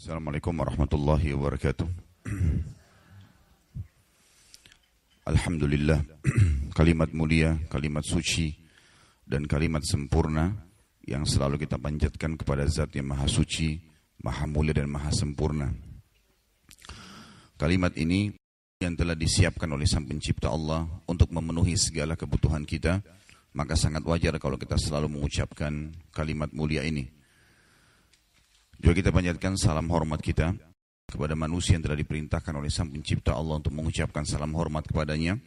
Assalamualaikum warahmatullahi wabarakatuh. Alhamdulillah, kalimat mulia, kalimat suci, dan kalimat sempurna yang selalu kita panjatkan kepada Zat yang Maha Suci, Maha Mulia dan Maha Sempurna. Kalimat ini yang telah disiapkan oleh Sang Pencipta Allah untuk memenuhi segala kebutuhan kita, maka sangat wajar kalau kita selalu mengucapkan kalimat mulia ini. Juga kita panjatkan salam hormat kita kepada manusia yang telah diperintahkan oleh Sang Pencipta Allah untuk mengucapkan salam hormat kepadanya,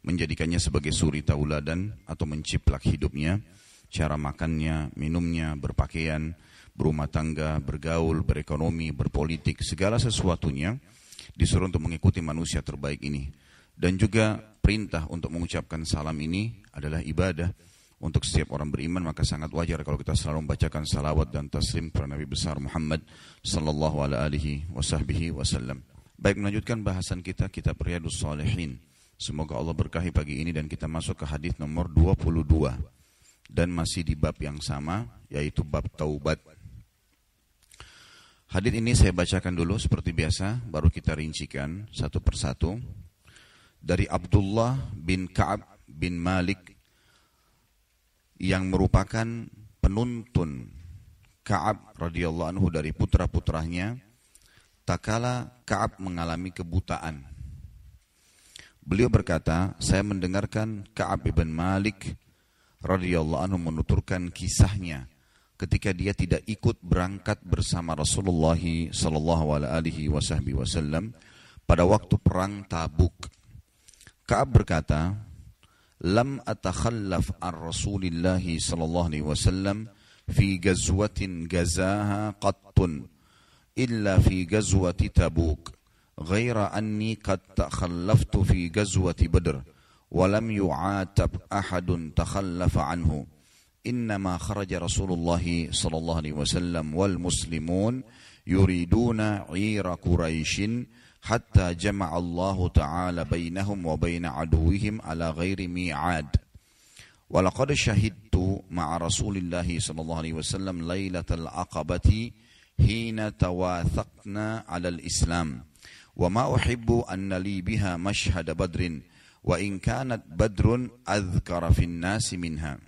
menjadikannya sebagai suri tauladan atau menciplak hidupnya, cara makannya, minumnya, berpakaian, berumah tangga, bergaul, berekonomi, berpolitik, segala sesuatunya disuruh untuk mengikuti manusia terbaik ini. Dan juga perintah untuk mengucapkan salam ini adalah ibadah untuk setiap orang beriman, maka sangat wajar kalau kita selalu membacakan salawat dan taslim kepada Nabi besar Muhammad sallallahu alaihi wasallam. Baik, melanjutkan bahasan kita kitab Riyadhus Shalihin. Semoga Allah berkahi pagi ini dan kita masuk ke hadis nomor 22 dan masih di bab yang sama, yaitu bab taubat. Hadis ini saya bacakan dulu seperti biasa, baru kita rincikan satu persatu. Dari Abdullah bin Ka'ab bin Malik yang merupakan penuntun Ka'ab radhiyallahu anhu dari putra-putranya, tatkala Ka'ab mengalami kebutaan. Beliau berkata, saya mendengarkan Ka'ab bin Malik radhiyallahu anhu menuturkan kisahnya ketika dia tidak ikut berangkat bersama Rasulullah sallallahu alaihi wasallam pada waktu perang Tabuk. Ka'ab berkata, lam atakhallaf an Rasulillah sallallahu alaihi wasallam fi ghazwatin gazaha qattun illa fi ghazwati Tabuk ghaira anni qad takhallaftu fi ghazwati Badr wa lam yu'atab ahadun takhallafa anhu innama kharaja Rasulullah sallallahu alaihi wasallam wal muslimun yuriduna 'ira Quraisyin hatta jama'a Allah Ta'ala bainahum wa baina aduwihim ala ghairi mi'ad. Wa laqad shahidtu ma'a Rasulillah sallallahu alaihi wasallam lailatal aqabati hina tawathaqna 'ala al-Islam. Wa ma uhibbu anna li biha mashhad Badrin wa in kanat Badrun adhkara fi an-nas minha.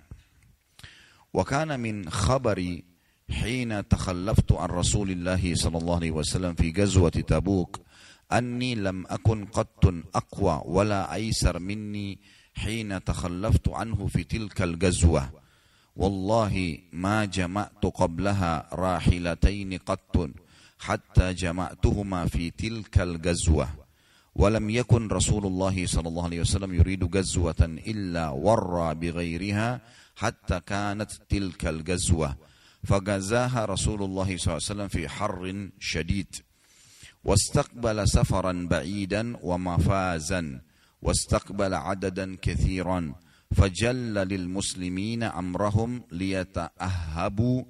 Wa kana min khabari hina takhallaftu an Rasulillah sallallahu alaihi wasallam fi ghazwati Tabuk أني لم أكن قط أقوى ولا أيسر مني حين تخلفت عنه في تلك الغزوة والله ما جمعت قبلها راحلتين قط حتى جمعتهما في تلك الغزوة ولم يكن رسول الله صلى الله عليه وسلم يريد غزوة إلا ورى بغيرها حتى كانت تلك الغزوة فغزاها رسول الله صلى الله عليه وسلم في حر شديد واستقبل سفرا بعيدا ومفازا واستقبل عددا كثيرا فجل للمسلمين أمرهم ليتأهبوا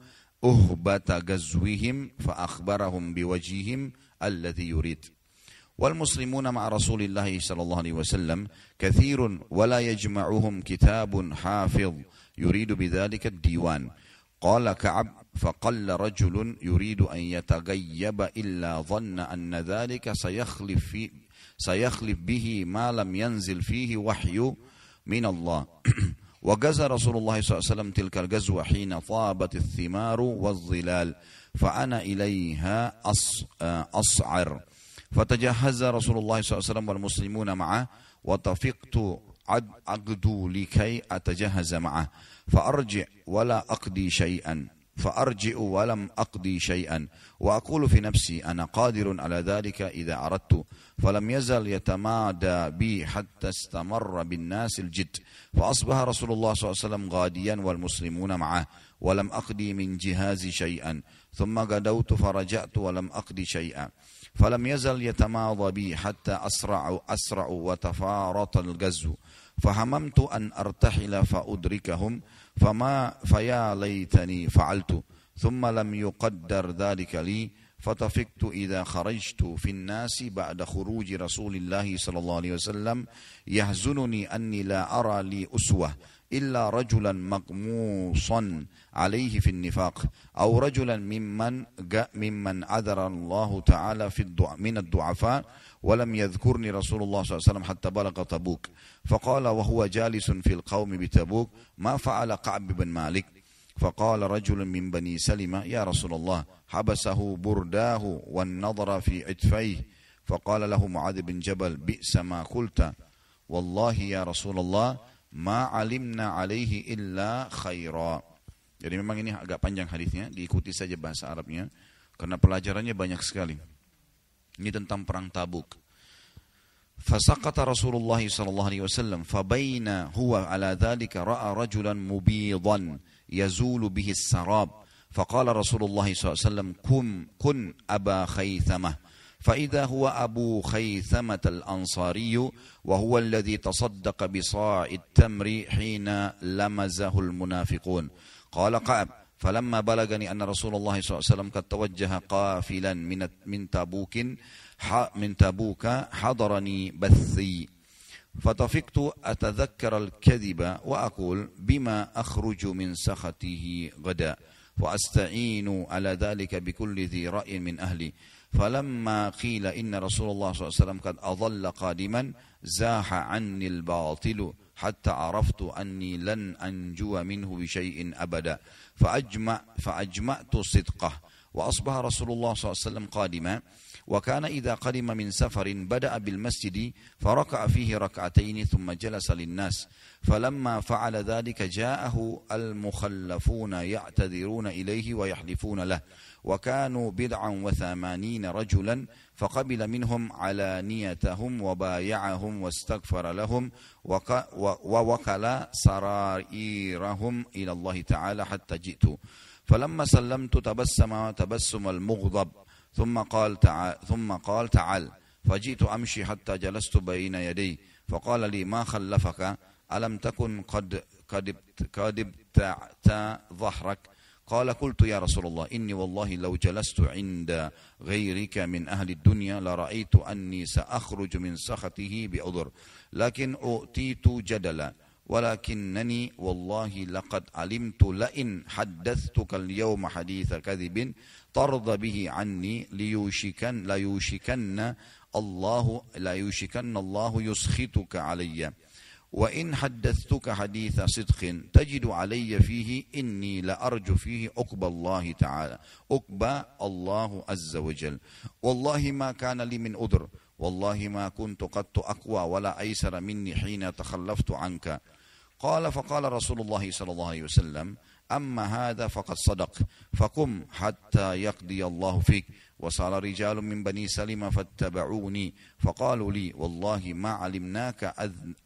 أهبة غزوهم فأخبرهم بوجههم الذي يريد والمسلمون مع رسول الله صلى الله عليه وسلم كثير ولا يجمعهم كتاب حافظ يريد بذلك الديوان قال كعب فقل رجل يريد أن يتغيب إلا ظن أن ذلك سيخلف به ما لم ينزل فيه وحي من الله وغزا رسول الله صلى الله عليه وسلم تلك الغزوة حين طابت الثمار والظلال فأنا إليها أصعر فتجهز رسول الله صلى الله عليه وسلم والمسلمون معه وتفقت أغدو لكي أتجهز معه فأرجع ولم أقضي شيئا وأقول في نفسي أنا قادر على ذلك إذا أردت فلم يزل يتمادى بي حتى استمر بالناس الجد فأصبح رسول الله صلى الله عليه وسلم غاديا والمسلمون معه ولم أقضي من جهازي شيئا ثم غدوت فرجعت ولم أقضي شيئا فلم يزل يتماضى بي حتى أسرع وتفارط الغزو فهممت أن أرتحل فأدركهم فيا ليتني فعلت ثم لم يقدر ذلك لي فتفقت إذا خرجت في الناس بعد خروج رسول الله صلى الله عليه وسلم يحزنني أني لا أرى لي أسوة إلا رجلا مغموصا عليه في النفاق أو رجلا ممن عذر الله تعالى من الضعفاء ولم يذكرني رسول الله صلى الله عليه وسلم حتى بلغ تبوك فقال وهو جالس في القوم بتبوك ما فعل كعب بن مالك فقال رجل من بني سلمة يا رسول الله حبسه برداه والنظر في عتفيه فقال له معاذ بن جبل بئس ما قلت والله يا رسول الله ما علمنا عليه إلا خيرا. Jadi memang ini agak panjang hadisnya, diikuti saja bahasa Arabnya karena pelajarannya banyak sekali. Ini tentang perang Tabuk. فسقط رسول الله صلى الله عليه وسلم فبين هو على ذلك رأى رجلا مبيضا يزول به السراب فقال رسول الله صلى الله عليه وسلم كن أبا خيثمة فإذا هو أبو خيثمة الأنصاري وهو الذي تصدق بصاع التمر حين لمزه المنافقون قال كعب فلما بلغني أن رسول الله صلى الله عليه وسلم قد توجه قافلا من تبوك حضرني بثي فطفقت أتذكر الكذب وأقول بما أخرج من سخطه غدا وأستعين على ذلك بكل ذي رأي من أهلي فلما قيل إن رسول الله صلى الله عليه وسلم قد أظل قادما زاح عني الباطل حتى عرفت أني لن أنجو منه بشيء أبدا فأجمعت صدقه وأصبح رسول الله صلى الله عليه وسلم قادما وكان إذا قدم من سفر بدأ بالمسجد فركع فيه ركعتين ثم جلس للناس فلما فعل ذلك جاءه المخلفون يعتذرون إليه ويحلفون له وكانوا 89 رجلا فقبل منهم علانيتهم وبايعهم واستغفر لهم ووكل سرائرهم إلى الله تعالى حتى جئت فلما سلمت تبسم المغضب ثم قال تعال فجئت أمشي حتى جلست بين يدي فقال لي ما خلفك ألم تكن قد ابتعت ظهرك قال قلت يا رسول الله إني والله لو جلست عند غيرك من أهل الدنيا لرأيت أني سأخرج من سخطه بعذر لكن أؤتيت جدلا ولكنني والله لقد علمت لئن حدثتك اليوم حديث كذب ترضى به عني لا يوشكن الله يسخطك علي وإن حدثتك حديث صدق تجد علي فيه إني لأرجو فيه عقبى الله تعالى عقبى الله عز وجل والله ما كان لي من عذر والله ما كنت قد أقوى ولا أيسر مني حين تخلفت عنك فقال رسول الله صلى الله عليه وسلم أما هذا فقد صدق فقم حتى يقضي الله فيك وصار رجال من بني سلمة فاتبعوني فقالوا لي والله ما علمناك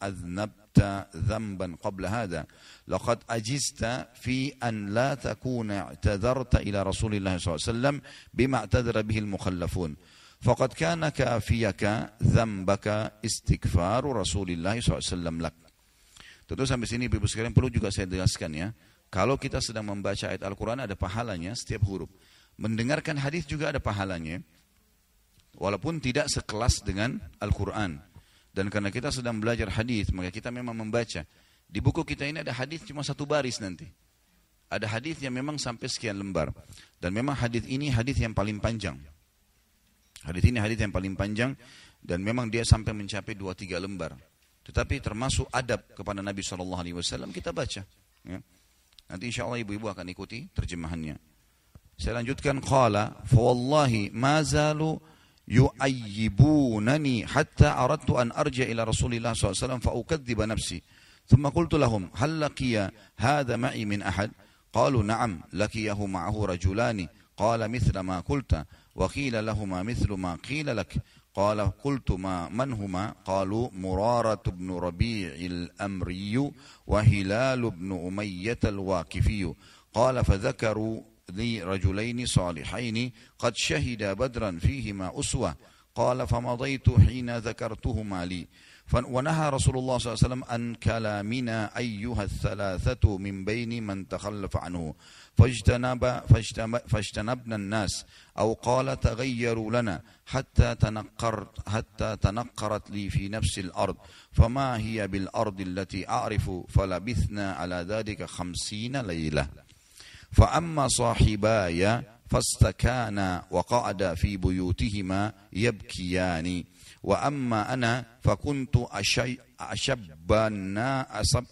أذنبت ذنبا قبل هذا لقد أجزت في أن لا تكون اعتذرت إلى رسول الله صلى الله عليه وسلم بما اعتذر به المخلفون فقد كان كافيك ذنبك استغفار رسول الله صلى الله عليه وسلم لك. Tentu sampai sini Ibu sekalian perlu juga saya jelaskan ya. Kalau kita sedang membaca ayat Al-Quran ada pahalanya setiap huruf. Mendengarkan hadis juga ada pahalanya. Walaupun tidak sekelas dengan Al-Quran. Dan karena kita sedang belajar hadis, maka kita memang membaca. Di buku kita ini ada hadis cuma satu baris nanti. Ada hadis yang memang sampai sekian lembar. Dan memang hadis ini hadis yang paling panjang. Hadis ini hadis yang paling panjang. Dan memang dia sampai mencapai 2-3 lembar. Tetapi termasuk adab kepada Nabi SAW kita baca. Ya. Nanti insya Allah ibu-ibu akan ikuti terjemahannya. Saya lanjutkan. Qala fawallahi ma zalu yu'ayyibunani hatta aradtu an arja ila Rasulillah SAW fa'ukadziba nafsi. Thumma qultu lahum hal laqiya hadha ma'i min ahad? Qalu na'am laqiyahu ma'ahu rajulani. Qala mithla ma qulta wa qila lahuma mithlu ma qila lak. قال قلت من هما قالوا مرارة بن ربيع الأمري وهلال بن أمية الواقفي قال فذكروا لي رجلين صالحين قد شهدا بدرا فيهما أسوة قال فمضيت حين ذكرتهما لي. ونهى رسول الله صلى الله عليه وسلم عن كلامنا أيها الثلاثة من بين من تخلف عنه فاجتنبنا الناس، أو قال تغيروا لنا حتى تنقرت لي في نفس الأرض فما هي بالأرض التي أعرف، فلبثنا على ذلك 50 ليلة. فأما صاحباي فاستكانا وقعدا في بيوتهما يبكيان، وأما أنا فكنت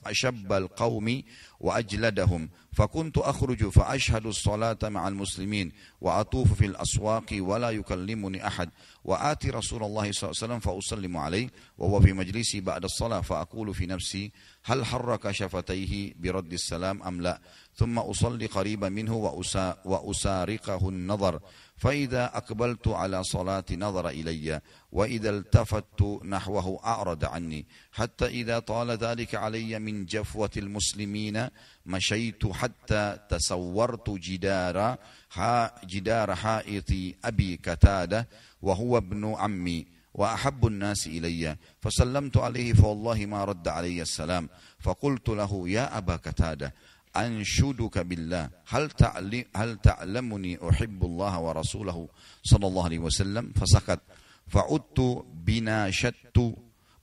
أشب القوم وأجلدهم، فكنت أخرج فأشهد الصلاة مع المسلمين وأطوف في الأسواق ولا يكلمني أحد، وآتي رسول الله صلى الله عليه وسلم فأسلم عليه وهو في مجلسي بعد الصلاة، فأقول في نفسي هل حرك شفتيه برد السلام أم لا، ثم أصلي قريبا منه وأسارقه النظر، فإذا أقبلت على صلاة نظر إلي، وإذا التفت نحوه أعرض عني، حتى إذا طال ذلك علي من جفوة المسلمين مشيت حتى تسورت جدار حائط أبي قتادة وهو ابن عمي وأحب الناس إلي، فسلمت عليه فوالله ما رد علي السلام، فقلت له يا أبا قتادة أنشدك بالله هل تعلمني أحب الله ورسوله صلى الله عليه وسلم، فسكت، فعدت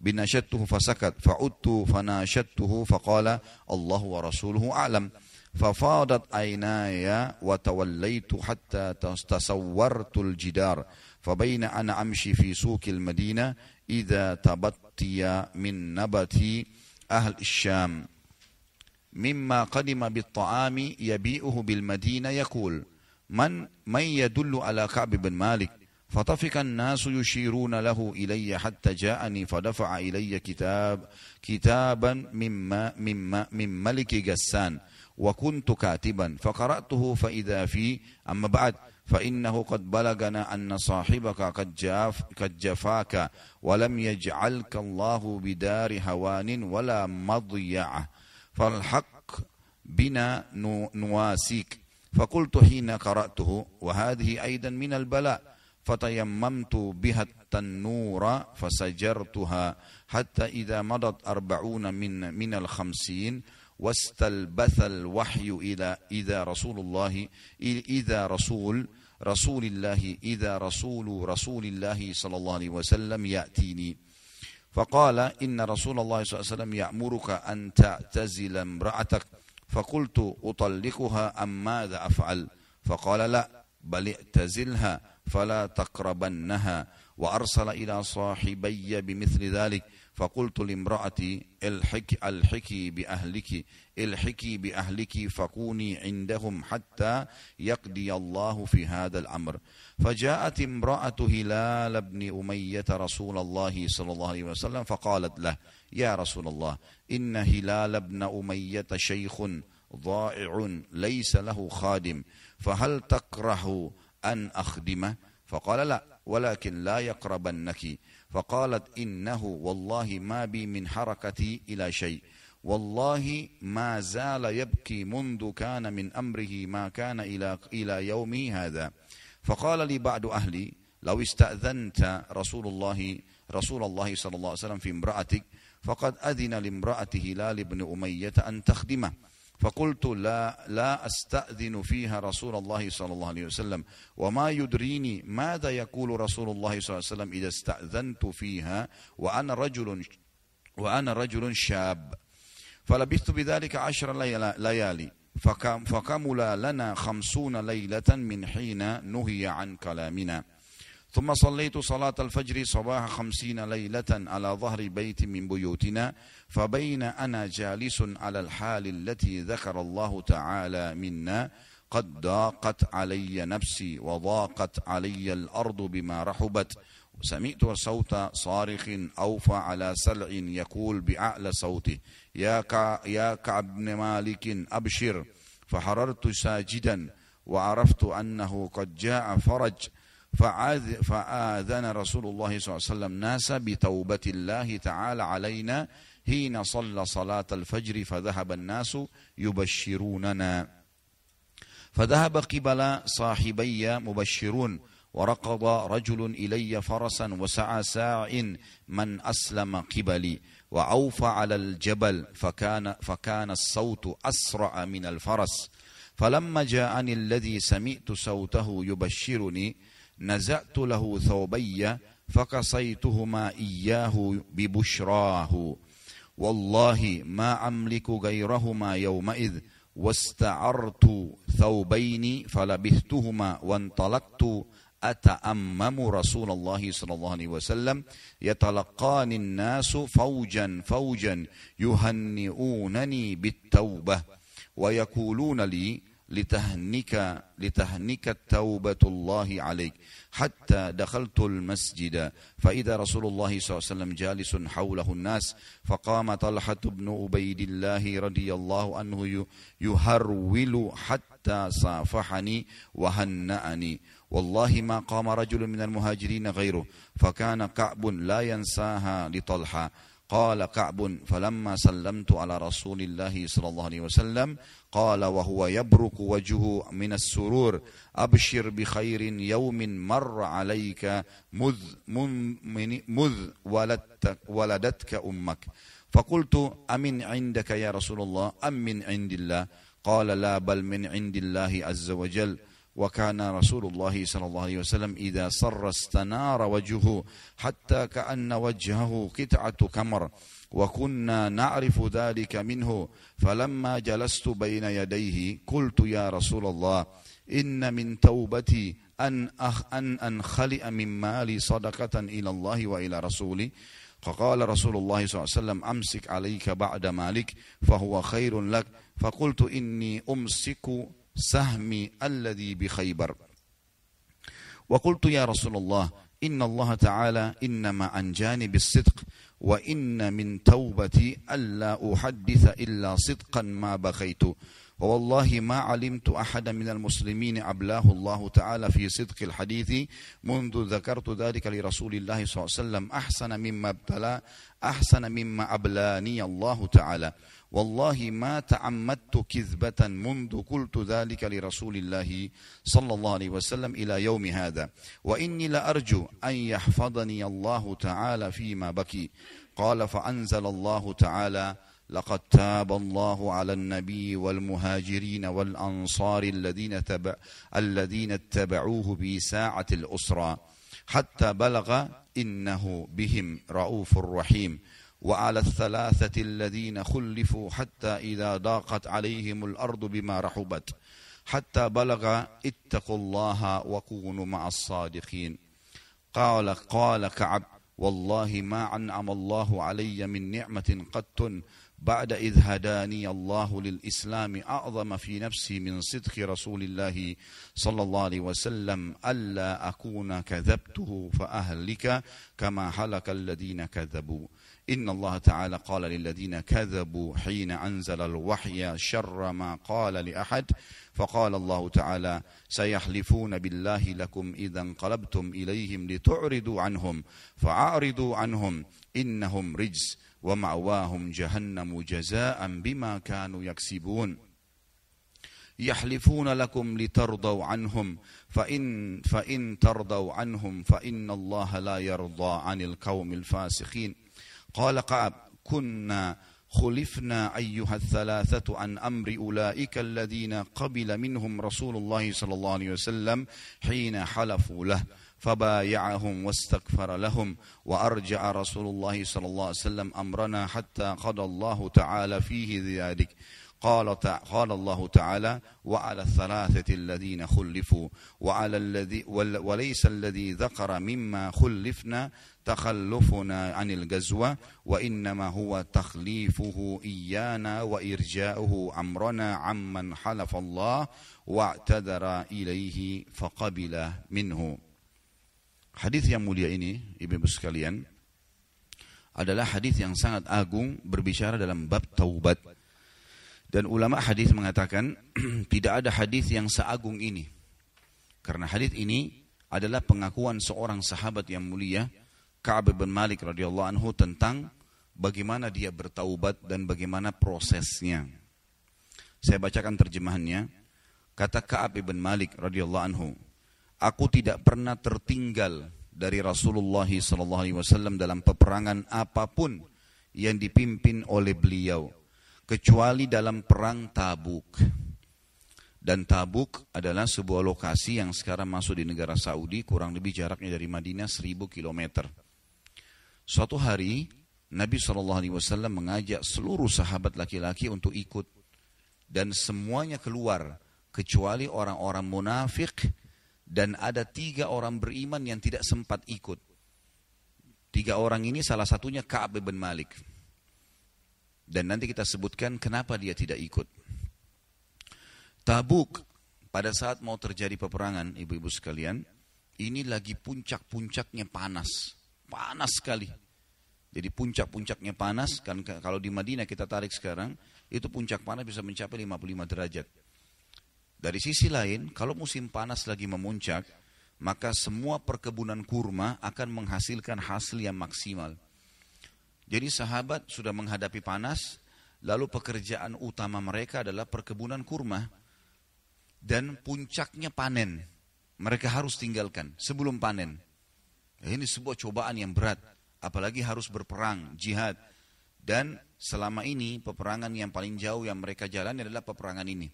بناشدته فسكت، فعدت فناشدته فقال الله ورسوله أعلم، ففاضت عيناي وتوليت حتى تسورت الجدار، فبين أنا أمشي في سوق المدينة إذا تبطي من نبت أهل الشام مما قدم بالطعام يبيئه بالمدينة يقول من يدل على كعب بن مالك، فطفق الناس يشيرون له إلي حتى جاءني فدفع إلي كتابا من ملك غسان، وكنت كاتبا فقرأته فإذا فيه أما بعد فإنه قد بلغنا أن صاحبك قد جفاك ولم يجعلك الله بدار هوان ولا مضيعة، فالحق بنا نواسيك. فقلت حين قرأته وهذه أيضا من البلاء، فتيممت بها التنور فسجرتها حتى إذا مضت 40 من 50 واستلبث الوحي إذا رسول الله صلى الله عليه وسلم يأتيني، فقال إن رسول الله صلى الله عليه وسلم يأمرك أن تعتزل امرأتك، فقلت أطلقها أم ماذا أفعل، فقال لا بل اعتزلها فلا تقربنها، وأرسل إلى صاحبي بمثل ذلك، فقلت لامرأتي الحكي بأهلك فكوني عندهم حتى يقضي الله في هذا الأمر. فجاءت امرأة هلال بن أمية رسول الله صلى الله عليه وسلم فقالت له يا رسول الله إن هلال بن أمية شيخ ضائع ليس له خادم، فهل تكره أن أخدمه؟ فقال لا ولكن لا يقربنك. فقالت إنه والله ما بي من حركتي إلى شيء، والله ما زال يبكي منذ كان من أمره ما كان إلى يومي هذا. فقال لي بعض أهلي لو استأذنت رسول الله صلى الله عليه وسلم في امرأتك فقد أذن لامرأة هلال بن أمية أن تخدمه، فقلت لا أستأذن فيها رسول الله صلى الله عليه وسلم، وما يدريني ماذا يقول رسول الله صلى الله عليه وسلم إذا استأذنت فيها وأنا رجل شاب. فلبثت بذلك 10 ليالي، فكمل لنا 50 ليلة من حين نهي عن كلامنا. ثم صليت صلاة الفجر صباح 50 ليلة على ظهر بيت من بيوتنا، فبين أنا جالس على الحال التي ذكر الله تعالى منا قد ضاقت علي نفسي وضاقت علي الأرض بما رحبت، سمعت صوت صارخ أوفى على سلع يقول بأعلى صوته يا كعب بن مالك أبشر، فحررت ساجدا وعرفت أنه قد جاء فرج، فآذن رسول الله صلى الله عليه وسلم ناس بتوبة الله تعالى علينا حين صلى صلاة الفجر، فذهب الناس يبشروننا، فذهب قبل صاحبي مبشرون وركض رجل إلي فرسا وسعى ساع من أسلم قبلي وأوفى على الجبل فكان الصوت أسرع من الفرس فلما جاءني الذي سمعت صوته يبشرني نزعت له ثوبي فقصيتهما إياه ببشراه والله ما أملك غيرهما يومئذ واستعرت ثوبين فلبثتهما وانطلقت أتأمم رسول الله صلى الله عليه وسلم يتلقاني الناس فوجا فوجا يهنئونني بالتوبة ويقولون لي لتهنك التوبة الله عليك حتى دخلت المسجد فإذا رسول الله صلى الله عليه وسلم جالس حوله الناس فقام طلحة بن عبيد الله رضي الله عنه يهرول حتى صافحني وهنأني والله ما قام رجل من المهاجرين غيره فكان كعب لا ينساها لطلحة قال كعب فلما سلمت على رسول الله صلى الله عليه وسلم قال وهو يبرق وجهه من السرور أبشر بخير يوم مر عليك مذ ولدتك أمك فقلت أمن عندك يا رسول الله أم من عند الله قال لا بل من عند الله عز وجل وكان رسول الله صلى الله عليه وسلم إذا سر استنار وجهه حتى كأن وجهه قطعة كمر وكنا نعرف ذلك منه فلما جلست بين يديه قلت يا رسول الله إن من توبتي أن أنخلئ من مالي صدقة إلى الله وإلى رسوله فقال رسول الله صلى الله عليه وسلم أمسك عليك بعد مالك فهو خير لك فقلت إني أمسك سهمي الذي بخيبر وقلت يا رسول الله إن الله تعالى إنما أنجاني بالصدق وإن من توبتي ألا أحدث إلا صدقا ما بخيت ووالله ما علمت أحدا من المسلمين أبلاه الله تعالى في صدق الحديث منذ ذكرت ذلك لرسول الله صلى الله عليه وسلم أحسن مما أبلاني الله تعالى والله ما تعمدت كذبة منذ قلت ذلك لرسول الله صلى الله عليه وسلم إلى يوم هذا وإني لأرجو أن يحفظني الله تعالى فيما بكي قال فأنزل الله تعالى لقد تاب الله على النبي والمهاجرين والأنصار الذين اتبعوه بساعة الأسرى حتى بلغ إنه بهم رؤوف رحيم وعلى الثلاثة الذين خلفوا حتى إذا ضاقت عليهم الأرض بما رحبت حتى بلغ اتقوا الله وكونوا مع الصادقين قال كعب والله ما أنعم الله علي من نعمة قط بعد إذ هداني الله للإسلام أعظم في نفسي من صدق رسول الله صلى الله عليه وسلم ألا أكون كذبته فأهلك كما هلك الذين كذبوا إن الله تعالى قال للذين كذبوا حين أنزل الوحي شر ما قال لأحد فقال الله تعالى سيحلفون بالله لكم إذا انقلبتم إليهم لتعرضوا عنهم فأعرضوا عنهم إنهم رجس ومأواهم جهنم جزاء بما كانوا يكسبون يحلفون لكم لترضوا عنهم فإن ترضوا عنهم فإن الله لا يرضى عن القوم الفاسقين قال كعب كنا خلفنا أيها الثلاثة عن أمر أولئك الذين قبل منهم رسول الله صلى الله عليه وسلم حين حلفوا له فبايعهم واستغفر لهم وأرجع رسول الله صلى الله عليه وسلم أمرنا حتى قضى الله تعالى فيه ذلك قال الله تعالى وعلى الثلاثة الذين خلفوا وليس الذي ذكر مما خلفنا تخلفنا عن الغزوة وإنما هو تخليفه إيانا وإرجاؤه أمرنا عمن حلف الله واعتذر إليه فقبل منه. Hadis yang mulia ini, ibu-ibu sekalian, adalah hadis yang sangat agung berbicara dalam bab taubat. Dan ulama hadis mengatakan tidak ada hadis yang seagung ini. Karena hadis ini adalah pengakuan seorang sahabat yang mulia, Ka'ab bin Malik radhiyallahu anhu, tentang bagaimana dia bertaubat dan bagaimana prosesnya. Saya bacakan terjemahannya. Kata Ka'ab bin Malik radhiyallahu anhu, aku tidak pernah tertinggal dari Rasulullah SAW dalam peperangan apapun yang dipimpin oleh beliau, kecuali dalam perang Tabuk. Dan Tabuk adalah sebuah lokasi yang sekarang masuk di negara Saudi, kurang lebih jaraknya dari Madinah 1000 km. Suatu hari Nabi SAW mengajak seluruh sahabat laki-laki untuk ikut, dan semuanya keluar kecuali orang-orang munafik, dan ada 3 orang beriman yang tidak sempat ikut. 3 orang ini salah satunya Ka'ab bin Malik, dan nanti kita sebutkan kenapa dia tidak ikut. Tabuk pada saat mau terjadi peperangan, ibu-ibu sekalian, ini lagi puncak-puncaknya panas sekali. Jadi puncak-puncaknya panas, kan kalau di Madinah kita tarik sekarang, itu puncak panas bisa mencapai 55 derajat. Dari sisi lain, kalau musim panas lagi memuncak, maka semua perkebunan kurma akan menghasilkan hasil yang maksimal. Jadi sahabat sudah menghadapi panas, lalu pekerjaan utama mereka adalah perkebunan kurma. Dan puncaknya panen, mereka harus tinggalkan sebelum panen. Ini sebuah cobaan yang berat, apalagi harus berperang, jihad. Dan selama ini peperangan yang paling jauh yang mereka jalani adalah peperangan ini,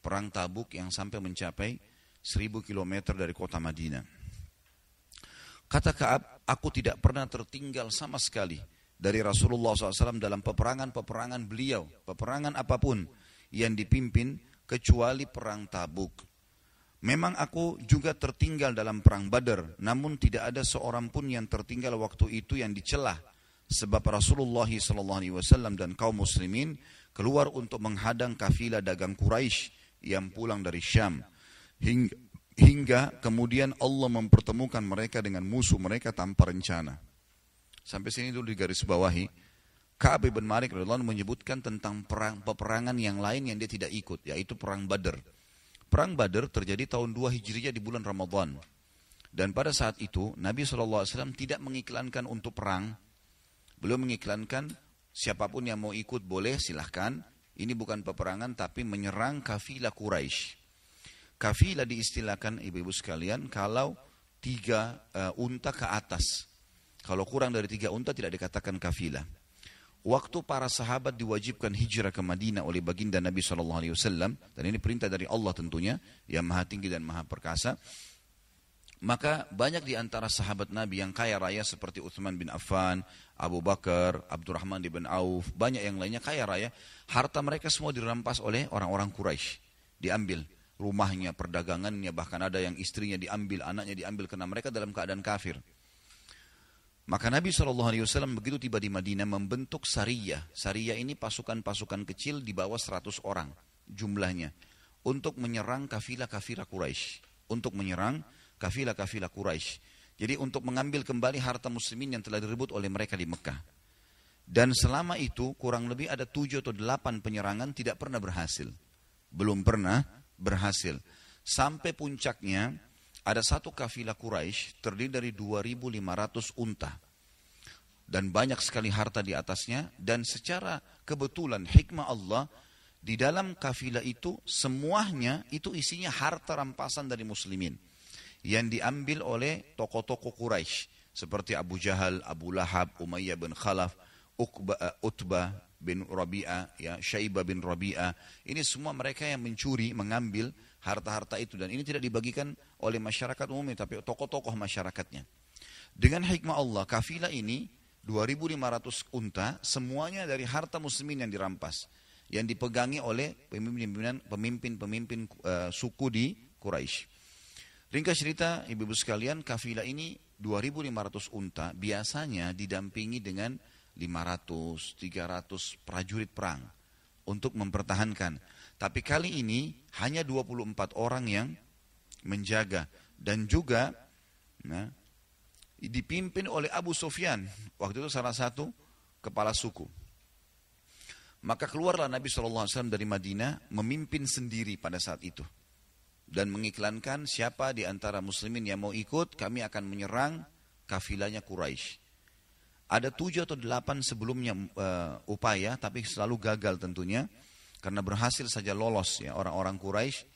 perang Tabuk yang sampai mencapai 1000 km dari kota Madinah. Kata Ka'ab, aku tidak pernah tertinggal sama sekali dari Rasulullah SAW dalam peperangan beliau, peperangan apapun yang dipimpin, kecuali perang Tabuk. Memang aku juga tertinggal dalam perang Badar, namun tidak ada seorang pun yang tertinggal waktu itu yang dicela, sebab Rasulullah SAW dan kaum muslimin keluar untuk menghadang kafilah dagang Quraisy yang pulang dari Syam, hingga kemudian Allah mempertemukan mereka dengan musuh mereka tanpa rencana. Sampai sini dulu di garis bawahi. Ka'ab bin Malik radhiyallahu anhu menyebutkan tentang peperangan yang lain yang dia tidak ikut, yaitu perang Badar. Perang Badar terjadi tahun 2 Hijriah di bulan Ramadan. Dan pada saat itu Nabi SAW tidak mengiklankan untuk perang. Beliau mengiklankan siapapun yang mau ikut boleh silahkan. Ini bukan peperangan tapi menyerang kafilah Quraisy. Kafilah diistilahkan ibu-ibu sekalian kalau 3 unta ke atas. Kalau kurang dari 3 unta tidak dikatakan kafilah. Waktu para sahabat diwajibkan hijrah ke Madinah oleh baginda Nabi SAW, dan ini perintah dari Allah tentunya, yang maha tinggi dan maha perkasa, maka banyak di antara sahabat Nabi yang kaya raya seperti Utsman bin Affan, Abu Bakar, Abdurrahman bin Auf, banyak yang lainnya kaya raya, harta mereka semua dirampas oleh orang-orang Quraisy, diambil rumahnya, perdagangannya, bahkan ada yang istrinya diambil, anaknya diambil, karena mereka dalam keadaan kafir. Maka Nabi SAW begitu tiba di Madinah membentuk Sariyah. Sariyah ini pasukan-pasukan kecil di bawah 100 orang jumlahnya, untuk menyerang kafilah-kafilah Quraisy. Jadi untuk mengambil kembali harta muslimin yang telah direbut oleh mereka di Mekah. Dan selama itu kurang lebih ada 7 atau 8 penyerangan tidak pernah berhasil. Belum pernah berhasil. Sampai puncaknya ada satu kafilah Quraisy terdiri dari 2.500 unta. Dan banyak sekali harta di atasnya. Dan secara kebetulan hikmah Allah, di dalam kafilah itu semuanya itu isinya harta rampasan dari muslimin. Yang diambil oleh tokoh-tokoh Quraisy. Seperti Abu Jahal, Abu Lahab, Umayyah bin Khalaf, Utbah bin Rabi'ah, ya, Syaibah bin Rabi'ah. Ini semua mereka yang mencuri, mengambil harta-harta itu, dan ini tidak dibagikan oleh masyarakat umum tapi tokoh-tokoh masyarakatnya. Dengan hikmah Allah, kafilah ini 2.500 unta semuanya dari harta muslimin yang dirampas, yang dipegangi oleh pemimpin suku di Quraisy. Ringkas cerita ibu-ibu sekalian, kafilah ini 2.500 unta biasanya didampingi dengan 500-300 prajurit perang untuk mempertahankan. Tapi kali ini hanya 24 orang yang menjaga, dan juga dipimpin oleh Abu Sufyan, waktu itu salah satu kepala suku. Maka keluarlah Nabi SAW dari Madinah memimpin sendiri pada saat itu, dan mengiklankan siapa di antara muslimin yang mau ikut, kami akan menyerang kafilahnya Quraisy. Ada 7 atau 8 sebelumnya upaya, tapi selalu gagal tentunya, karena berhasil saja lolos ya orang-orang Quraisy.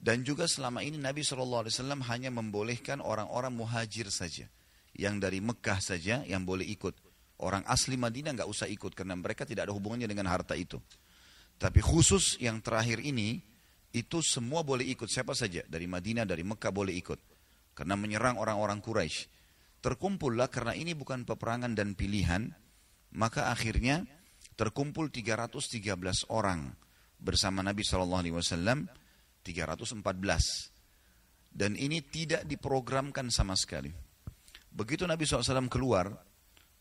Dan juga selama ini Nabi SAW hanya membolehkan orang-orang muhajir saja. Yang dari Mekah saja yang boleh ikut. Orang asli Madinah nggak usah ikut karena mereka tidak ada hubungannya dengan harta itu. Tapi khusus yang terakhir ini, itu semua boleh ikut, siapa saja. Dari Madinah, dari Mekah boleh ikut. Karena menyerang orang-orang Quraisy. Terkumpullah karena ini bukan peperangan dan pilihan, maka akhirnya terkumpul 313 orang bersama Nabi SAW, 314. Dan ini tidak diprogramkan sama sekali. Begitu Nabi SAW keluar,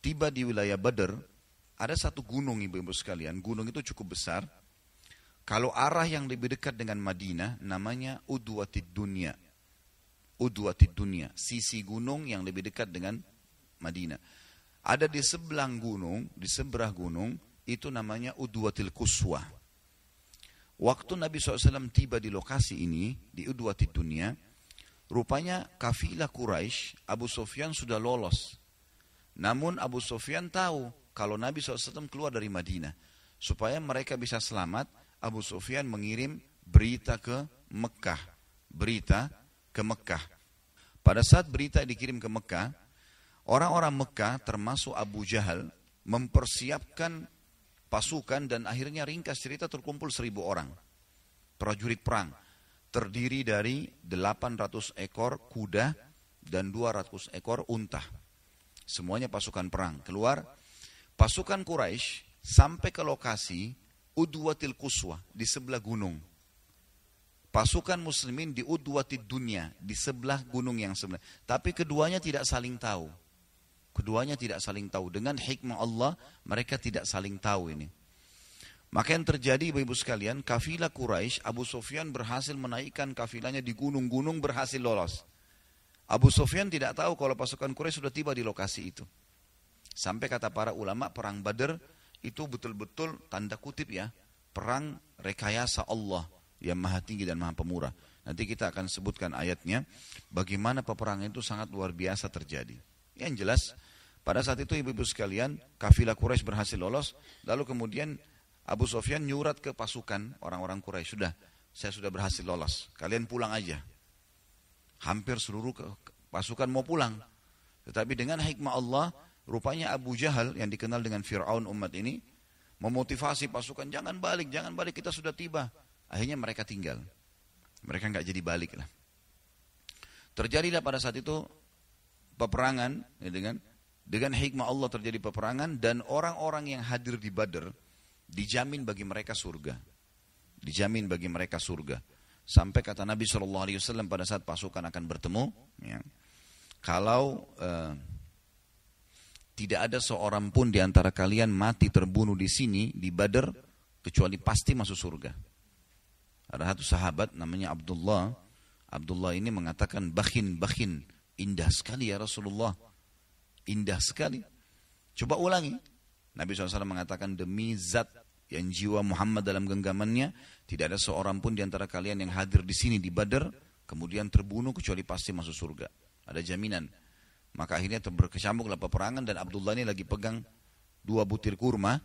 tiba di wilayah Badr, ada satu gunung ibu-ibu sekalian, gunung itu cukup besar. Kalau arah yang lebih dekat dengan Madinah, namanya Udwatid Dunya. Udwatid Dunya, sisi gunung yang lebih dekat dengan Madinah. Ada di sebelah gunung, itu namanya Udwatil Quswa. Waktu Nabi SAW tiba di lokasi ini, di Udwatid Dunya, rupanya kafilah Quraisy, Abu Sufyan sudah lolos. Namun Abu Sufyan tahu kalau Nabi SAW keluar dari Madinah. Supaya mereka bisa selamat, Abu Sufyan mengirim berita ke Mekah. Pada saat berita dikirim ke Mekah, orang-orang Mekah termasuk Abu Jahal mempersiapkan pasukan dan akhirnya ringkas cerita terkumpul 1.000 orang. Prajurit perang. Terdiri dari 800 ekor kuda dan 200 ekor unta. Semuanya pasukan perang. Keluar, pasukan Quraisy sampai ke lokasi Udwatil Quswa di sebelah gunung. Pasukan muslimin di Udwatid Dunya di sebelah gunung yang sebelah. Tapi keduanya tidak saling tahu. Dengan hikmah Allah mereka tidak saling tahu ini. Maka yang terjadi ibu-ibu sekalian, kafilah Quraisy, Abu Sufyan berhasil menaikkan kafilahnya di gunung-gunung, berhasil lolos. Abu Sufyan tidak tahu kalau pasukan Quraisy sudah tiba di lokasi itu. Sampai kata para ulama, perang Badr itu betul-betul tanda kutip ya, perang rekayasa Allah yang maha tinggi dan maha pemurah. Nanti kita akan sebutkan ayatnya, bagaimana peperangan itu sangat luar biasa terjadi. Yang jelas, pada saat itu ibu-ibu sekalian, kafilah Quraisy berhasil lolos, lalu kemudian Abu Sufyan nyurat ke pasukan orang-orang Quraisy, saya sudah berhasil lolos, kalian pulang aja. Hampir seluruh pasukan mau pulang. Tetapi dengan hikmah Allah, rupanya Abu Jahal yang dikenal dengan Fir'aun umat ini, memotivasi pasukan, jangan balik, kita sudah tiba. Akhirnya mereka tinggal. Mereka nggak jadi balik lah. Terjadilah pada saat itu peperangan, ya, dengan hikmah Allah terjadi peperangan, dan orang-orang yang hadir di Badr dijamin bagi mereka surga. Sampai kata Nabi SAW pada saat pasukan akan bertemu, ya, kalau tidak ada seorang pun di antara kalian mati terbunuh di sini di Badr kecuali pasti masuk surga. Ada satu sahabat namanya Abdullah. Abdullah ini mengatakan, bakhin, indah sekali ya Rasulullah. Indah sekali. Coba ulangi. Nabi SAW mengatakan, demi zat yang jiwa Muhammad dalam genggamannya, tidak ada seorang pun di antara kalian yang hadir di sini di Badr, kemudian terbunuh kecuali pasti masuk surga. Ada jaminan. Maka akhirnya berkecamuklah peperangan, dan Abdullah ini lagi pegang 2 butir kurma.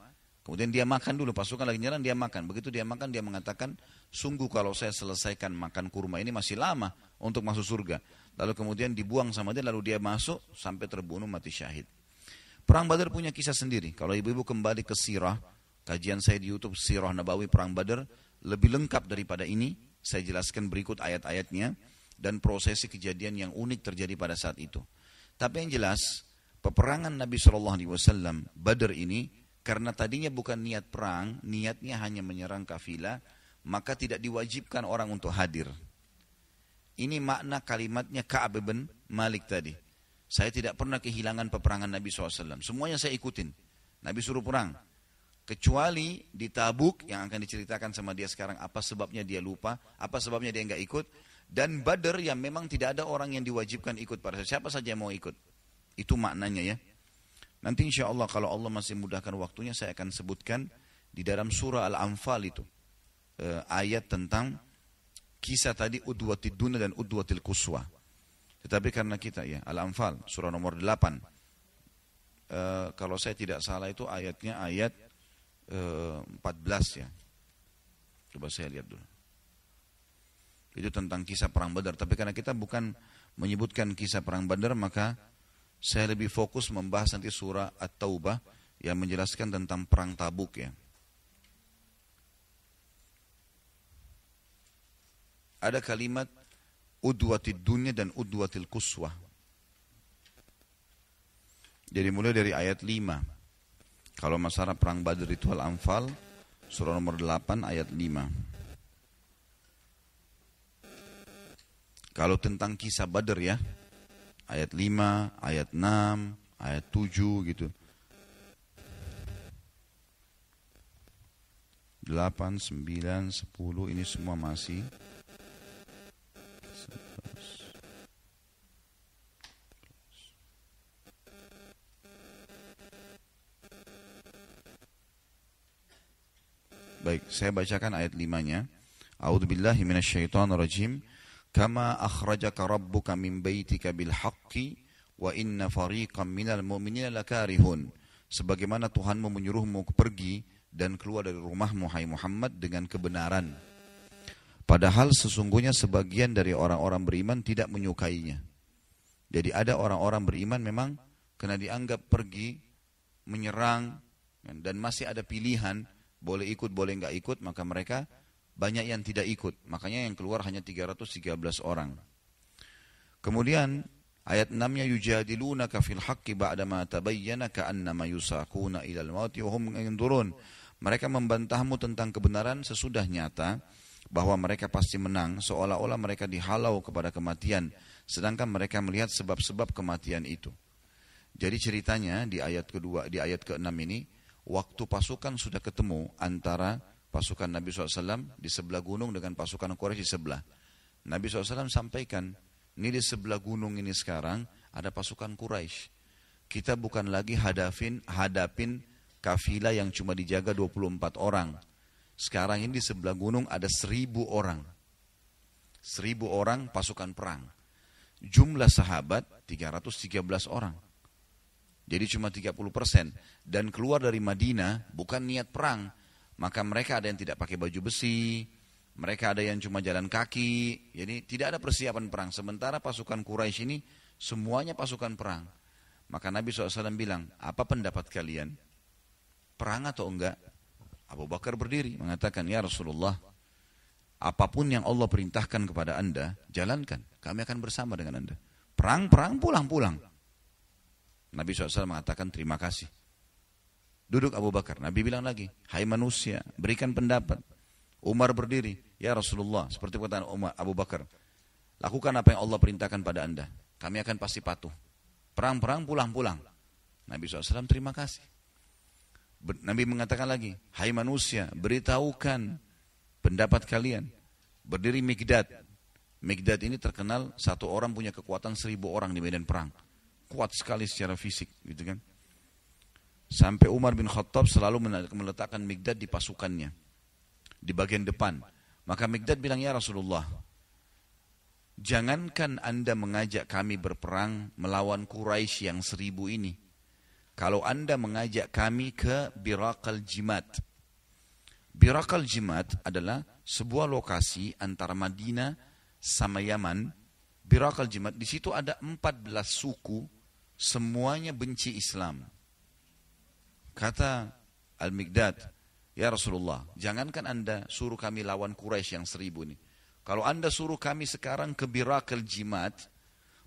Kemudian dia makan dulu, pasukan lagi nyerang, dia makan. Begitu dia makan, dia mengatakan, sungguh kalau saya selesaikan makan kurma ini masih lama untuk masuk surga. Lalu kemudian dibuang sama dia, lalu dia masuk sampai terbunuh mati syahid. Perang Badar punya kisah sendiri. Kalau ibu-ibu kembali ke sirah, kajian saya di YouTube Sirah Nabawi Perang Badar, lebih lengkap daripada ini. Saya jelaskan berikut ayat-ayatnya dan prosesi kejadian yang unik terjadi pada saat itu. Tapi yang jelas, peperangan Nabi SAW Badar ini, karena tadinya bukan niat perang, niatnya hanya menyerang kafilah, maka tidak diwajibkan orang untuk hadir. Ini makna kalimatnya Ka'ab bin Malik tadi. Saya tidak pernah kehilangan peperangan Nabi SAW. Semuanya saya ikutin. Nabi suruh perang. Kecuali di Tabuk yang akan diceritakan sama dia sekarang. Apa sebabnya dia lupa, apa sebabnya dia enggak ikut. Dan Badr yang memang tidak ada orang yang diwajibkan ikut pada siapa saja yang mau ikut. Itu maknanya ya. Nanti insya Allah kalau Allah masih mudahkan waktunya, saya akan sebutkan di dalam surah Al-Anfal itu. Ayat tentang kisah tadi Udwatil Dunya dan Udwatil Quswa. Tetapi karena kita ya, Al-Anfal surah nomor 8. Kalau saya tidak salah itu ayatnya ayat 14 ya. Coba saya lihat dulu. Itu tentang kisah perang Badar. Tapi karena kita bukan menyebutkan kisah perang Badar, maka saya lebih fokus membahas nanti surah At-Taubah yang menjelaskan tentang perang Tabuk ya. Ada kalimat udwatid dunya dan udwatil quswah. Jadi mulai dari ayat 5. Kalau masalah perang Badar itu Al-Anfal surah nomor 8 ayat 5. Kalau tentang kisah Badar ya, ayat 5, ayat 6, ayat 7 gitu. 8, 9, 10 ini semua masih. Baik, saya bacakan ayat 5-nya. A'udzubillahi minasyaitonirrajim. Kama akhrajaka rabbuka min baitika bil haqqi wa inna fariqam minal mu'minina lakarihun. Sebagaimana Tuhanmu menyuruhmu pergi dan keluar dari rumahmu hai Muhammad dengan kebenaran. Padahal sesungguhnya sebagian dari orang-orang beriman tidak menyukainya. Jadi ada orang-orang beriman memang kena dianggap pergi menyerang dan masih ada pilihan boleh ikut boleh enggak ikut, maka mereka banyak yang tidak ikut. Makanya yang keluar hanya 313 orang. Kemudian ayat 6-nya yujadilunaka fil haqqi ba'dama tabayyana ka'annama yusaquna ilal mauti wa hum yanzurun. Mereka membantahmu tentang kebenaran sesudah nyata bahwa mereka pasti menang, seolah-olah mereka dihalau kepada kematian, sedangkan mereka melihat sebab-sebab kematian itu. Jadi ceritanya di ayat kedua, di ayat ke-6 ini, waktu pasukan sudah ketemu antara pasukan Nabi SAW di sebelah gunung dengan pasukan Quraisy di sebelah. Nabi SAW sampaikan, ini di sebelah gunung ini sekarang ada pasukan Quraisy. Kita bukan lagi hadapin kafilah yang cuma dijaga 24 orang. Sekarang ini di sebelah gunung ada 1000 orang. 1000 orang pasukan perang. Jumlah sahabat 313 orang. Jadi cuma 30%. Dan keluar dari Madinah bukan niat perang. Maka mereka ada yang tidak pakai baju besi. Mereka ada yang cuma jalan kaki. Jadi tidak ada persiapan perang. Sementara pasukan Quraisy ini semuanya pasukan perang. Maka Nabi SAW bilang, apa pendapat kalian? Perang atau enggak? Abu Bakar berdiri mengatakan, ya Rasulullah, apapun yang Allah perintahkan kepada anda, jalankan. Kami akan bersama dengan anda. Perang, pulang. Nabi SAW mengatakan terima kasih. Duduk Abu Bakar. Nabi bilang lagi, hai manusia, berikan pendapat. Umar berdiri, ya Rasulullah, seperti perkataan Abu Bakar, lakukan apa yang Allah perintahkan pada anda. Kami akan pasti patuh. Perang, pulang. Nabi SAW terima kasih. Nabi mengatakan lagi, hai manusia, beritahukan pendapat kalian. Berdiri Mikdad. Mikdad ini terkenal satu orang punya kekuatan 1000 orang di medan perang. Kuat sekali secara fisik, gitu kan. Sampai Umar bin Khattab selalu meletakkan Mikdad di pasukannya, di bagian depan. Maka Mikdad bilang, ya Rasulullah, jangankan anda mengajak kami berperang melawan Quraisy yang 1000 ini. Kalau anda mengajak kami ke Biraqal Jimat. Biraqal Jimat adalah sebuah lokasi antara Madinah sama Yaman. Biraqal Jimat, di situ ada 14 suku, semuanya benci Islam. Kata Al-Mikdad, ya Rasulullah, jangankan anda suruh kami lawan Quraisy yang 1000 ini. Kalau anda suruh kami sekarang ke Biraqal Jimat,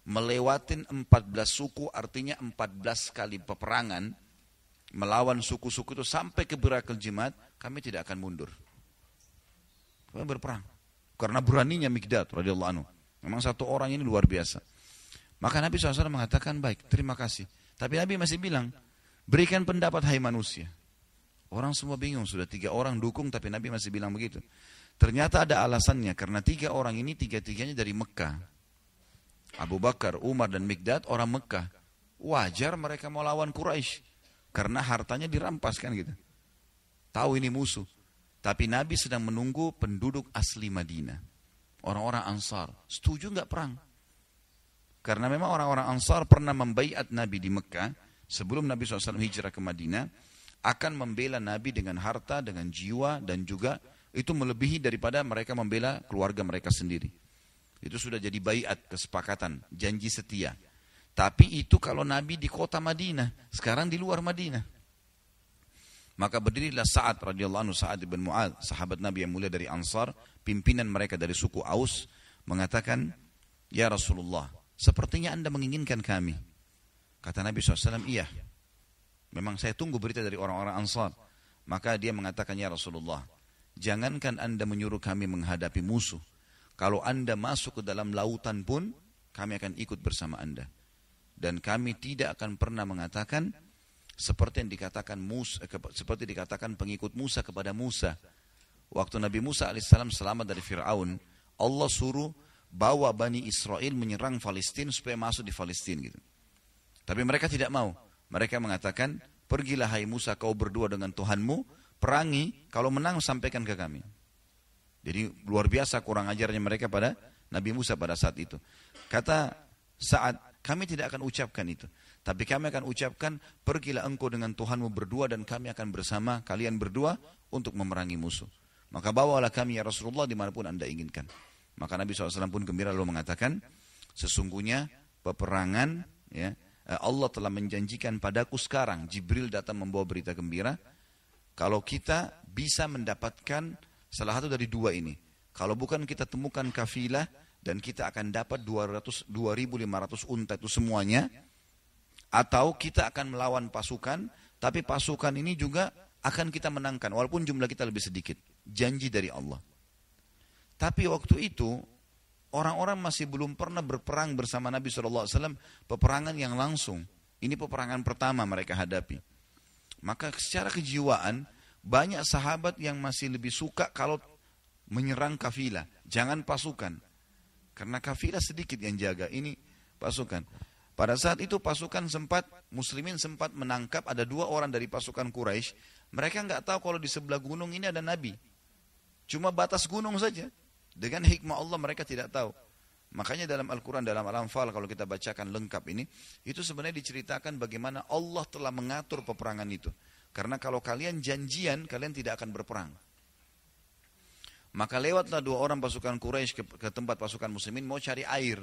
melewatin 14 suku, artinya 14 kali peperangan, melawan suku-suku itu sampai ke Biraqal Jimat, kami tidak akan mundur. Kami berperang. Karena beraninya Mikdad radhiyallahu anhu. Memang satu orang ini luar biasa. Maka Nabi SAW mengatakan, baik, terima kasih. Tapi Nabi masih bilang, berikan pendapat hai manusia. Orang semua bingung, sudah 3 orang dukung, tapi Nabi masih bilang begitu. Ternyata ada alasannya, karena 3 orang ini 3-3-nya dari Mekah. Abu Bakar, Umar, dan Mikdad orang Mekah. Wajar mereka mau lawan Quraisy, karena hartanya dirampas kan gitu. Tahu ini musuh. Tapi Nabi sedang menunggu penduduk asli Madinah. Orang-orang Ansar, setuju enggak perang? Karena memang orang-orang Ansar pernah membaiat Nabi di Mekah, sebelum Nabi SAW hijrah ke Madinah, akan membela Nabi dengan harta, dengan jiwa, dan juga itu melebihi daripada mereka membela keluarga mereka sendiri. Itu sudah jadi baiat, kesepakatan, janji setia. Tapi itu kalau Nabi di kota Madinah, sekarang di luar Madinah. Maka berdirilah Sa'ad radhiyallahu anhu, Sa'ad bin Mu'adz, sahabat Nabi yang mulia dari Ansar, pimpinan mereka dari suku Aus, mengatakan, "Ya Rasulullah, sepertinya Anda menginginkan kami." Kata Nabi SAW, "Iya. Memang saya tunggu berita dari orang-orang Ansar." Maka dia mengatakan, "Ya Rasulullah, jangankan Anda menyuruh kami menghadapi musuh. Kalau Anda masuk ke dalam lautan pun, kami akan ikut bersama Anda. Dan kami tidak akan pernah mengatakan seperti yang dikatakan seperti dikatakan pengikut Musa kepada Musa. Waktu Nabi Musa alaihissalam selamat dari Fir'aun, Allah suruh bawa Bani Israel menyerang Palestina supaya masuk di Palestina gitu. Tapi mereka tidak mau. Mereka mengatakan, "Pergilah hai Musa, kau berdua dengan Tuhanmu, perangi, kalau menang sampaikan ke kami." Jadi luar biasa kurang ajarnya mereka pada Nabi Musa pada saat itu. Kata Sa'ad, "Kami tidak akan ucapkan itu. Tapi kami akan ucapkan, pergilah engkau dengan Tuhanmu berdua dan kami akan bersama kalian berdua untuk memerangi musuh. Maka bawalah kami ya Rasulullah dimanapun Anda inginkan." Maka Nabi SAW pun gembira lalu mengatakan, "Sesungguhnya peperangan, ya, Allah telah menjanjikan padaku sekarang." Jibril datang membawa berita gembira. Kalau kita bisa mendapatkan salah satu dari dua ini. Kalau bukan kita temukan kafilah dan kita akan dapat 2.500 unta itu semuanya. Atau kita akan melawan pasukan, tapi pasukan ini juga akan kita menangkan, walaupun jumlah kita lebih sedikit. Janji dari Allah. Tapi waktu itu, orang-orang masih belum pernah berperang bersama Nabi SAW, peperangan yang langsung. Ini peperangan pertama mereka hadapi. Maka secara kejiwaan, banyak sahabat yang masih lebih suka kalau menyerang kafilah. Jangan pasukan. Karena kafilah sedikit yang jaga, ini pasukan. Pada saat itu pasukan muslimin sempat menangkap ada 2 orang dari pasukan Quraisy. Mereka nggak tahu kalau di sebelah gunung ini ada Nabi. Cuma batas gunung saja. Dengan hikmah Allah mereka tidak tahu. Makanya dalam Al-Quran, dalam Al-Anfal kalau kita bacakan lengkap ini, itu sebenarnya diceritakan bagaimana Allah telah mengatur peperangan itu. Karena kalau kalian janjian, kalian tidak akan berperang. Maka lewatlah 2 orang pasukan Quraisy ke tempat pasukan muslimin mau cari air.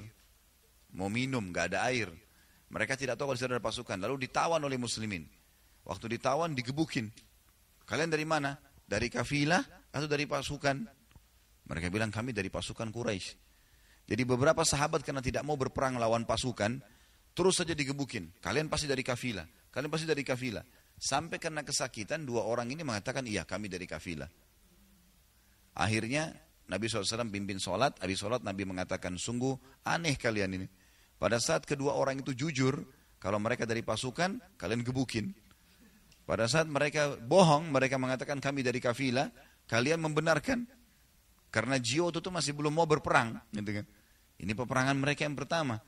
Mau minum, nggak ada air. Mereka tidak tahu kalau di sana ada pasukan. Lalu ditawan oleh muslimin. Waktu ditawan, digebukin. "Kalian dari mana? Dari kafilah atau dari pasukan?" Mereka bilang, "Kami dari pasukan Quraisy." Jadi beberapa sahabat karena tidak mau berperang lawan pasukan, terus saja digebukin. "Kalian pasti dari kafilah. Kalian pasti dari kafilah." Sampai karena kesakitan, 2 orang ini mengatakan, "Iya, kami dari kafilah." Akhirnya Nabi SAW pimpin sholat. Habis sholat Nabi mengatakan, "Sungguh aneh kalian ini. Pada saat kedua orang itu jujur, kalau mereka dari pasukan, kalian gebukin. Pada saat mereka bohong, mereka mengatakan kami dari kafilah, kalian membenarkan. Karena jiwa itu masih belum mau berperang. Gitu kan. Ini peperangan mereka yang pertama.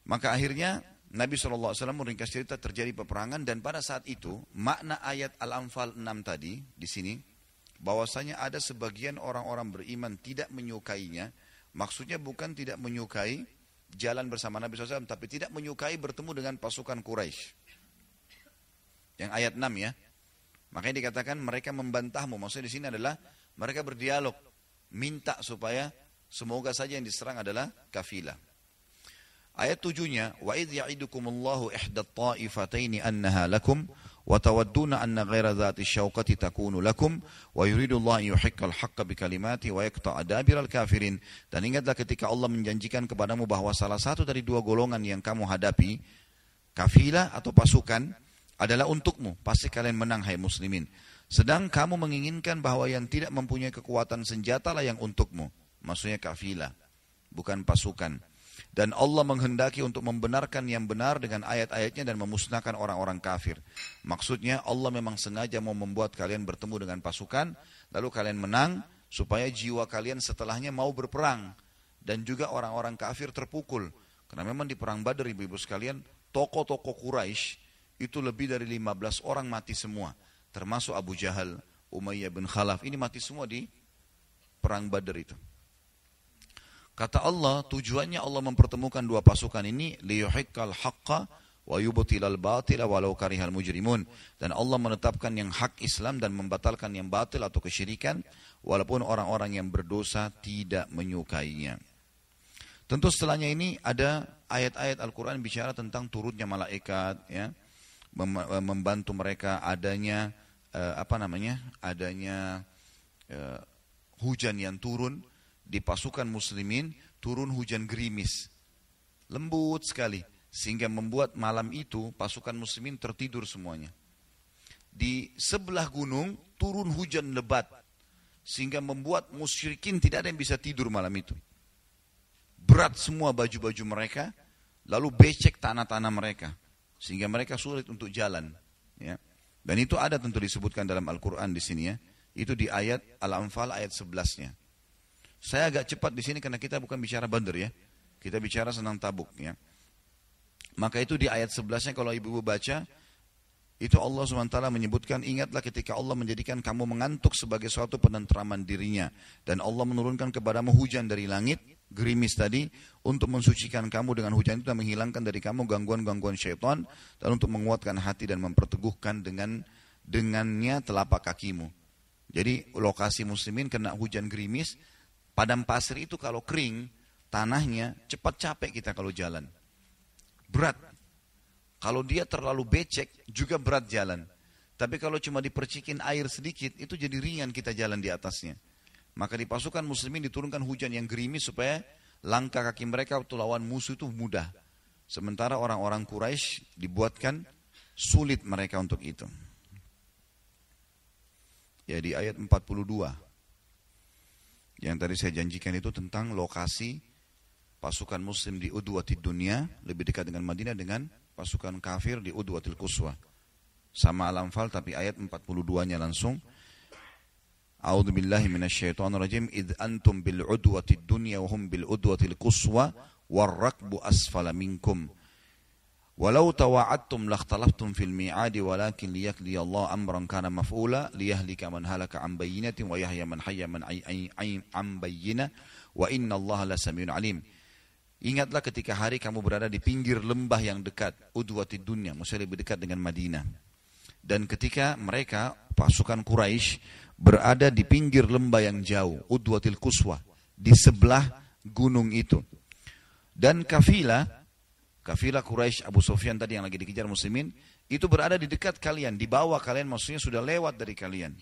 Maka akhirnya Nabi SAW meringkas cerita terjadi peperangan, dan pada saat itu makna ayat Al-Anfal 6 tadi di sini, bahwasanya ada sebagian orang-orang beriman tidak menyukainya. Maksudnya bukan tidak menyukai jalan bersama Nabi SAW, tapi tidak menyukai bertemu dengan pasukan Quraisy. Yang ayat 6 ya. Makanya dikatakan mereka membantahmu. Maksudnya di sini adalah mereka berdialog, minta supaya semoga saja yang diserang adalah kafilah. Ayat 7-nya, wa idh ya'idukumullahu ihdat ta'ifataini annaha lakum wa tawadduna anna ghaira dhati syauqati takunu lakum wa yuridullahu an yuhiqqal haqqa bikalimati wa yaqta'a dabiral kafirin. Dan ingatlah ketika Allah menjanjikan kepadamu bahwa salah satu dari 2 golongan yang kamu hadapi, kafilah atau pasukan, adalah untukmu. Pasti kalian menang hai muslimin. Sedang kamu menginginkan bahwa yang tidak mempunyai kekuatan senjata lah yang untukmu. Maksudnya kafilah, bukan pasukan. Dan Allah menghendaki untuk membenarkan yang benar dengan ayat-ayatnya dan memusnahkan orang-orang kafir. Maksudnya Allah memang sengaja mau membuat kalian bertemu dengan pasukan, lalu kalian menang, supaya jiwa kalian setelahnya mau berperang. Dan juga orang-orang kafir terpukul. Karena memang di perang Badar, ibu-ibu sekalian, tokoh-tokoh Quraisy itu lebih dari 15 orang mati semua. Termasuk Abu Jahal, Umayyah bin Khalaf, ini mati semua di perang Badar itu. Kata Allah, tujuannya Allah mempertemukan 2 pasukan ini, liyuhiqqal haqqa wa yubtilal batila walau karihal mujrimun. Dan Allah menetapkan yang hak Islam dan membatalkan yang batil atau kesyirikan, walaupun orang-orang yang berdosa tidak menyukainya. Tentu setelahnya ini ada ayat-ayat Al-Quran bicara tentang turunnya malaikat, ya, membantu mereka adanya adanya hujan yang turun di pasukan muslimin, turun hujan gerimis, lembut sekali, sehingga membuat malam itu pasukan muslimin tertidur semuanya. Di sebelah gunung turun hujan lebat, sehingga membuat musyrikin tidak ada yang bisa tidur malam itu. Berat semua baju-baju mereka, lalu becek tanah-tanah mereka, sehingga mereka sulit untuk jalan. Ya. Dan itu ada tentu disebutkan dalam Al-Quran di sini, ya. Itu di ayat Al-Anfal ayat 11-nya. Saya agak cepat di sini karena kita bukan bicara Badr, ya. Kita bicara senang Tabuk, ya. Maka itu di ayat 11-nya kalau ibu-ibu baca, itu Allah SWT menyebutkan, ingatlah ketika Allah menjadikan kamu mengantuk sebagai suatu penentraman dirinya. Dan Allah menurunkan kepadamu hujan dari langit, gerimis tadi, untuk mensucikan kamu dengan hujan itu dan menghilangkan dari kamu gangguan-gangguan syaitan, dan untuk menguatkan hati dan memperteguhkan dengannya telapak kakimu. Jadi lokasi muslimin kena hujan gerimis, padang pasir itu kalau kering, tanahnya cepat capek kita kalau jalan. Berat. Kalau dia terlalu becek, juga berat jalan. Tapi kalau cuma dipercikin air sedikit, itu jadi ringan kita jalan di atasnya. Maka di pasukan muslimin diturunkan hujan yang gerimis supaya langkah kaki mereka untuk lawan musuh itu mudah. Sementara orang-orang Quraisy dibuatkan sulit mereka untuk itu. Ya, di ayat 42. Yang tadi saya janjikan itu tentang lokasi pasukan muslim di Udwatid Dunya, lebih dekat dengan Madinah, dengan pasukan kafir di Udwatil Quswa. Sama Al-Anfal tapi ayat 42-nya langsung. A'udzu billahi minasyaitonir rajim. Id antum bil udwatid dunya wa hum bil udwatil quswa war rakbu asfala minkum. Walau tawa'adtum lakhtalaftum fil mi'adi walakin liyaqdi Allah amran kana maf'ula liyahlika man halaka an bayyinatin wa yahya man hayya an bayyinah wa inna Allah lasamiun alim. Ingatlah ketika hari kamu berada di pinggir lembah yang dekat, Udwatid Dunya, maksudnya lebih dekat dengan Madinah. Dan ketika mereka, pasukan Quraisy berada di pinggir lembah yang jauh, Udwatil Quswa, di sebelah gunung itu. Dan kafilah Quraisy Abu Sufyan tadi yang lagi dikejar muslimin, itu berada di dekat kalian, di bawah kalian, maksudnya sudah lewat dari kalian.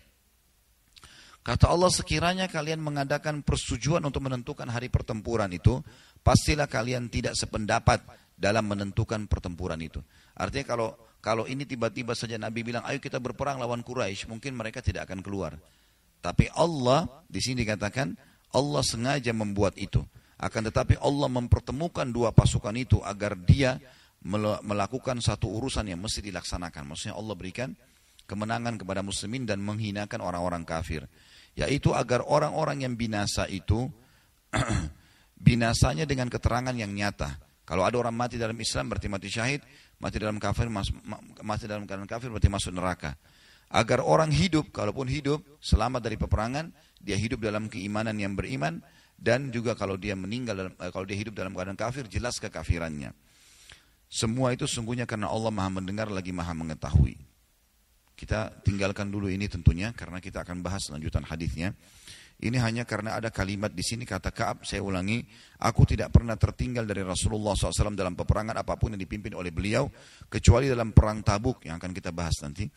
Kata Allah, sekiranya kalian mengadakan persetujuan untuk menentukan hari pertempuran itu, pastilah kalian tidak sependapat dalam menentukan pertempuran itu. Artinya kalau ini tiba-tiba saja Nabi bilang, ayo kita berperang lawan Quraisy, mungkin mereka tidak akan keluar. Tapi Allah, di sini dikatakan, Allah sengaja membuat itu. Akan tetapi Allah mempertemukan dua pasukan itu agar dia melakukan satu urusan yang mesti dilaksanakan. Maksudnya Allah berikan kemenangan kepada muslimin dan menghinakan orang-orang kafir. Yaitu agar orang-orang yang binasa itu binasanya dengan keterangan yang nyata. Kalau ada orang mati dalam Islam berarti mati syahid, mati dalam keadaan kafir berarti masuk neraka. Agar orang hidup, kalaupun hidup selamat dari peperangan, dia hidup dalam keimanan yang beriman, dan juga kalau dia meninggal kalau dia hidup dalam keadaan kafir, jelas kekafirannya. Semua itu sungguhnya karena Allah Maha mendengar lagi Maha mengetahui. Kita tinggalkan dulu ini tentunya karena kita akan bahas lanjutan hadisnya. Ini hanya karena ada kalimat di sini, kata Ka'ab, saya ulangi, aku tidak pernah tertinggal dari Rasulullah SAW dalam peperangan apapun yang dipimpin oleh beliau, kecuali dalam perang Tabuk yang akan kita bahas nanti.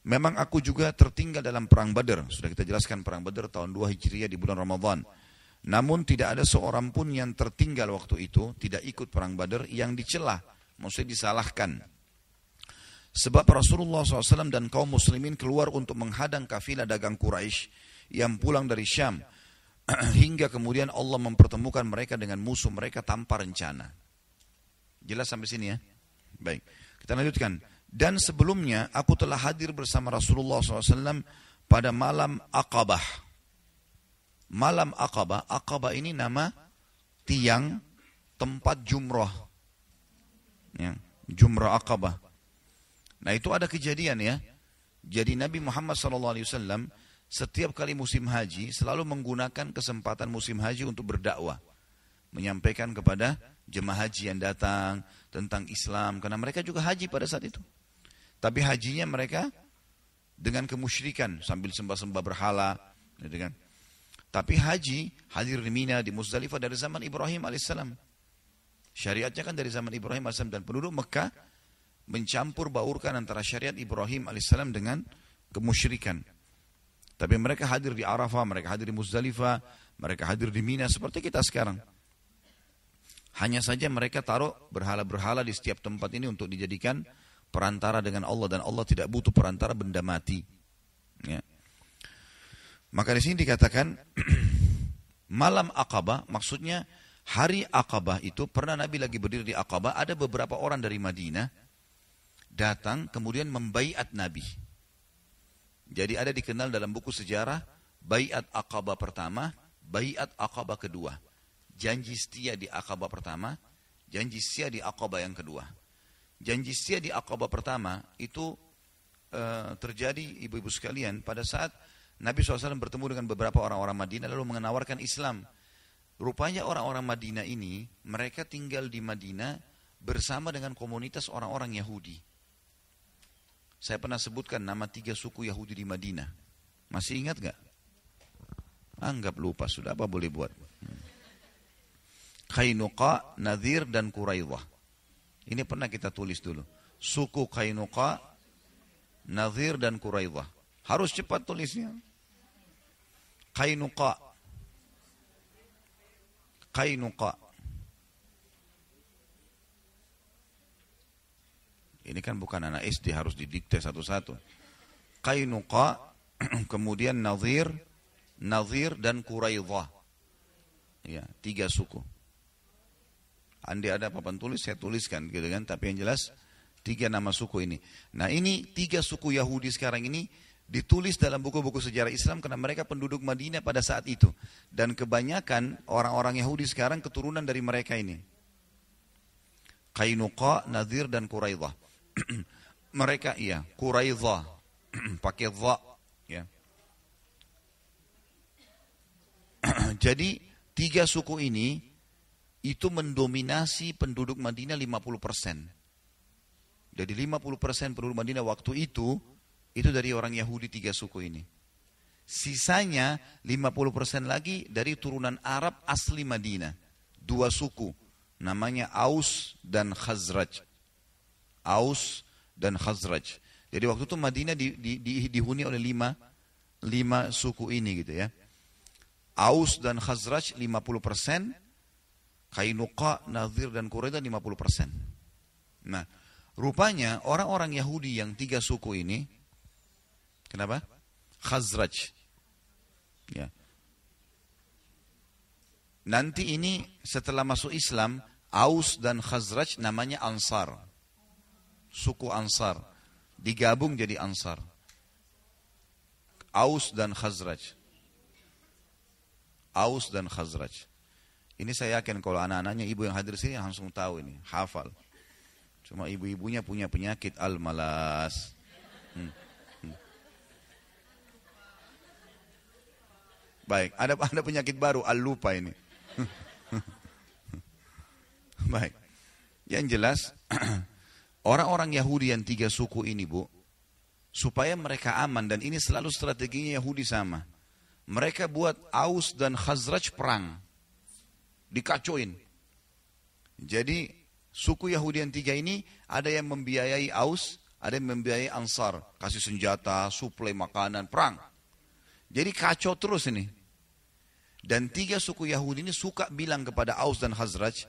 Memang aku juga tertinggal dalam perang Badr. Sudah kita jelaskan perang Badr tahun 2 Hijriah di bulan Ramadan. Namun tidak ada seorang pun yang tertinggal waktu itu, tidak ikut perang Badr, yang dicela, maksudnya disalahkan. Sebab Rasulullah SAW dan kaum muslimin keluar untuk menghadang kafilah dagang Quraisy yang pulang dari Syam. Hingga kemudian Allah mempertemukan mereka dengan musuh mereka tanpa rencana. Jelas sampai sini ya? Baik, kita lanjutkan. Dan sebelumnya aku telah hadir bersama Rasulullah SAW pada malam Aqabah. Malam Aqabah, Aqabah ini nama tiang tempat jumrah. Ya, jumrah Aqabah. Nah itu ada kejadian ya. Jadi Nabi Muhammad SAW setiap kali musim haji selalu menggunakan kesempatan musim haji untuk berdakwah. Menyampaikan kepada jemaah haji yang datang tentang Islam. Karena mereka juga haji pada saat itu. Tapi hajinya mereka dengan kemusyrikan sambil sembah-sembah berhala. Gitu kan. Tapi haji hadir di Mina, di Muzdalifah dari zaman Ibrahim alaihissalam. Syariatnya kan dari zaman Ibrahim AS dan penduduk Mekah mencampur baurkan antara syariat Ibrahim AS dengan kemusyrikan. Tapi mereka hadir di Arafah, mereka hadir di Muzdalifah, mereka hadir di Mina seperti kita sekarang. Hanya saja mereka taruh berhala-berhala di setiap tempat ini untuk dijadikan perantara dengan Allah, dan Allah tidak butuh perantara benda mati. Ya. Maka di sini dikatakan malam Aqabah, maksudnya hari Aqabah itu pernah Nabi lagi berdiri di Aqabah, ada beberapa orang dari Madinah datang kemudian membaiat Nabi. Jadi ada dikenal dalam buku sejarah baiat Aqabah pertama, baiat Aqabah kedua. Janji setia di Aqabah pertama, janji setia di Aqabah yang kedua. Janji setia di Aqabah pertama itu terjadi ibu-ibu sekalian pada saat Nabi SAW bertemu dengan beberapa orang-orang Madinah lalu menawarkan Islam. Rupanya orang-orang Madinah ini mereka tinggal di Madinah bersama dengan komunitas orang-orang Yahudi. Saya pernah sebutkan nama 3 suku Yahudi di Madinah. Masih ingat gak? Anggap lupa, sudah apa boleh buat. Qainuqa, Nadhir, dan Quraidah. Ini pernah kita tulis dulu. Suku Qainuqa, Nadhir, dan Quraidah. Harus cepat tulisnya. Qainuqa. Qainuqa. Ini kan bukan anak SD, harus didikte satu-satu. Qainuqa, kemudian Nadhir, dan Quraidah. Ya, 3 suku. Andai ada papan tulis, saya tuliskan gitu kan. Tapi yang jelas 3 nama suku ini. Nah ini 3 suku Yahudi sekarang ini ditulis dalam buku-buku sejarah Islam karena mereka penduduk Madinah pada saat itu. Dan kebanyakan orang-orang Yahudi sekarang keturunan dari mereka ini. Qainuqa, Nadhir, dan Quraidah. Mereka iya, Quraidah pakai dha ya. Jadi 3 suku ini itu mendominasi penduduk Madinah 50%. Jadi 50% penduduk Madinah waktu itu dari orang Yahudi 3 suku ini. Sisanya 50% lagi dari turunan Arab asli Madinah. 2 suku, namanya Aus dan Khazraj. Aus dan Khazraj. Jadi waktu itu Madinah dihuni oleh 5 suku ini gitu ya. Aus dan Khazraj 50%, Qainuqa, Nadhir, dan Quraidah 50%. Nah, rupanya orang-orang Yahudi yang 3 suku ini, kenapa? Khazraj. Ya. Nanti ini setelah masuk Islam, Aus dan Khazraj namanya Ansar. Suku Ansar. Digabung jadi Ansar. Aus dan Khazraj. Aus dan Khazraj. Ini saya yakin kalau anak-anaknya ibu yang hadir sini langsung tahu ini, hafal. Cuma ibu-ibunya punya penyakit al-malas. Baik, ada penyakit baru, al-lupa ini. Baik. Yang jelas, orang-orang Yahudi yang 3 suku ini, Bu, supaya mereka aman, dan ini selalu strateginya Yahudi sama. Mereka buat Aus dan Khazraj perang. Dikacoin. Jadi suku Yahudi yang 3 ini ada yang membiayai Aus, ada yang membiayai Ansar, kasih senjata, suplai makanan, perang. Jadi kacau terus ini. Dan 3 suku Yahudi ini suka bilang kepada Aus dan Khazraj,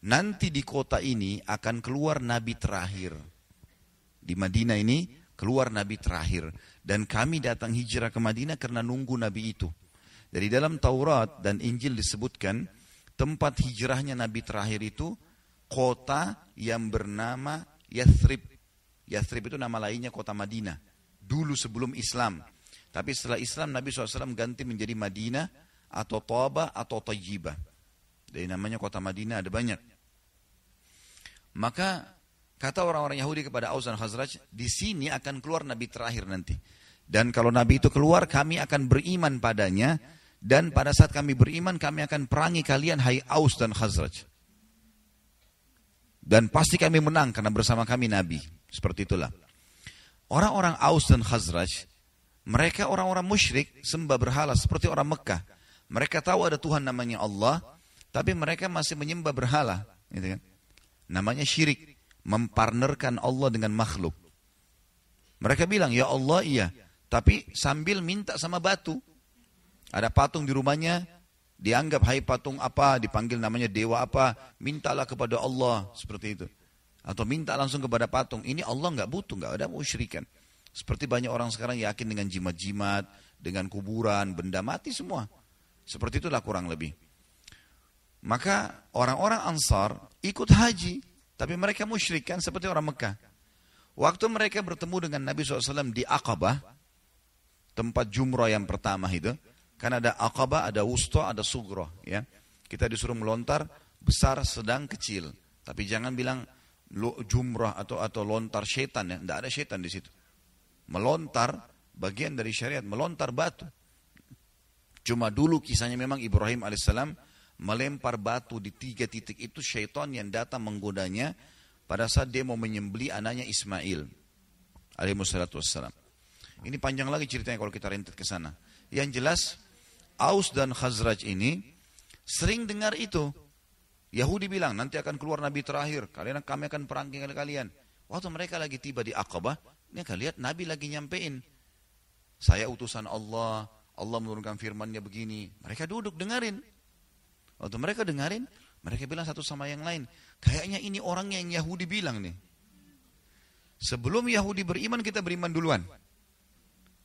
nanti di kota ini akan keluar nabi terakhir. Di Madinah ini keluar nabi terakhir, dan kami datang hijrah ke Madinah karena nunggu nabi itu. Dari dalam Taurat dan Injil disebutkan tempat hijrahnya nabi terakhir itu kota yang bernama Yathrib. Yathrib itu nama lainnya kota Madinah. Dulu sebelum Islam. Tapi setelah Islam Nabi SAW ganti menjadi Madinah atau Thabah atau Tayyibah. Dari namanya kota Madinah ada banyak. Maka kata orang-orang Yahudi kepada Aus dan Khazraj, di sini akan keluar nabi terakhir nanti. Dan kalau nabi itu keluar, kami akan beriman padanya. Dan pada saat kami beriman, kami akan perangi kalian, hai Aus dan Khazraj. Dan pasti kami menang karena bersama kami Nabi. Seperti itulah. Orang-orang Aus dan Khazraj, mereka orang-orang musyrik, sembah berhala seperti orang Mekah. Mereka tahu ada Tuhan namanya Allah, tapi mereka masih menyembah berhala. Gitu kan? Namanya syirik, mempartnerkan Allah dengan makhluk. Mereka bilang, ya Allah iya, tapi sambil minta sama batu. Ada patung di rumahnya, dianggap hai patung apa, dipanggil namanya dewa apa, mintalah kepada Allah, seperti itu. Atau minta langsung kepada patung. Ini Allah nggak butuh, nggak ada musyrikan. Seperti banyak orang sekarang yakin dengan jimat-jimat, dengan kuburan, benda mati semua. Seperti itulah kurang lebih. Maka orang-orang Ansar ikut haji, tapi mereka musyrikan seperti orang Mekah. Waktu mereka bertemu dengan Nabi SAW di Aqabah, tempat jumrah yang pertama itu, kan ada Aqabah, ada Wusta, ada Sughra. Ya. Kita disuruh melontar besar, sedang, kecil. Tapi jangan bilang jumrah atau lontar setan, ya. Tidak ada setan di situ. Melontar, bagian dari syariat, melontar batu. Cuma dulu kisahnya memang Ibrahim alaihissalam melempar batu di 3 titik itu, syaitan yang datang menggodanya pada saat dia mau menyembelih anaknya Ismail alaihissalatu wassalam. Ini panjang lagi ceritanya kalau kita rentet ke sana. Yang jelas Aus dan Khazraj ini sering dengar itu. Yahudi bilang nanti akan keluar nabi terakhir, kami akan perang dengan kalian. Waktu mereka lagi tiba di Aqabah, mereka lihat nabi lagi nyampein, saya utusan Allah, Allah menurunkan firman-Nya begini. Mereka duduk dengerin. Waktu mereka dengerin, mereka bilang satu sama yang lain, kayaknya ini orang yang Yahudi bilang nih. Sebelum Yahudi beriman, kita beriman duluan.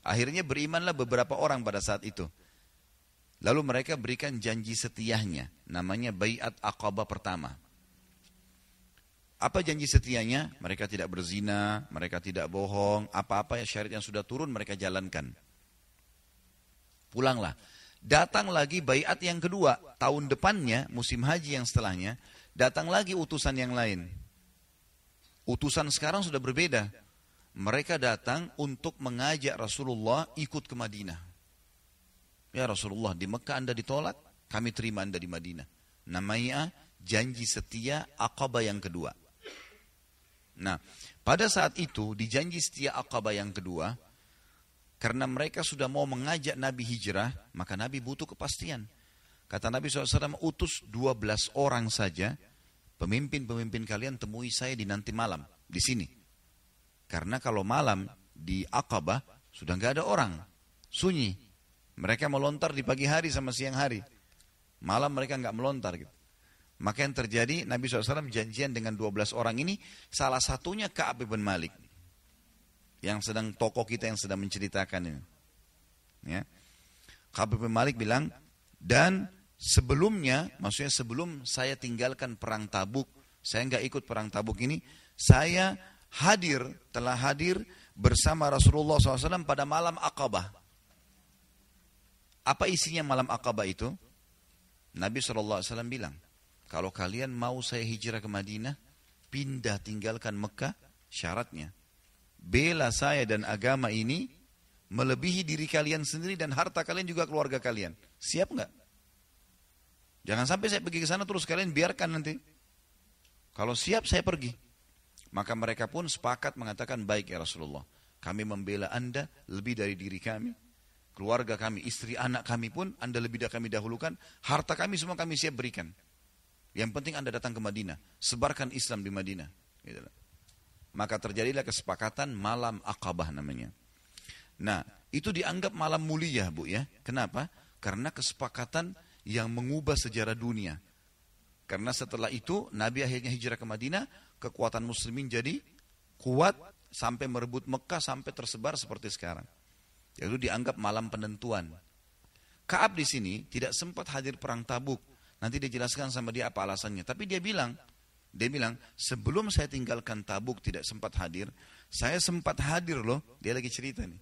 Akhirnya berimanlah beberapa orang pada saat itu. Lalu mereka berikan janji setianya, namanya Baiat Aqabah pertama. Apa janji setianya? Mereka tidak berzina, mereka tidak bohong, apa-apa syariat yang sudah turun mereka jalankan. Pulanglah. Datang lagi baiat yang kedua, tahun depannya, musim haji yang setelahnya, datang lagi utusan yang lain. Utusan sekarang sudah berbeda. Mereka datang untuk mengajak Rasulullah ikut ke Madinah. Ya Rasulullah, di Mekah Anda ditolak, kami terima Anda di Madinah. Namanya janji setia Aqabah yang kedua. Nah, pada saat itu, di janji setia Aqabah yang kedua, karena mereka sudah mau mengajak Nabi hijrah, maka Nabi butuh kepastian. Kata Nabi SAW, utus 12 orang saja, pemimpin-pemimpin kalian temui saya di nanti malam, di sini. Karena kalau malam di Aqabah, sudah nggak ada orang, sunyi. Mereka melontar di pagi hari sama siang hari. Malam mereka nggak melontar. Gitu. Maka yang terjadi, Nabi SAW janjian dengan 12 orang ini, salah satunya Ka'ab bin Malik. Yang sedang tokoh kita yang sedang menceritakan ini. Ya. Ka'ab bin Malik bilang, dan sebelumnya, maksudnya sebelum saya tinggalkan perang Tabuk, saya nggak ikut perang Tabuk ini, saya telah hadir bersama Rasulullah SAW pada malam Aqabah. Apa isinya malam Aqabah itu? Nabi SAW bilang, kalau kalian mau saya hijrah ke Madinah, pindah tinggalkan Mekah, syaratnya bela saya dan agama ini melebihi diri kalian sendiri dan harta kalian juga keluarga kalian. Siap nggak? Jangan sampai saya pergi ke sana terus kalian biarkan nanti. Kalau siap saya pergi. Maka mereka pun sepakat mengatakan, baik ya Rasulullah, kami membela Anda lebih dari diri kami, keluarga kami, istri anak kami pun Anda lebih kami dahulukan, harta kami semua kami siap berikan. Yang penting Anda datang ke Madinah, sebarkan Islam di Madinah. Gitu. Maka terjadilah kesepakatan malam Aqabah namanya. Nah, itu dianggap malam mulia, Bu ya. Kenapa? Karena kesepakatan yang mengubah sejarah dunia. Karena setelah itu Nabi akhirnya hijrah ke Madinah, kekuatan muslimin jadi kuat sampai merebut Mekah sampai tersebar seperti sekarang. Itu dianggap malam penentuan. Ka'ab di sini tidak sempat hadir perang Tabuk. Nanti dia jelaskan sama dia apa alasannya. Tapi dia bilang, sebelum saya tinggalkan Tabuk tidak sempat hadir, saya sempat hadir loh, dia lagi cerita nih.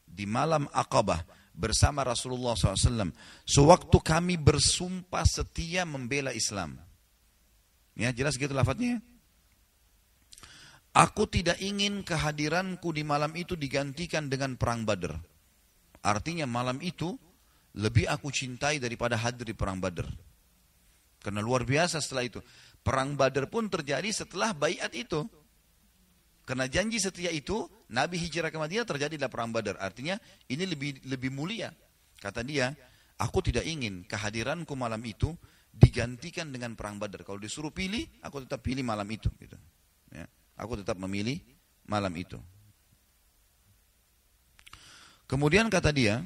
Di malam Aqabah bersama Rasulullah SAW. Sewaktu kami bersumpah setia membela Islam. Ya jelas gitu lafadznya. Aku tidak ingin kehadiranku di malam itu digantikan dengan perang Badr. Artinya malam itu lebih aku cintai daripada hadir di perang Badr. Karena luar biasa setelah itu. Perang Badr pun terjadi setelah baiat itu. Karena janji setia itu, Nabi hijrah ke Madinah terjadilah perang Badr. Artinya ini lebih mulia. Kata dia, aku tidak ingin kehadiranku malam itu digantikan dengan perang Badar. Kalau disuruh pilih, aku tetap pilih malam itu. Gitu. Ya, aku tetap memilih malam itu. Kemudian kata dia,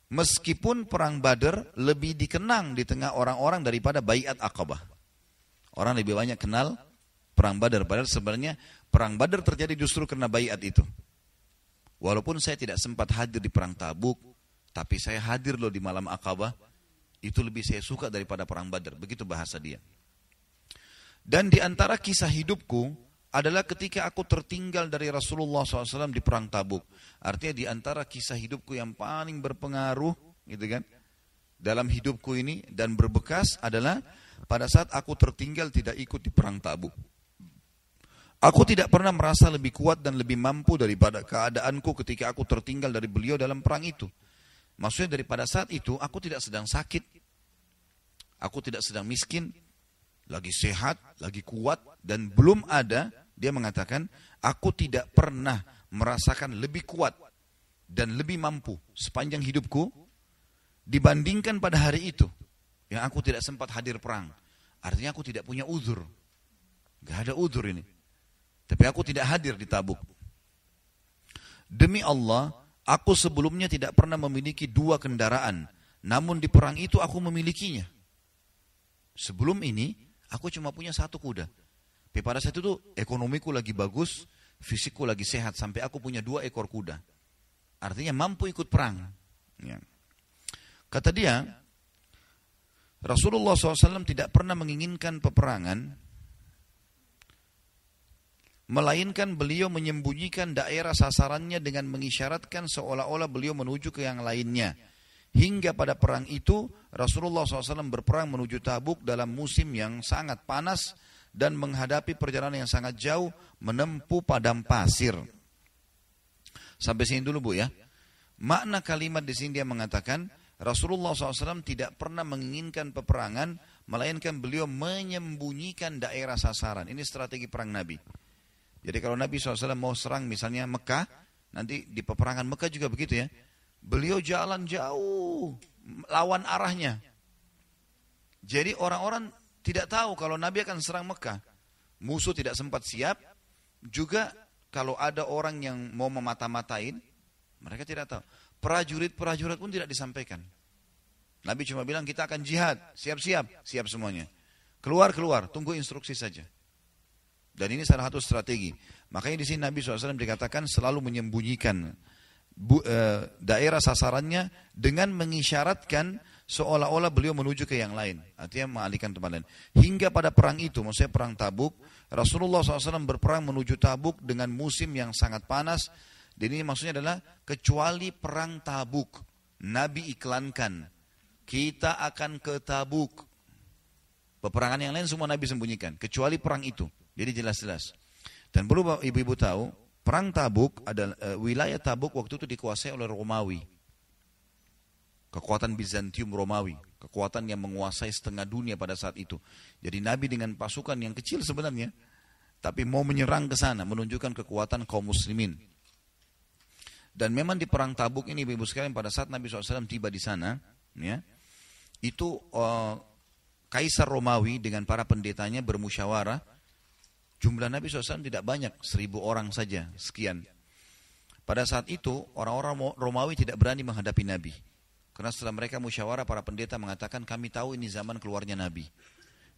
meskipun perang Badar lebih dikenang di tengah orang-orang daripada Baiat Aqabah. Orang lebih banyak kenal perang Badar. Padahal sebenarnya perang Badar terjadi justru karena Baiat itu. Walaupun saya tidak sempat hadir di perang Tabuk, tapi saya hadir loh di malam Aqabah. Itu lebih saya suka daripada perang Badar. Begitu bahasa dia. Dan di antara kisah hidupku adalah ketika aku tertinggal dari Rasulullah SAW di perang Tabuk. Artinya di antara kisah hidupku yang paling berpengaruh, gitu kan, dalam hidupku ini dan berbekas adalah pada saat aku tertinggal tidak ikut di perang Tabuk. Aku tidak pernah merasa lebih kuat dan lebih mampu daripada keadaanku ketika aku tertinggal dari beliau dalam perang itu. Maksudnya daripada saat itu aku tidak sedang sakit, aku tidak sedang miskin, lagi sehat, lagi kuat, dan belum ada, dia mengatakan, aku tidak pernah merasakan lebih kuat dan lebih mampu sepanjang hidupku dibandingkan pada hari itu yang aku tidak sempat hadir perang. Artinya aku tidak punya uzur, gak ada uzur ini. Tapi aku tidak hadir di Tabuk. Demi Allah, aku sebelumnya tidak pernah memiliki 2 kendaraan, namun di perang itu aku memilikinya. Sebelum ini, aku cuma punya 1 kuda. Tapi pada saat itu ekonomiku lagi bagus, fisikku lagi sehat, sampai aku punya 2 ekor kuda. Artinya mampu ikut perang. Ya. Kata dia, Rasulullah SAW tidak pernah menginginkan peperangan, melainkan beliau menyembunyikan daerah sasarannya dengan mengisyaratkan seolah-olah beliau menuju ke yang lainnya. Hingga pada perang itu, Rasulullah SAW berperang menuju Tabuk dalam musim yang sangat panas dan menghadapi perjalanan yang sangat jauh menempuh padang pasir. Sampai sini dulu Bu ya. Makna kalimat di sini dia mengatakan, Rasulullah SAW tidak pernah menginginkan peperangan, melainkan beliau menyembunyikan daerah sasaran. Ini strategi perang Nabi. Jadi kalau Nabi SAW mau serang misalnya Mekah, nanti di peperangan Mekah juga begitu ya. Beliau jalan jauh, lawan arahnya. Jadi orang-orang tidak tahu kalau Nabi akan serang Mekah. Musuh tidak sempat siap. Juga kalau ada orang yang mau memata-matain, mereka tidak tahu. Prajurit-prajurit pun tidak disampaikan. Nabi cuma bilang kita akan jihad, siap-siap, siap semuanya. Keluar-keluar, tunggu instruksi saja. Dan ini salah satu strategi. Makanya di sini Nabi SAW dikatakan selalu menyembunyikan daerah sasarannya dengan mengisyaratkan seolah-olah beliau menuju ke yang lain. Artinya mengalihkan tempat lain. Hingga pada perang itu, maksudnya perang Tabuk, Rasulullah SAW berperang menuju Tabuk dengan musim yang sangat panas. Dan ini maksudnya adalah kecuali perang Tabuk. Nabi iklankan, kita akan ke Tabuk. Peperangan yang lain semua Nabi sembunyikan. Kecuali perang itu. Jadi jelas-jelas. Dan perlu ibu-ibu tahu, perang Tabuk adalah wilayah Tabuk waktu itu dikuasai oleh Romawi. Kekuatan Bizantium Romawi, kekuatan yang menguasai setengah dunia pada saat itu. Jadi Nabi dengan pasukan yang kecil sebenarnya, tapi mau menyerang ke sana, menunjukkan kekuatan kaum muslimin. Dan memang di perang Tabuk ini ibu-ibu sekalian, pada saat Nabi SAW tiba di sana, ya, itu Kaisar Romawi dengan para pendetanya bermusyawarah. Jumlah Nabi SAW tidak banyak, 1000 orang saja, sekian. Pada saat itu, orang-orang Romawi tidak berani menghadapi Nabi. Karena setelah mereka musyawarah, para pendeta mengatakan, kami tahu ini zaman keluarnya Nabi.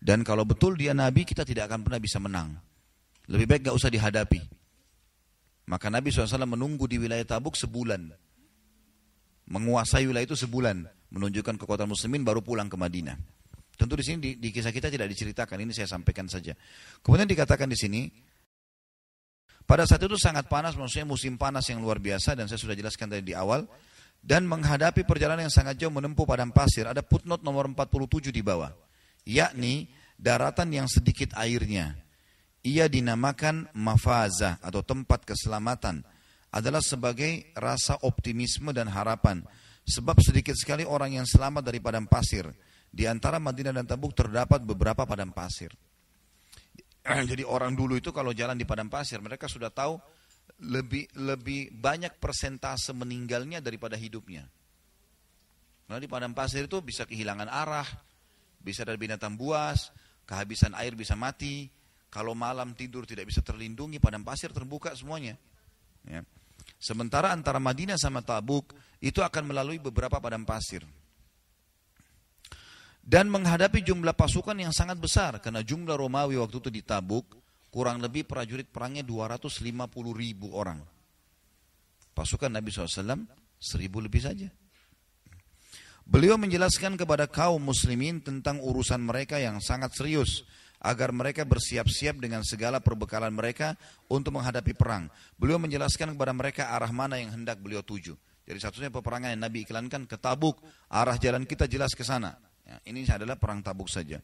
Dan kalau betul dia Nabi, kita tidak akan pernah bisa menang. Lebih baik gak usah dihadapi. Maka Nabi SAW menunggu di wilayah Tabuk sebulan. Menguasai wilayah itu sebulan. Menunjukkan kekuatan muslimin, baru pulang ke Madinah. Tentu di sini di kisah kita tidak diceritakan, ini saya sampaikan saja. Kemudian dikatakan di sini, pada saat itu sangat panas, maksudnya musim panas yang luar biasa, dan saya sudah jelaskan tadi di awal, dan menghadapi perjalanan yang sangat jauh menempuh padang pasir, ada footnote nomor 47 di bawah, yakni daratan yang sedikit airnya. Ia dinamakan mafazah atau tempat keselamatan, adalah sebagai rasa optimisme dan harapan, sebab sedikit sekali orang yang selamat dari padang pasir. Di antara Madinah dan Tabuk terdapat beberapa padang pasir. Jadi orang dulu itu kalau jalan di padang pasir, mereka sudah tahu lebih banyak persentase meninggalnya daripada hidupnya. Karena di padang pasir itu bisa kehilangan arah, bisa ada binatang buas, kehabisan air bisa mati, kalau malam tidur tidak bisa terlindungi, padang pasir terbuka semuanya. Ya. Sementara antara Madinah sama Tabuk itu akan melalui beberapa padang pasir. Dan menghadapi jumlah pasukan yang sangat besar, karena jumlah Romawi waktu itu di Tabuk, kurang lebih prajurit perangnya 250.000 orang. Pasukan Nabi SAW 1.000 lebih saja. Beliau menjelaskan kepada kaum muslimin tentang urusan mereka yang sangat serius, agar mereka bersiap-siap dengan segala perbekalan mereka untuk menghadapi perang. Beliau menjelaskan kepada mereka arah mana yang hendak beliau tuju. Jadi satunya peperangan yang Nabi iklankan ke Tabuk, arah jalan kita jelas ke sana. Ya, ini adalah perang Tabuk saja.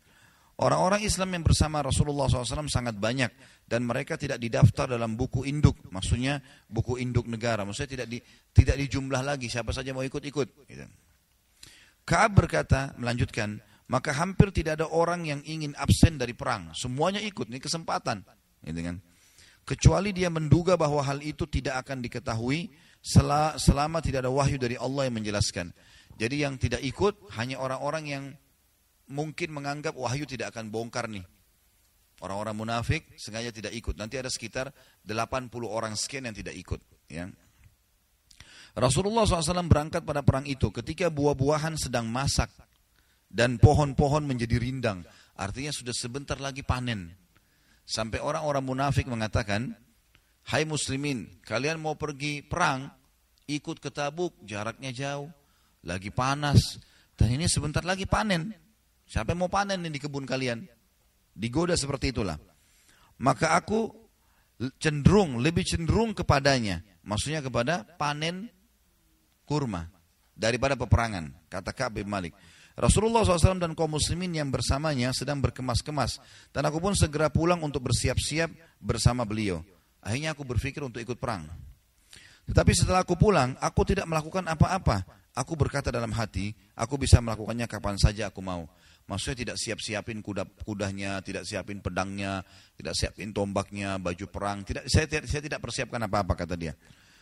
Orang-orang Islam yang bersama Rasulullah SAW sangat banyak dan mereka tidak didaftar dalam buku induk, maksudnya buku induk negara, maksudnya tidak dijumlah lagi, siapa saja mau ikut-ikut. Gitu. Ka'ab berkata, melanjutkan, maka hampir tidak ada orang yang ingin absen dari perang, semuanya ikut, ini kesempatan, gitu kan? Kecuali dia menduga bahwa hal itu tidak akan diketahui selama tidak ada wahyu dari Allah yang menjelaskan. Jadi yang tidak ikut hanya orang-orang yang mungkin menganggap wahyu tidak akan bongkar nih. Orang-orang munafik sengaja tidak ikut. Nanti ada sekitar 80 orang sekian yang tidak ikut. Ya. Rasulullah SAW berangkat pada perang itu ketika buah-buahan sedang masak dan pohon-pohon menjadi rindang. Artinya sudah sebentar lagi panen. Sampai orang-orang munafik mengatakan, hai muslimin, kalian mau pergi perang, ikut ke Tabuk, jaraknya jauh. Lagi panas, dan ini sebentar lagi panen. Siapa yang mau panen di kebun kalian? Digoda seperti itulah. Maka aku lebih cenderung kepadanya, maksudnya kepada panen kurma daripada peperangan, kata Ka'ab bin Malik. Rasulullah SAW dan kaum muslimin yang bersamanya sedang berkemas-kemas, dan aku pun segera pulang untuk bersiap-siap bersama beliau. Akhirnya aku berpikir untuk ikut perang. Tetapi setelah aku pulang, aku tidak melakukan apa-apa. Aku berkata dalam hati, aku bisa melakukannya kapan saja aku mau. Maksudnya tidak siap-siapin kudanya, tidak siapin pedangnya, tidak siapin tombaknya, baju perang. Saya tidak persiapkan apa-apa, kata dia.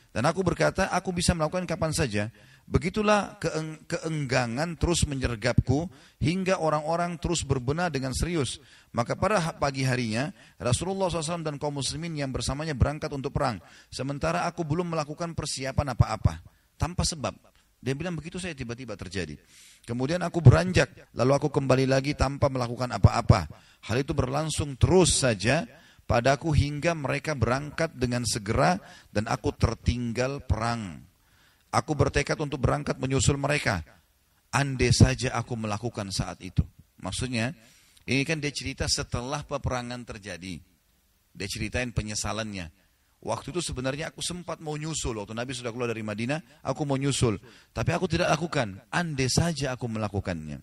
Dan aku berkata, aku bisa melakukan kapan saja. Begitulah keenggangan terus menyergapku, hingga orang-orang terus berbenah dengan serius. Maka pada pagi harinya, Rasulullah SAW dan kaum muslimin yang bersamanya berangkat untuk perang. Sementara aku belum melakukan persiapan apa-apa, tanpa sebab. Dia bilang begitu saya tiba-tiba terjadi. Kemudian aku beranjak, lalu aku kembali lagi tanpa melakukan apa-apa. Hal itu berlangsung terus saja padaku hingga mereka berangkat dengan segera dan aku tertinggal perang. Aku bertekad untuk berangkat menyusul mereka. Andai saja aku melakukan saat itu. Maksudnya, ini kan dia cerita setelah peperangan terjadi. Dia ceritain penyesalannya. Waktu itu sebenarnya aku sempat mau nyusul. Waktu Nabi sudah keluar dari Madinah, aku mau nyusul. Tapi aku tidak lakukan. Andai saja aku melakukannya.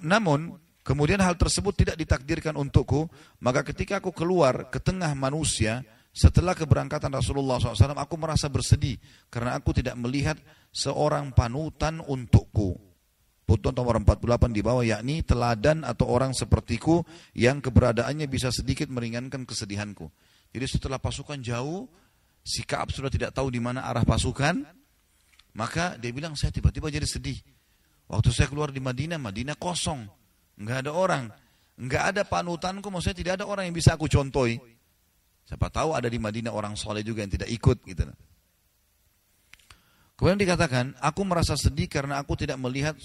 Namun, kemudian hal tersebut tidak ditakdirkan untukku. Maka ketika aku keluar ke tengah manusia, setelah keberangkatan Rasulullah SAW, aku merasa bersedih. Karena aku tidak melihat seorang panutan untukku. Putuan nomor 48 di bawah, yakni teladan atau orang sepertiku yang keberadaannya bisa sedikit meringankan kesedihanku. Jadi setelah pasukan jauh, si Ka'ab sudah tidak tahu di mana arah pasukan, maka dia bilang, saya tiba-tiba jadi sedih. Waktu saya keluar di Madinah, Madinah kosong, nggak ada orang, nggak ada panutanku, maksudnya tidak ada orang yang bisa aku contohi. Siapa tahu ada di Madinah orang soleh juga yang tidak ikut, gitu. Kemudian dikatakan, aku merasa sedih karena aku tidak melihat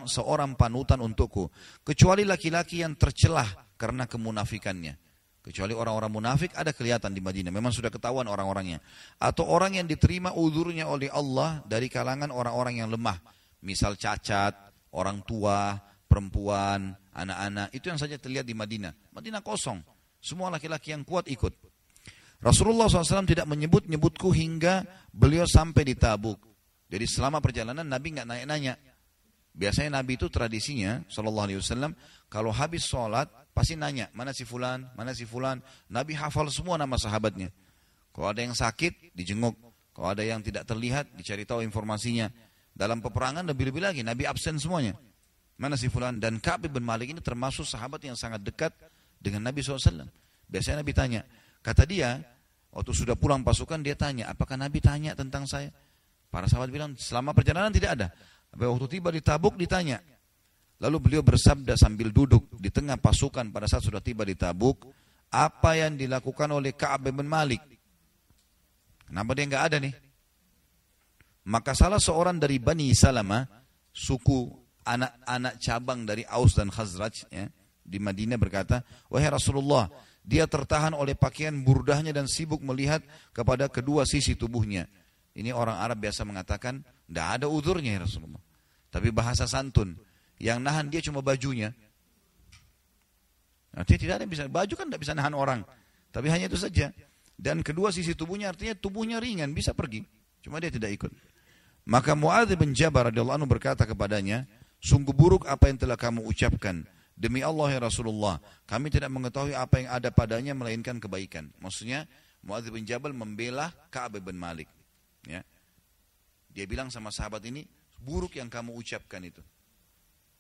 seorang panutan untukku, kecuali laki-laki yang tercelah karena kemunafikannya. Kecuali orang-orang munafik ada kelihatan di Madinah. Memang sudah ketahuan orang-orangnya. Atau orang yang diterima uzurnya oleh Allah dari kalangan orang-orang yang lemah. Misal cacat, orang tua, perempuan, anak-anak. Itu yang saja terlihat di Madinah. Madinah kosong. Semua laki-laki yang kuat ikut. Rasulullah SAW tidak menyebut-nyebutku hingga beliau sampai di Tabuk. Jadi selama perjalanan Nabi nggak nanya-nanya. Biasanya Nabi itu tradisinya, SAW, kalau habis sholat, pasti nanya, mana si fulan, mana si fulan. Nabi hafal semua nama sahabatnya. Kalau ada yang sakit, dijenguk. Kalau ada yang tidak terlihat, dicari tahu informasinya. Dalam peperangan lebih-lebih lagi, Nabi absen semuanya. Mana si fulan? Dan Ka'ab bin Malik ini termasuk sahabat yang sangat dekat dengan Nabi SAW. Biasanya Nabi tanya. Kata dia, waktu sudah pulang pasukan, dia tanya, apakah Nabi tanya tentang saya? Para sahabat bilang, selama perjalanan tidak ada. Waktu tiba di Tabuk ditanya. Lalu beliau bersabda sambil duduk di tengah pasukan pada saat sudah tiba di Tabuk, apa yang dilakukan oleh Ka'ab bin Malik? Kenapa dia nggak ada nih? Maka salah seorang dari Bani Salamah, suku anak-anak cabang dari Aus dan Khazraj ya, di Madinah berkata, wahai Rasulullah, dia tertahan oleh pakaian burdahnya dan sibuk melihat kepada kedua sisi tubuhnya. Ini orang Arab biasa mengatakan, tidak ada udhurnya ya Rasulullah. Tapi bahasa santun, yang nahan dia cuma bajunya. Artinya tidak ada yang bisa, baju kan tidak bisa nahan orang. Tapi hanya itu saja. Dan kedua sisi tubuhnya artinya tubuhnya ringan, bisa pergi. Cuma dia tidak ikut. Maka Mu'adz bin Jabal radhiyallahu anhu berkata kepadanya, sungguh buruk apa yang telah kamu ucapkan. Demi Allah ya Rasulullah, kami tidak mengetahui apa yang ada padanya melainkan kebaikan. Maksudnya Mu'adz bin Jabal membela Ka'ab bin Malik. Ya. Dia bilang sama sahabat ini, buruk yang kamu ucapkan itu.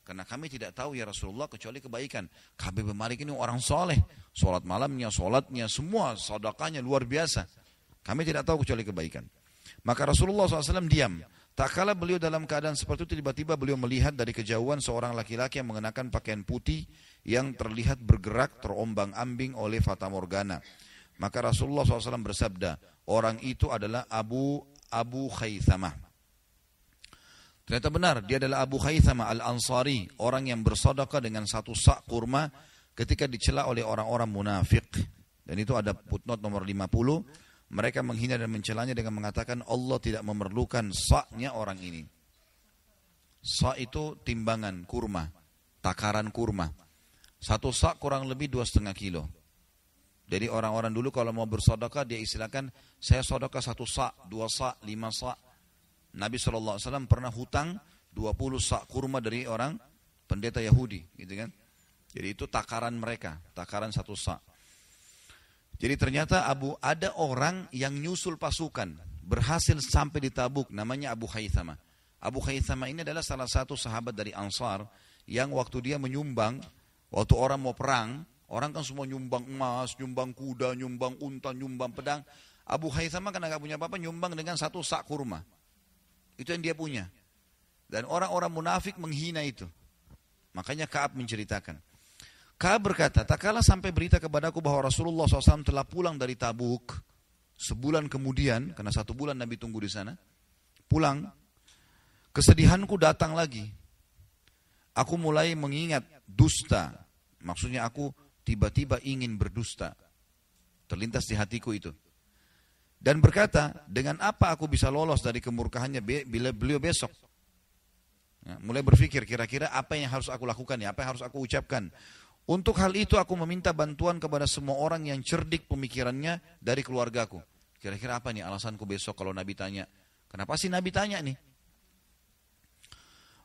Karena kami tidak tahu ya Rasulullah kecuali kebaikan. Ka'ab bin Malik ini orang soleh. Sholat malamnya, sholatnya, semua sedekahnya luar biasa. Kami tidak tahu kecuali kebaikan. Maka Rasulullah SAW diam. Tak kala beliau dalam keadaan seperti itu, tiba-tiba beliau melihat dari kejauhan seorang laki-laki yang mengenakan pakaian putih yang terlihat bergerak terombang-ambing oleh fata morgana. Maka Rasulullah SAW bersabda, orang itu adalah Abu Khaythamah. Ternyata benar, dia adalah Abu Khaythamah al-Ansari, orang yang bersedekah dengan satu sak kurma ketika dicela oleh orang-orang munafik. Dan itu ada footnote nomor 50, mereka menghina dan mencelanya dengan mengatakan Allah tidak memerlukan saknya orang ini. Sak itu timbangan kurma, takaran kurma. Satu sak kurang lebih 2,5 kilo. Jadi orang-orang dulu kalau mau bersedekah dia istilahkan, saya sedekah 1 sak, 2 sak, 5 sak. Nabi SAW pernah hutang 20 sak kurma dari orang pendeta Yahudi, gitu kan? Jadi itu takaran mereka, takaran 1 sak. Jadi ternyata ada orang yang nyusul pasukan, berhasil sampai di Tabuk, namanya Abu Khaythamah. Abu Khaythamah ini adalah salah satu sahabat dari Ansar yang waktu dia menyumbang, waktu orang mau perang, orang kan semua nyumbang emas, nyumbang kuda, nyumbang unta, nyumbang pedang. Abu Khaythamah karena gak punya apa-apa nyumbang dengan 1 sak kurma. Itu yang dia punya. Dan orang-orang munafik menghina itu. Makanya Ka'ab menceritakan. Ka'ab berkata, tak kala sampai berita kepadaku bahwa Rasulullah SAW telah pulang dari Tabuk. Sebulan kemudian, karena 1 bulan Nabi tunggu di sana. Pulang. Kesedihanku datang lagi. Aku mulai mengingat dusta. Maksudnya aku tiba-tiba ingin berdusta. Terlintas di hatiku itu. Dan berkata, dengan apa aku bisa lolos dari kemurkahannya bila beliau besok? Ya, mulai berpikir, kira-kira apa yang harus aku lakukan ya, apa yang harus aku ucapkan. Untuk hal itu aku meminta bantuan kepada semua orang yang cerdik pemikirannya dari keluargaku. Kira-kira apa nih alasanku besok kalau Nabi tanya? Kenapa sih Nabi tanya nih?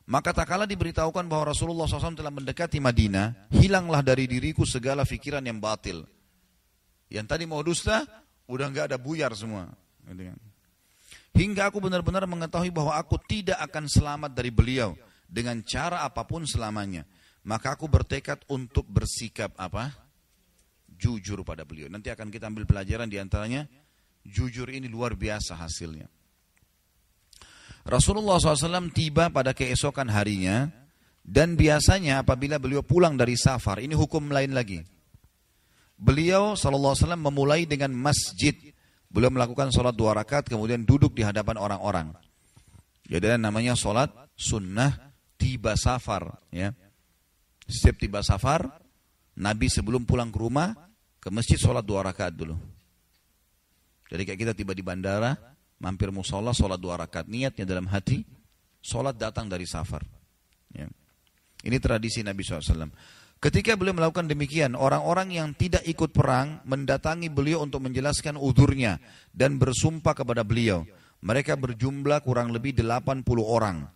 Maka tak kala diberitahukan bahwa Rasulullah SAW telah mendekati Madinah, hilanglah dari diriku segala pikiran yang batil. Yang tadi mau dusta, udah enggak ada, buyar semua. Hingga aku benar-benar mengetahui bahwa aku tidak akan selamat dari beliau dengan cara apapun selamanya. Maka aku bertekad untuk bersikap apa? Jujur pada beliau. Nanti akan kita ambil pelajaran diantaranya. Jujur ini luar biasa hasilnya. Rasulullah SAW tiba pada keesokan harinya. Dan biasanya apabila beliau pulang dari safar, ini hukum lain lagi. Beliau SAW memulai dengan masjid. Beliau melakukan sholat 2 rakaat kemudian duduk di hadapan orang-orang. Jadi namanya sholat sunnah tiba safar. Ya. Setiap tiba safar, Nabi sebelum pulang ke rumah, ke masjid sholat 2 rakaat dulu. Jadi kayak kita tiba di bandara, mampir musola, sholat 2 rakaat. Niatnya dalam hati, sholat datang dari safar. Ya. Ini tradisi Nabi SAW. Ketika beliau melakukan demikian, orang-orang yang tidak ikut perang mendatangi beliau untuk menjelaskan uzurnya dan bersumpah kepada beliau. Mereka berjumlah kurang lebih 80 orang.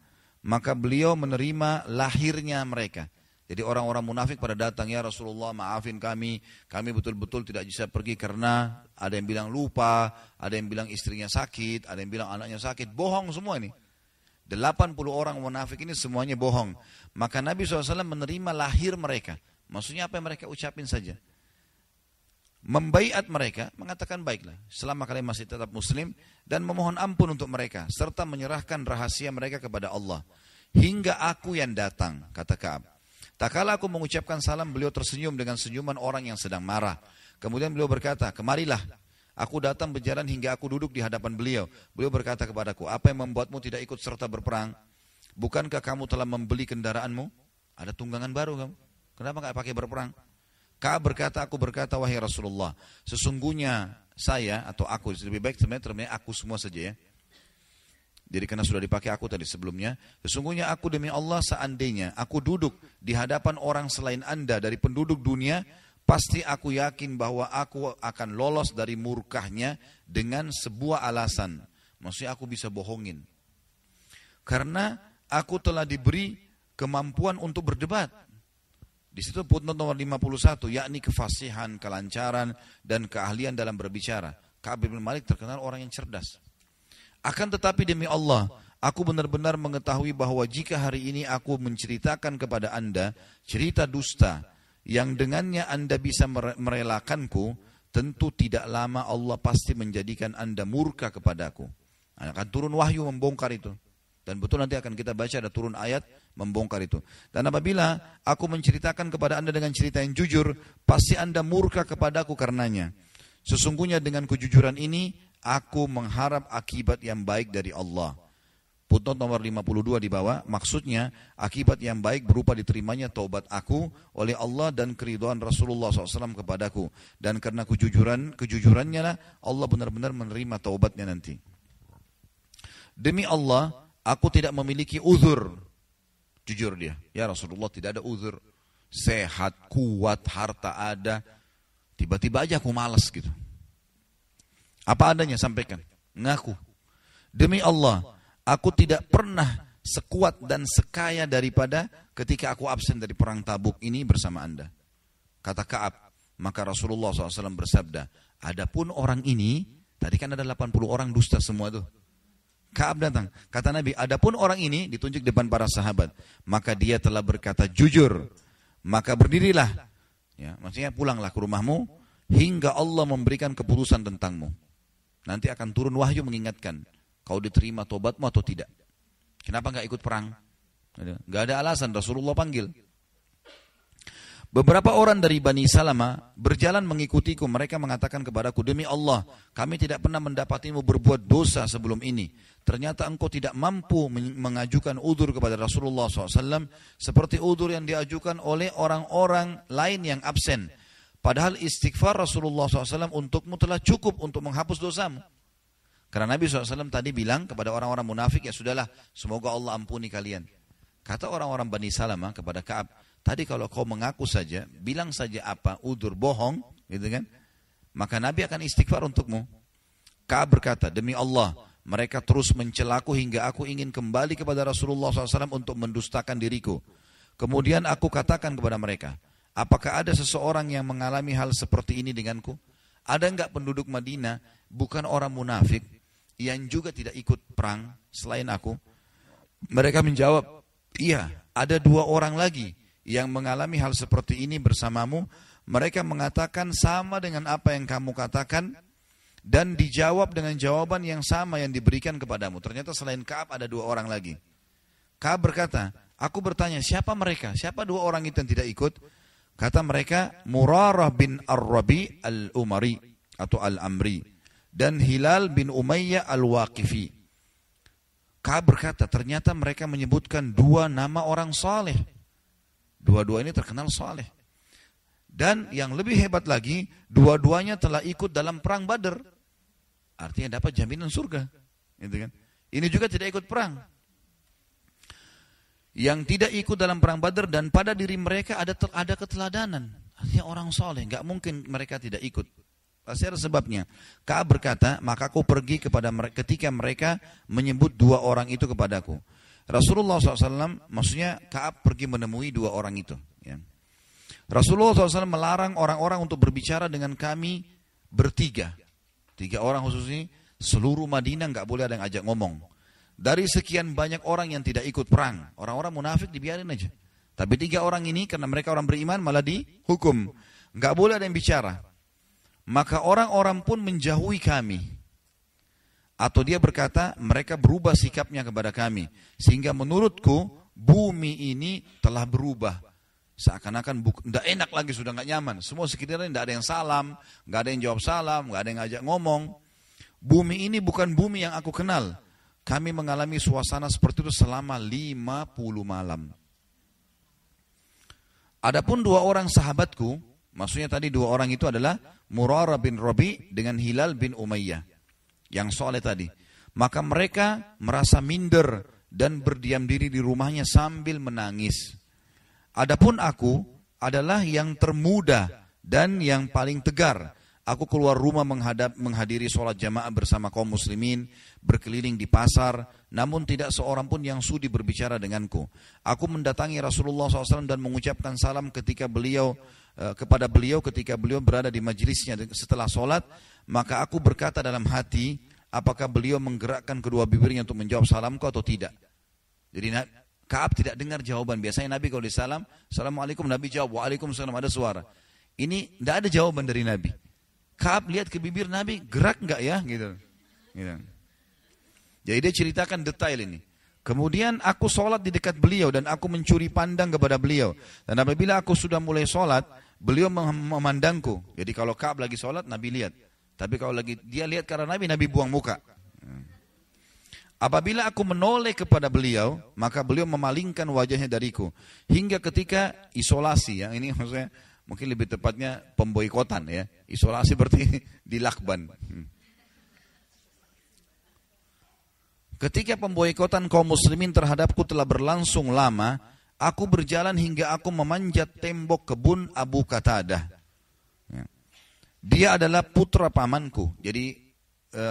Maka beliau menerima lahirnya mereka. Jadi orang-orang munafik pada datang, ya Rasulullah maafin kami betul-betul tidak bisa pergi karena ada yang bilang lupa, ada yang bilang istrinya sakit, ada yang bilang anaknya sakit, bohong semua ini. 80 orang munafik ini semuanya bohong. Maka Nabi SAW menerima lahir mereka. Maksudnya apa yang mereka ucapin saja. Membaiat mereka, mengatakan baiklah, selama kalian masih tetap muslim, dan memohon ampun untuk mereka, serta menyerahkan rahasia mereka kepada Allah. hingga aku yang datang, kata Ka'ab. Tak kala aku mengucapkan salam, beliau tersenyum dengan senyuman orang yang sedang marah. Kemudian beliau berkata, kemarilah. Aku datang berjalan hingga aku duduk di hadapan beliau. Beliau berkata kepadaku, apa yang membuatmu tidak ikut serta berperang? Bukankah kamu telah membeli kendaraanmu? Ada tunggangan baru kamu. Kenapa nggak pakai berperang? Ka'ab berkata, aku berkata, wahai Rasulullah, sesungguhnya saya atau aku, lebih baik sebenarnya aku semua saja ya. Jadi karena sudah dipakai aku tadi sebelumnya, sesungguhnya aku demi Allah seandainya aku duduk di hadapan orang selain Anda dari penduduk dunia, pasti aku yakin bahwa aku akan lolos dari murkahnya dengan sebuah alasan. Maksudnya aku bisa bohongin. Karena aku telah diberi kemampuan untuk berdebat. Di situ footnote nomor 51, yakni kefasihan, kelancaran, dan keahlian dalam berbicara. Ka'ab bin Malik terkenal orang yang cerdas. Akan tetapi demi Allah, aku benar-benar mengetahui bahwa jika hari ini aku menceritakan kepada Anda cerita dusta yang dengannya Anda bisa merelakanku, tentu tidak lama Allah pasti menjadikan Anda murka kepadaku. Akan turun wahyu membongkar itu. Dan betul nanti akan kita baca ada turun ayat membongkar itu. Dan apabila aku menceritakan kepada Anda dengan cerita yang jujur, pasti Anda murka kepadaku karenanya. Sesungguhnya dengan kejujuran ini, aku mengharap akibat yang baik dari Allah. Footnote nomor 52 di bawah, maksudnya akibat yang baik berupa diterimanya taubat aku oleh Allah dan keridhaan Rasulullah SAW kepadaku. Dan karena kejujurannya lah Allah benar-benar menerima taubatnya nanti. Demi Allah, aku tidak memiliki uzur. Jujur dia, ya Rasulullah tidak ada uzur. Sehat, kuat, harta ada. Tiba-tiba aja aku malas gitu. Apa adanya sampaikan, ngaku. Demi Allah, aku tidak pernah sekuat dan sekaya daripada ketika aku absen dari perang Tabuk ini bersama Anda. Kata Ka'ab, maka Rasulullah SAW bersabda, adapun orang ini, tadi kan ada 80 orang dusta semua tuh. Ka'ab datang, kata Nabi, adapun orang ini ditunjuk depan para sahabat, maka dia telah berkata jujur, maka berdirilah, ya, maksudnya pulanglah ke rumahmu hingga Allah memberikan keputusan tentangmu. Nanti akan turun wahyu mengingatkan, kau diterima tobatmu atau tidak. Kenapa nggak ikut perang? Nggak ada alasan, Rasulullah panggil. Beberapa orang dari Bani Salamah berjalan mengikutiku. Mereka mengatakan kepadaku, demi Allah, kami tidak pernah mendapatimu berbuat dosa sebelum ini. Ternyata engkau tidak mampu mengajukan udzur kepada Rasulullah SAW seperti udzur yang diajukan oleh orang-orang lain yang absen. Padahal istighfar Rasulullah SAW untukmu telah cukup untuk menghapus dosamu. Karena Nabi SAW tadi bilang kepada orang-orang munafik, ya sudahlah, semoga Allah ampuni kalian. Kata orang-orang Bani Salamah kepada Ka'ab, tadi kalau kau mengaku saja, bilang saja apa, udzur bohong, gitu kan? Maka Nabi akan istighfar untukmu. Ka'ab berkata, demi Allah, mereka terus mencelaku hingga aku ingin kembali kepada Rasulullah SAW untuk mendustakan diriku. Kemudian aku katakan kepada mereka, apakah ada seseorang yang mengalami hal seperti ini denganku? Ada enggak penduduk Madinah, bukan orang munafik, yang juga tidak ikut perang selain aku? Mereka menjawab, iya, ada 2 orang lagi yang mengalami hal seperti ini bersamamu. Mereka mengatakan sama dengan apa yang kamu katakan, dan dijawab dengan jawaban yang sama yang diberikan kepadamu. Ternyata selain Ka'ab ada 2 orang lagi. Ka'ab berkata, aku bertanya, siapa mereka? Siapa 2 orang itu yang tidak ikut? Kata mereka, Murarah bin Ar-Rabi al-Umari atau al-Amri dan Hilal bin Umayyah al-Waqifi. Ka'ab berkata, ternyata mereka menyebutkan 2 nama orang saleh. 2 ini terkenal saleh. Dan yang lebih hebat lagi, 2-duanya telah ikut dalam perang Badar. Artinya dapat jaminan surga. Gitu kan? Ini juga tidak ikut perang. Yang tidak ikut dalam perang Badar dan pada diri mereka ada keteladanan. Artinya orang saleh, enggak mungkin mereka tidak ikut. Pasti ada sebabnya. Ka'ab berkata, maka aku pergi kepada mereka ketika mereka menyebut 2 orang itu kepadaku. Rasulullah SAW, maksudnya Ka'ab pergi menemui 2 orang itu. Ya. Rasulullah SAW melarang orang-orang untuk berbicara dengan kami bertiga. 3 orang khususnya, seluruh Madinah enggak boleh ada yang ajak ngomong. Dari sekian banyak orang yang tidak ikut perang, orang-orang munafik dibiarin aja. Tapi 3 orang ini karena mereka orang beriman malah dihukum. Enggak boleh ada yang bicara. Maka orang-orang pun menjauhi kami. Atau dia berkata, mereka berubah sikapnya kepada kami. Sehingga menurutku, bumi ini telah berubah. Seakan-akan tidak enak lagi, sudah nggak nyaman. Semua sekitarnya tidak ada yang salam, nggak ada yang jawab salam, nggak ada yang ngajak ngomong. Bumi ini bukan bumi yang aku kenal. Kami mengalami suasana seperti itu selama 50 malam. Adapun 2 orang sahabatku, maksudnya tadi 2 orang itu adalah Murarah bin Rabi dengan Hilal bin Umayyah, yang soleh tadi. Maka mereka merasa minder dan berdiam diri di rumahnya sambil menangis. Adapun aku adalah yang termuda dan yang paling tegar. Aku keluar rumah menghadiri sholat jamaah bersama kaum muslimin, berkeliling di pasar, namun tidak seorang pun yang sudi berbicara denganku. Aku mendatangi Rasulullah SAW dan mengucapkan salam kepada beliau ketika beliau berada di majelisnya setelah sholat. Maka aku berkata dalam hati, apakah beliau menggerakkan kedua bibirnya untuk menjawab salamku atau tidak? Jadi Ka'ab tidak dengar jawaban. Biasanya Nabi kalau disalam, Assalamualaikum, Nabi jawab, Waalaikumsalam, ada suara. Ini tidak ada jawaban dari Nabi. Ka'ab lihat ke bibir Nabi, gerak enggak ya? Gitu. Jadi dia ceritakan detail ini. Kemudian aku sholat di dekat beliau dan aku mencuri pandang kepada beliau. Dan apabila aku sudah mulai sholat, beliau memandangku. Jadi kalau Ka'ab lagi sholat, Nabi lihat. Tapi kalau lagi dia lihat karena Nabi, Nabi buang muka. Apabila aku menoleh kepada beliau, maka beliau memalingkan wajahnya dariku. Hingga ketika isolasi, yang ini maksudnya mungkin lebih tepatnya pemboikotan ya. Isolasi berarti dilakban. Ketika pemboikotan kaum muslimin terhadapku telah berlangsung lama, aku berjalan hingga aku memanjat tembok kebun Abu Qatadah. Dia adalah putra pamanku. Jadi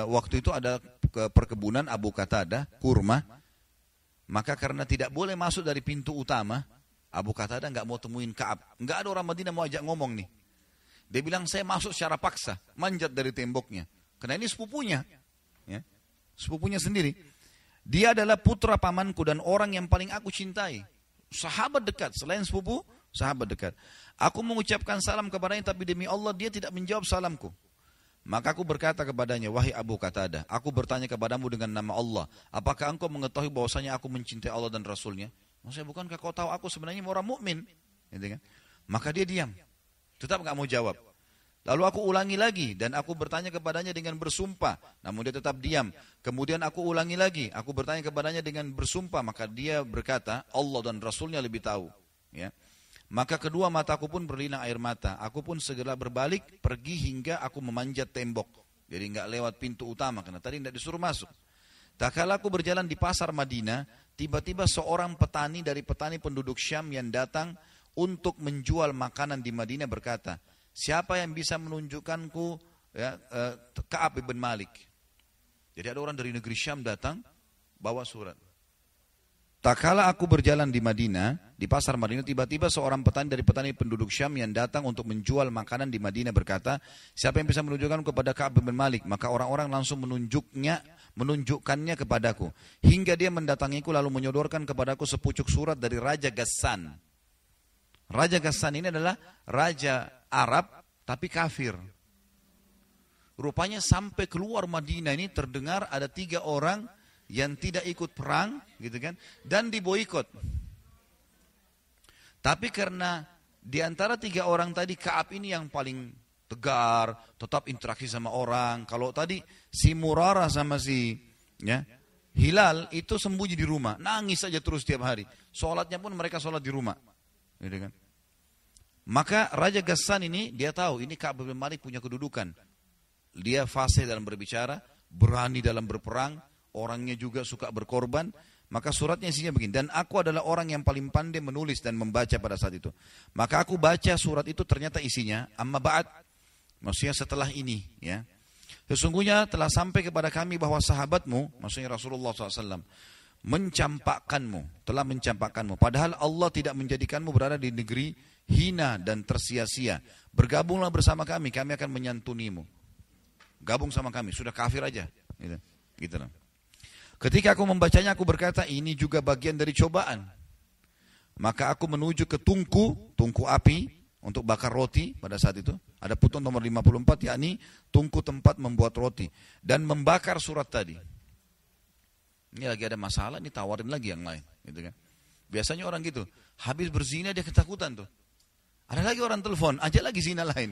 waktu itu ada perkebunan Abu Qatadah, kurma. Maka karena tidak boleh masuk dari pintu utama, Abu Qatadah nggak mau temuin Ka'ab. Nggak ada orang Madinah mau ajak ngomong nih. Dia bilang saya masuk secara paksa, manjat dari temboknya. Karena ini sepupunya, ya, sepupunya sendiri. Dia adalah putra pamanku dan orang yang paling aku cintai. Sahabat dekat, selain sepupu, sahabat dekat. Aku mengucapkan salam kepadanya, tapi demi Allah dia tidak menjawab salamku. Maka aku berkata kepadanya, wahai Abu Qatadah, aku bertanya kepadamu dengan nama Allah, apakah engkau mengetahui bahwasanya aku mencintai Allah dan Rasulnya? Maksudnya bukankah kau tahu aku sebenarnya orang mukmin? Gitu kan? Maka dia diam, tetap nggak mau jawab. Lalu aku ulangi lagi dan aku bertanya kepadanya dengan bersumpah, namun dia tetap diam. Kemudian aku ulangi lagi, aku bertanya kepadanya dengan bersumpah, maka dia berkata, Allah dan Rasulnya lebih tahu. Ya. Maka kedua mataku pun berlinang air mata. Aku pun segera berbalik, pergi hingga aku memanjat tembok. Jadi enggak lewat pintu utama, karena tadi tidak disuruh masuk. Tak kala aku berjalan di pasar Madinah, tiba-tiba seorang petani dari petani penduduk Syam yang datang untuk menjual makanan di Madinah berkata, siapa yang bisa menunjukkanku ya, Ka'ab bin Malik? Jadi ada orang dari negeri Syam datang, bawa surat. Tak kala aku berjalan di Madinah, di pasar Madinah, tiba-tiba seorang petani dari petani penduduk Syam yang datang untuk menjual makanan di Madinah berkata, siapa yang bisa menunjukkan kepada Ka'ab bin Malik? Maka orang-orang langsung menunjukkannya kepadaku. Hingga dia mendatangiku lalu menyodorkan kepadaku sepucuk surat dari Raja Ghassan. Raja Ghassan ini adalah raja Arab tapi kafir. Rupanya sampai keluar Madinah ini terdengar ada 3 orang yang tidak ikut perang, gitu kan, dan diboikot. Tapi karena di antara 3 orang tadi Ka'ab ini yang paling tegar, tetap interaksi sama orang. Kalau tadi si Murarah sama si Hilal itu sembunyi di rumah, nangis saja terus tiap hari. Sholatnya pun mereka sholat di rumah, gitu kan. Maka Raja Ghassan ini dia tahu ini Ka'ab bin Malik punya kedudukan. Dia fasih dalam berbicara, berani dalam berperang. Orangnya juga suka berkorban. Maka suratnya isinya begini, dan aku adalah orang yang paling pandai menulis dan membaca pada saat itu. Maka aku baca surat itu, ternyata isinya amma ba'd, maksudnya setelah ini ya. Sesungguhnya telah sampai kepada kami bahwa sahabatmu, maksudnya Rasulullah SAW, telah mencampakkanmu. Padahal Allah tidak menjadikanmu berada di negeri hina dan tersia-sia. Bergabunglah bersama kami akan menyantunimu. Gabung sama kami, sudah kafir aja. Gitu lah. Ketika aku membacanya, aku berkata, ini juga bagian dari cobaan. Maka aku menuju ke tungku api untuk bakar roti pada saat itu. Ada putun nomor 54, yakni tungku tempat membuat roti. Dan membakar surat tadi. Ini lagi ada masalah, ini tawarin lagi yang lain. Gitu kan. Biasanya orang gitu, habis berzina dia ketakutan tuh. Ada lagi orang telepon, ajak lagi zina lain.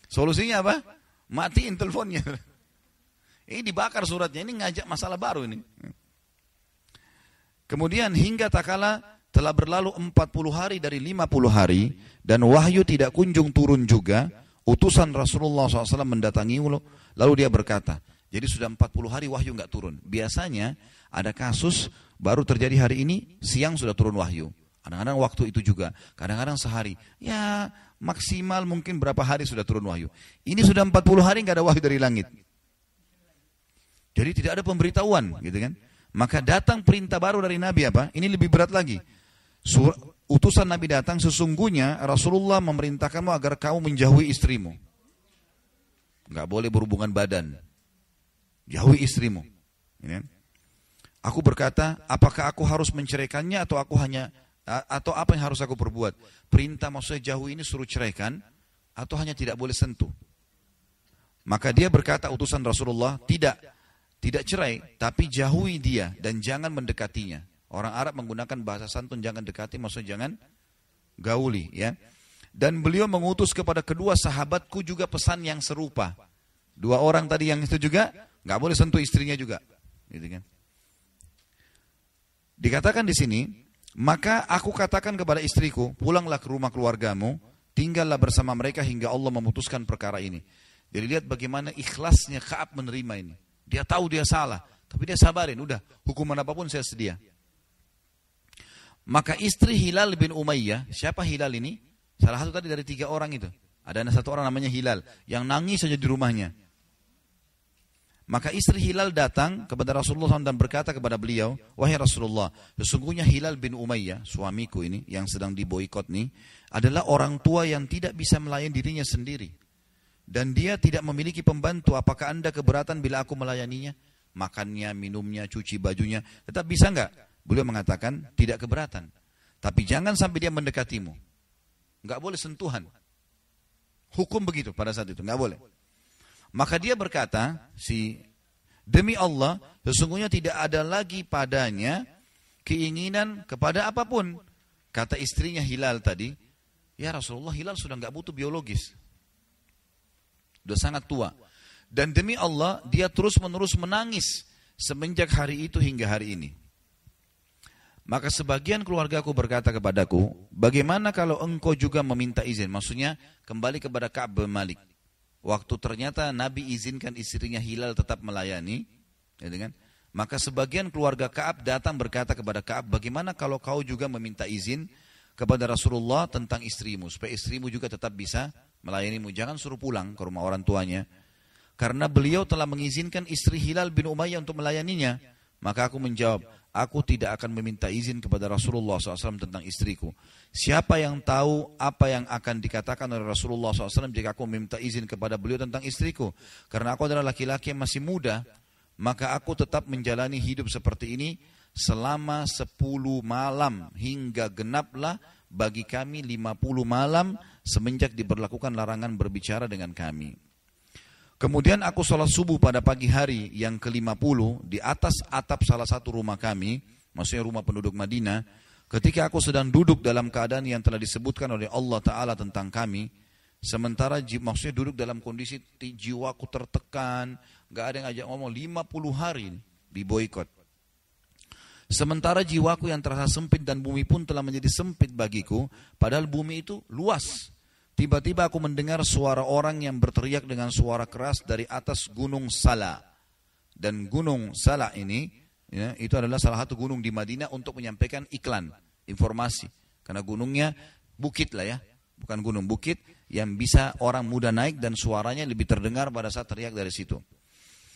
Solusinya apa? Matiin teleponnya. Ini dibakar suratnya, ini ngajak masalah baru ini. Kemudian hingga tak kala telah berlalu 40 hari dari 50 hari dan wahyu tidak kunjung turun juga, utusan Rasulullah SAW mendatangi lalu dia berkata, jadi sudah 40 hari wahyu nggak turun. Biasanya ada kasus baru terjadi hari ini, siang sudah turun wahyu. Kadang-kadang waktu itu juga, kadang-kadang sehari. Ya maksimal mungkin berapa hari sudah turun wahyu. Ini sudah 40 hari nggak ada wahyu dari langit. Jadi tidak ada pemberitahuan, gitu kan? Maka datang perintah baru dari Nabi apa? Ini lebih berat lagi. Utusan Nabi datang, sesungguhnya Rasulullah memerintahkanmu agar kau menjauhi istrimu. Nggak boleh berhubungan badan. Jauhi istrimu. Ya. Aku berkata, apakah aku harus menceraikannya atau apa yang harus aku perbuat? Perintah maksudnya jauhi ini suruh ceraikan atau hanya tidak boleh sentuh? Maka dia berkata utusan Rasulullah, tidak cerai, tapi jauhi dia dan jangan mendekatinya. Orang Arab menggunakan bahasa santun, jangan dekati, maksudnya jangan gauli. Ya. Dan beliau mengutus kepada kedua sahabatku juga pesan yang serupa. Dua orang tadi yang itu juga, nggak boleh sentuh istrinya juga. Gitu kan. Dikatakan di sini, maka aku katakan kepada istriku, pulanglah ke rumah keluargamu, tinggallah bersama mereka hingga Allah memutuskan perkara ini. Jadi lihat bagaimana ikhlasnya Ka'ab menerima ini. Dia tahu dia salah, tapi dia sabarin, udah hukuman apapun saya sedia. Maka istri Hilal bin Umayyah, siapa Hilal ini? Salah satu tadi dari 3 orang itu. Ada satu orang namanya Hilal, yang nangis saja di rumahnya. Maka istri Hilal datang kepada Rasulullah SAW dan berkata kepada beliau, wahai Rasulullah, sesungguhnya Hilal bin Umayyah, suamiku ini, yang sedang diboikot nih, adalah orang tua yang tidak bisa melayani dirinya sendiri. Dan dia tidak memiliki pembantu, apakah anda keberatan bila aku melayaninya? Makannya, minumnya, cuci bajunya, tetap bisa enggak? Beliau mengatakan, tidak keberatan. Tapi jangan sampai dia mendekatimu. Enggak boleh sentuhan. Hukum begitu pada saat itu, enggak boleh. Maka dia berkata, demi Allah, sesungguhnya tidak ada lagi padanya keinginan kepada apapun. Kata istrinya Hilal tadi, ya Rasulullah, Hilal sudah enggak butuh biologis. Sudah sangat tua. Dan demi Allah, dia terus-menerus menangis semenjak hari itu hingga hari ini. Maka sebagian keluargaku berkata kepadaku, bagaimana kalau engkau juga meminta izin? Maksudnya kembali kepada Ka'ab bin Malik. Waktu ternyata Nabi izinkan istrinya Hilal tetap melayani, ya kan? Maka sebagian keluarga Ka'ab datang berkata kepada Ka'ab, bagaimana kalau kau juga meminta izin kepada Rasulullah tentang istrimu, supaya istrimu juga tetap bisa melayanimu, jangan suruh pulang ke rumah orang tuanya. Karena beliau telah mengizinkan istri Hilal bin Umayyah untuk melayaninya. Maka aku menjawab, aku tidak akan meminta izin kepada Rasulullah SAW tentang istriku. Siapa yang tahu apa yang akan dikatakan oleh Rasulullah SAW jika aku meminta izin kepada beliau tentang istriku. Karena aku adalah laki-laki yang masih muda, maka aku tetap menjalani hidup seperti ini selama 10 malam hingga genaplah bagi kami 50 malam semenjak diberlakukan larangan berbicara dengan kami. Kemudian aku sholat subuh pada pagi hari yang ke-50 di atas atap salah satu rumah kami, maksudnya rumah penduduk Madinah, ketika aku sedang duduk dalam keadaan yang telah disebutkan oleh Allah Ta'ala tentang kami, sementara maksudnya duduk dalam kondisi jiwaku tertekan, gak ada yang ajak ngomong, 50 hari diboikot. Sementara jiwaku yang terasa sempit dan bumi pun telah menjadi sempit bagiku, padahal bumi itu luas. Tiba-tiba aku mendengar suara orang yang berteriak dengan suara keras dari atas gunung Sala. Dan gunung Sala ini, ya, itu adalah salah satu gunung di Madinah untuk menyampaikan iklan, informasi. Karena gunungnya bukit lah ya, bukan gunung, bukit yang bisa orang muda naik dan suaranya lebih terdengar pada saat teriak dari situ.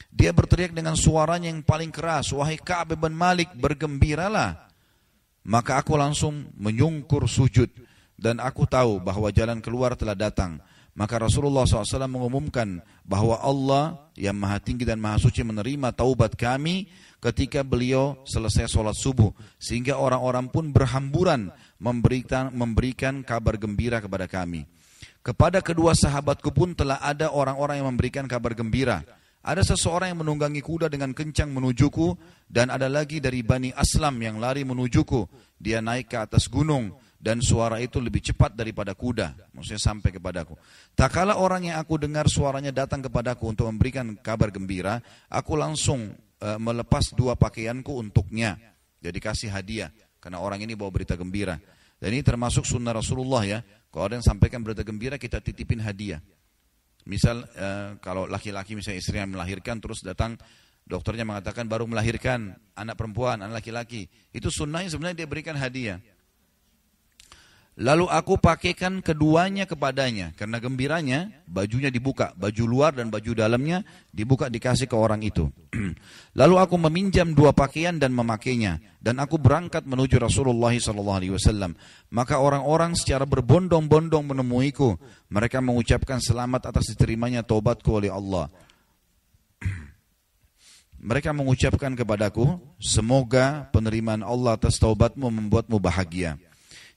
Dia berteriak dengan suaranya yang paling keras, wahai Ka'ab bin Malik, bergembiralah. Maka aku langsung menyungkur sujud. Dan aku tahu bahwa jalan keluar telah datang. Maka Rasulullah SAW mengumumkan bahwa Allah yang maha tinggi dan maha suci menerima taubat kami ketika beliau selesai sholat subuh. Sehingga orang-orang pun berhamburan memberikan kabar gembira kepada kami. Kepada kedua sahabatku pun telah ada orang-orang yang memberikan kabar gembira. Ada seseorang yang menunggangi kuda dengan kencang menujuku, dan ada lagi dari Bani Aslam yang lari menujuku. Dia naik ke atas gunung, dan suara itu lebih cepat daripada kuda. Maksudnya sampai kepadaku. Tak kala orang yang aku dengar suaranya datang kepadaku untuk memberikan kabar gembira, aku langsung melepas 2 pakaianku untuknya. Jadi kasih hadiah, karena orang ini bawa berita gembira. Dan ini termasuk sunnah Rasulullah ya. Kalau ada yang sampaikan berita gembira, kita titipin hadiah. Misal kalau laki-laki misalnya istrinya melahirkan, terus datang dokternya mengatakan baru melahirkan anak perempuan, anak laki-laki. Itu sunnahnya sebenarnya dia berikan hadiah. Lalu aku pakaikan keduanya kepadanya. Karena gembiranya, bajunya dibuka. Baju luar dan baju dalamnya dibuka, dikasih ke orang itu. Lalu aku meminjam 2 pakaian dan memakainya. Dan aku berangkat menuju Rasulullah SAW. Maka orang-orang secara berbondong-bondong menemuiku. Mereka mengucapkan selamat atas diterimanya taubatku oleh Allah. Mereka mengucapkan kepadaku, semoga penerimaan Allah atas taubatmu membuatmu bahagia.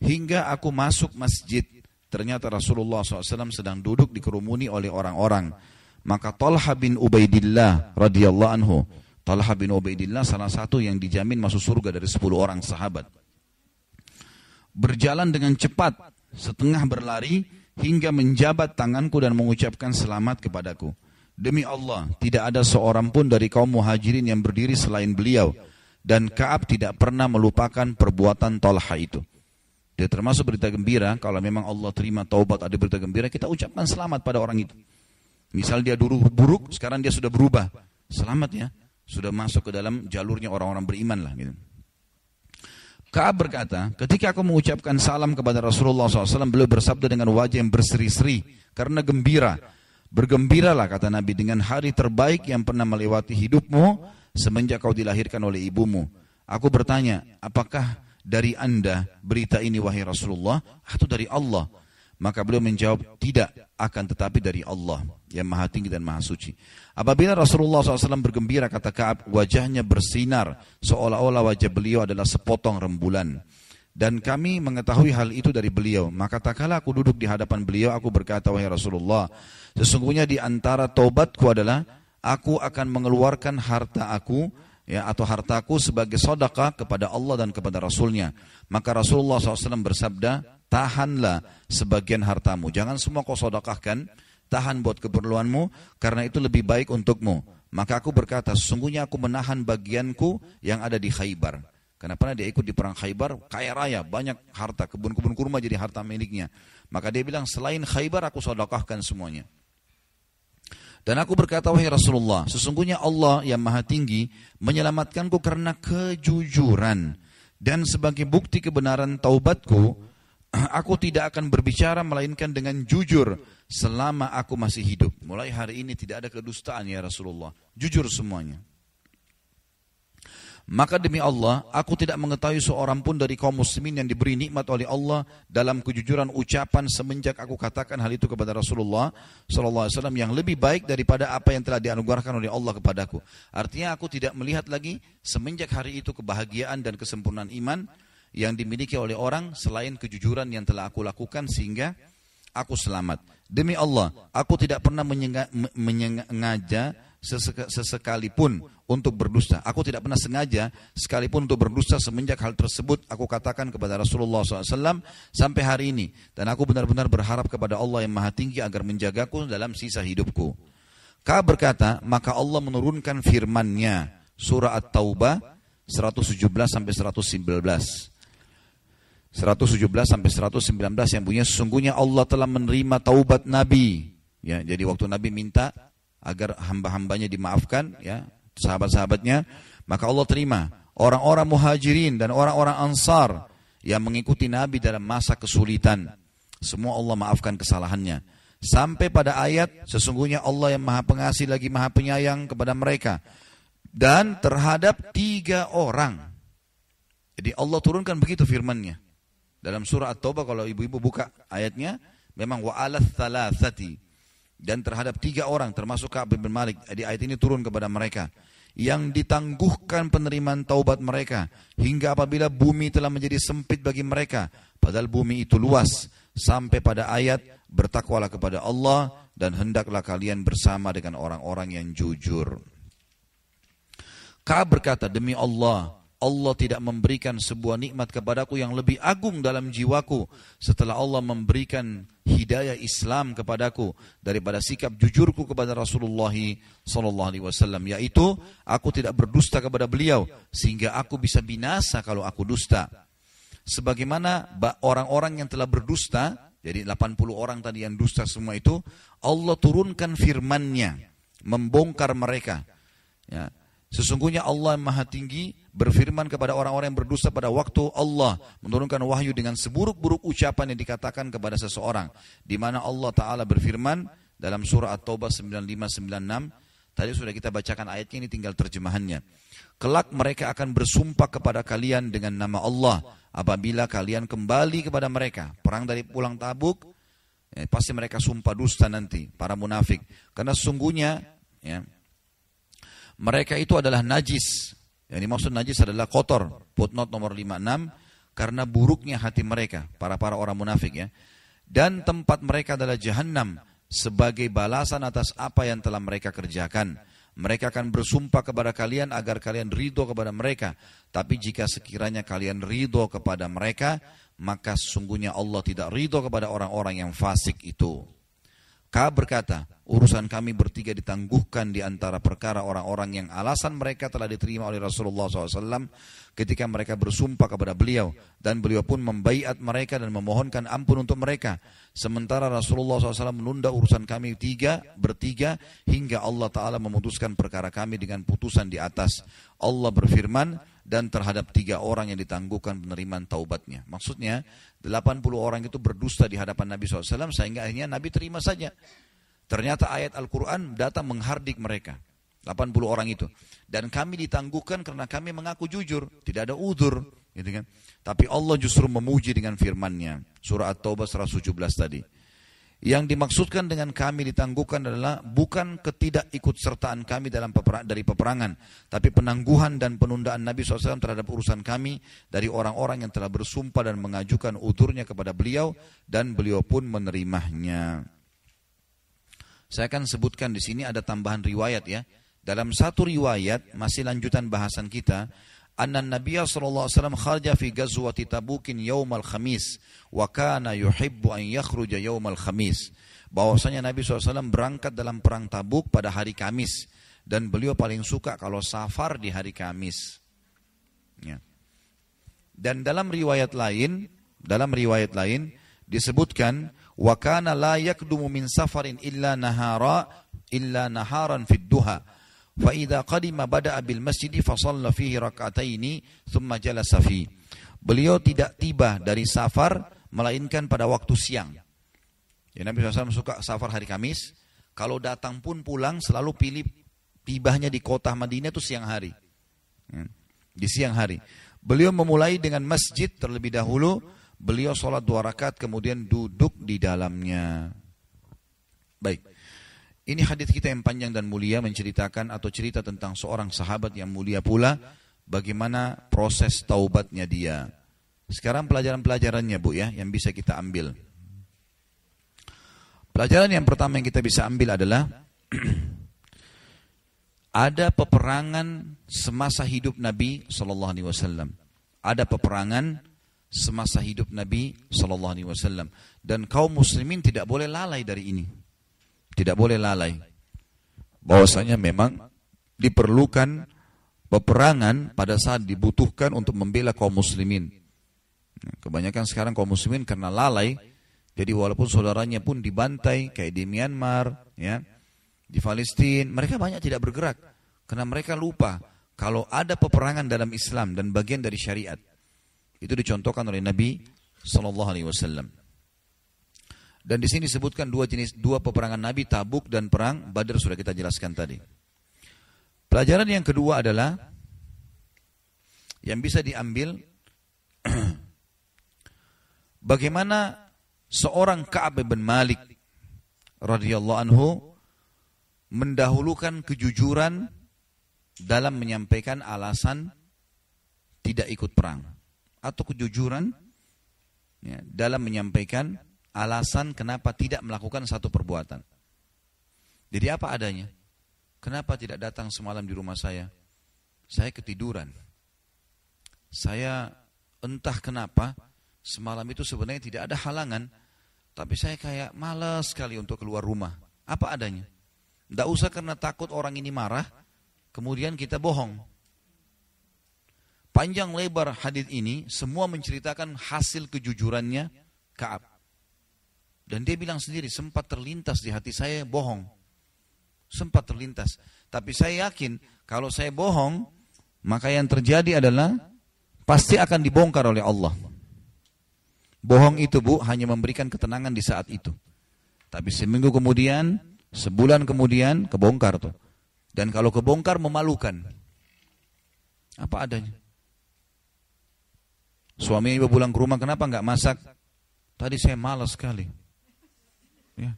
Hingga aku masuk masjid, ternyata Rasulullah SAW sedang duduk dikerumuni oleh orang-orang. Maka Talha bin Ubaidillah radhiyallahu anhu, Talha bin Ubaidillah salah satu yang dijamin masuk surga dari 10 orang sahabat, berjalan dengan cepat, setengah berlari, hingga menjabat tanganku dan mengucapkan selamat kepadaku. Demi Allah, tidak ada seorang pun dari kaum muhajirin yang berdiri selain beliau, dan Ka'ab tidak pernah melupakan perbuatan Talha itu. Dia termasuk berita gembira, kalau memang Allah terima taubat, ada berita gembira, kita ucapkan selamat pada orang itu. Misal dia dulu buruk, sekarang dia sudah berubah. Selamat ya, sudah masuk ke dalam jalurnya orang-orang beriman lah. Gitu. Ka'ab berkata, ketika aku mengucapkan salam kepada Rasulullah SAW, beliau bersabda dengan wajah yang berseri-seri, karena gembira. Bergembiralah, kata Nabi, dengan hari terbaik yang pernah melewati hidupmu, semenjak kau dilahirkan oleh ibumu. Aku bertanya, apakah dari Anda berita ini wahai Rasulullah atau dari Allah? Maka beliau menjawab, tidak, akan tetapi dari Allah yang maha tinggi dan maha suci. Apabila Rasulullah SAW bergembira, kata Ka'ab, wajahnya bersinar seolah-olah wajah beliau adalah sepotong rembulan. Dan kami mengetahui hal itu dari beliau. Maka tak kala aku duduk di hadapan beliau, aku berkata, wahai Rasulullah, sesungguhnya di antara taubatku adalah aku akan mengeluarkan harta aku, ya, atau hartaku sebagai sedekah kepada Allah dan kepada Rasulnya. Maka Rasulullah SAW bersabda, tahanlah sebagian hartamu, jangan semua kau sedekahkan, tahan buat keperluanmu, karena itu lebih baik untukmu. Maka aku berkata, sesungguhnya aku menahan bagianku yang ada di Khaybar. Karena pernah dia ikut di perang Khaybar, kaya raya, banyak harta, kebun-kebun kurma jadi harta miliknya. Maka dia bilang, selain Khaybar aku sedekahkan semuanya. Dan aku berkata, wahai Rasulullah, sesungguhnya Allah yang maha tinggi menyelamatkanku karena kejujuran. Dan sebagai bukti kebenaran taubatku, aku tidak akan berbicara melainkan dengan jujur selama aku masih hidup. Mulai hari ini tidak ada kedustaan ya Rasulullah. Jujur semuanya. Maka demi Allah, aku tidak mengetahui seorang pun dari kaum muslimin yang diberi nikmat oleh Allah dalam kejujuran ucapan semenjak aku katakan hal itu kepada Rasulullah SAW yang lebih baik daripada apa yang telah dianugerahkan oleh Allah kepadaku. Artinya aku tidak melihat lagi semenjak hari itu kebahagiaan dan kesempurnaan iman yang dimiliki oleh orang selain kejujuran yang telah aku lakukan sehingga aku selamat. Demi Allah, aku tidak pernah menyengaja sesekalipun untuk berdusta. Aku tidak pernah sengaja sekalipun untuk berdusta semenjak hal tersebut aku katakan kepada Rasulullah SAW sampai hari ini. Dan aku benar-benar berharap kepada Allah yang maha tinggi agar menjagaku dalam sisa hidupku. Ka'ab berkata, maka Allah menurunkan firman-Nya, surah At-Taubah 117-119. 117-119 yang bunyinya, sesungguhnya Allah telah menerima taubat Nabi. Ya, jadi waktu Nabi minta agar hamba-hambanya dimaafkan, ya, sahabat-sahabatnya, maka Allah terima. Orang-orang muhajirin dan orang-orang ansar yang mengikuti Nabi dalam masa kesulitan, semua Allah maafkan kesalahannya. Sampai pada ayat, sesungguhnya Allah yang maha pengasih lagi maha penyayang kepada mereka. Dan terhadap 3 orang. Jadi Allah turunkan begitu firman-Nya. Dalam surah At-Taubah, kalau ibu-ibu buka ayatnya, memang wa'alat thalathati. Dan terhadap 3 orang termasuk Ka'ab bin Malik, di ayat ini turun kepada mereka, yang ditangguhkan penerimaan taubat mereka hingga apabila bumi telah menjadi sempit bagi mereka, padahal bumi itu luas, sampai pada ayat bertakwalah kepada Allah dan hendaklah kalian bersama dengan orang-orang yang jujur. Ka'ab berkata, demi Allah, Allah tidak memberikan sebuah nikmat kepadaku yang lebih agung dalam jiwaku setelah Allah memberikan hidayah Islam kepadaku daripada sikap jujurku kepada Rasulullah SAW, yaitu aku tidak berdusta kepada beliau sehingga aku bisa binasa kalau aku dusta. Sebagaimana orang-orang yang telah berdusta, jadi 80 orang tadi yang dusta semua itu, Allah turunkan firman-Nya membongkar mereka. Ya. Sesungguhnya Allah yang Maha Tinggi berfirman kepada orang-orang yang berdusta pada waktu Allah menurunkan wahyu dengan seburuk-buruk ucapan yang dikatakan kepada seseorang. Di mana Allah Ta'ala berfirman dalam surah At-Taubah 95-96. Tadi sudah kita bacakan ayatnya, ini tinggal terjemahannya. Kelak mereka akan bersumpah kepada kalian dengan nama Allah apabila kalian kembali kepada mereka. Perang dari pulang Tabuk, pasti mereka sumpah dusta nanti, para munafik. Karena sesungguhnya mereka itu adalah najis. Yang dimaksud najis adalah kotor. Footnote nomor 56. Karena buruknya hati mereka, para orang munafik ya. Dan tempat mereka adalah Jahannam sebagai balasan atas apa yang telah mereka kerjakan. Mereka akan bersumpah kepada kalian agar kalian ridho kepada mereka. Tapi jika sekiranya kalian ridho kepada mereka, maka sesungguhnya Allah tidak ridho kepada orang-orang yang fasik itu. Ka'ab berkata, urusan kami bertiga ditangguhkan di antara perkara orang-orang yang alasan mereka telah diterima oleh Rasulullah SAW ketika mereka bersumpah kepada beliau. Dan beliau pun membaiat mereka dan memohonkan ampun untuk mereka. Sementara Rasulullah SAW menunda urusan kami bertiga hingga Allah Ta'ala memutuskan perkara kami dengan putusan di atas. Allah berfirman, dan terhadap 3 orang yang ditangguhkan penerimaan taubatnya. Maksudnya 80 orang itu berdusta di hadapan Nabi SAW sehingga akhirnya Nabi terima saja. Ternyata ayat Al-Quran datang menghardik mereka. 80 orang itu. Dan kami ditangguhkan karena kami mengaku jujur. Tidak ada udzur. Gitu kan? Tapi Allah justru memuji dengan firman-Nya. Surah At-Taubah 117 tadi. Yang dimaksudkan dengan kami ditangguhkan adalah bukan ketidakikutsertaan kami dari peperangan, tapi penangguhan dan penundaan Nabi SAW terhadap urusan kami dari orang-orang yang telah bersumpah dan mengajukan udzurnya kepada beliau, dan beliau pun menerimanya. Saya akan sebutkan di sini ada tambahan riwayat ya. Dalam satu riwayat, masih lanjutan bahasan kita, anna Nabiya sallallahu alaihi wasallam kharaja fi ghazwati Tabukin yaumal khamis wa kana yuhibbu an yakhruja yaumal khamis. Bahwasanya Nabi SAW berangkat dalam perang Tabuk pada hari Kamis dan beliau paling suka kalau safar di hari Kamis. Ya. Dan dalam riwayat lain disebutkan wa kana la yakdumu min safarin illa naharan fid duha. فَإِذَا قَدِمَ بَدَأَ بِالْمَسْجِدِ فَصَلَّ فِيهِ رَكْعَتَيْنِ ثُمَّ جَلَسَ فِيهِ. Beliau tidak tiba dari safar melainkan pada waktu siang. Ya, Nabi SAW suka safar hari Kamis. Kalau datang pun pulang selalu pilih tibanya di kota Madinah itu siang hari. Ya, di siang hari. Beliau memulai dengan masjid terlebih dahulu. Beliau sholat 2 rakaat kemudian duduk di dalamnya. Baik. Ini hadis kita yang panjang dan mulia menceritakan atau cerita tentang seorang sahabat yang mulia pula, bagaimana proses taubatnya dia. Sekarang pelajaran-pelajarannya Bu ya, yang bisa kita ambil. Pelajaran yang pertama yang kita bisa ambil adalah ada peperangan semasa hidup Nabi SAW. Ada peperangan semasa hidup Nabi SAW. Dan kaum muslimin tidak boleh lalai dari ini. Tidak boleh lalai. Bahwasanya memang diperlukan peperangan pada saat dibutuhkan untuk membela kaum muslimin. Kebanyakan sekarang kaum muslimin karena lalai, jadi walaupun saudaranya pun dibantai kayak di Myanmar, ya, di Palestina, mereka banyak tidak bergerak karena mereka lupa kalau ada peperangan dalam Islam dan bagian dari syariat. Itu dicontohkan oleh Nabi SAW. Dan di sini disebutkan 2 peperangan Nabi, Tabuk dan perang Badr, sudah kita jelaskan tadi. Pelajaran yang kedua adalah yang bisa diambil bagaimana seorang Ka'ab bin Malik radhiyallahu anhu mendahulukan kejujuran dalam menyampaikan alasan tidak ikut perang, atau kejujuran ya, dalam menyampaikan alasan kenapa tidak melakukan satu perbuatan. Jadi apa adanya? Kenapa tidak datang semalam di rumah saya? Saya ketiduran. Saya entah kenapa semalam itu sebenarnya tidak ada halangan, tapi saya kayak malas sekali untuk keluar rumah. Apa adanya? Tidak usah karena takut orang ini marah, kemudian kita bohong. Panjang lebar hadis ini semua menceritakan hasil kejujurannya Ka'ab. Dan dia bilang sendiri, sempat terlintas di hati saya bohong. Sempat terlintas. Tapi saya yakin kalau saya bohong, maka yang terjadi adalah pasti akan dibongkar oleh Allah. Bohong itu Bu hanya memberikan ketenangan di saat itu. Tapi seminggu kemudian, sebulan kemudian kebongkar tuh. Dan kalau kebongkar memalukan. Apa adanya. Suami ibu pulang ke rumah, kenapa enggak masak? Tadi saya malas sekali. Ya.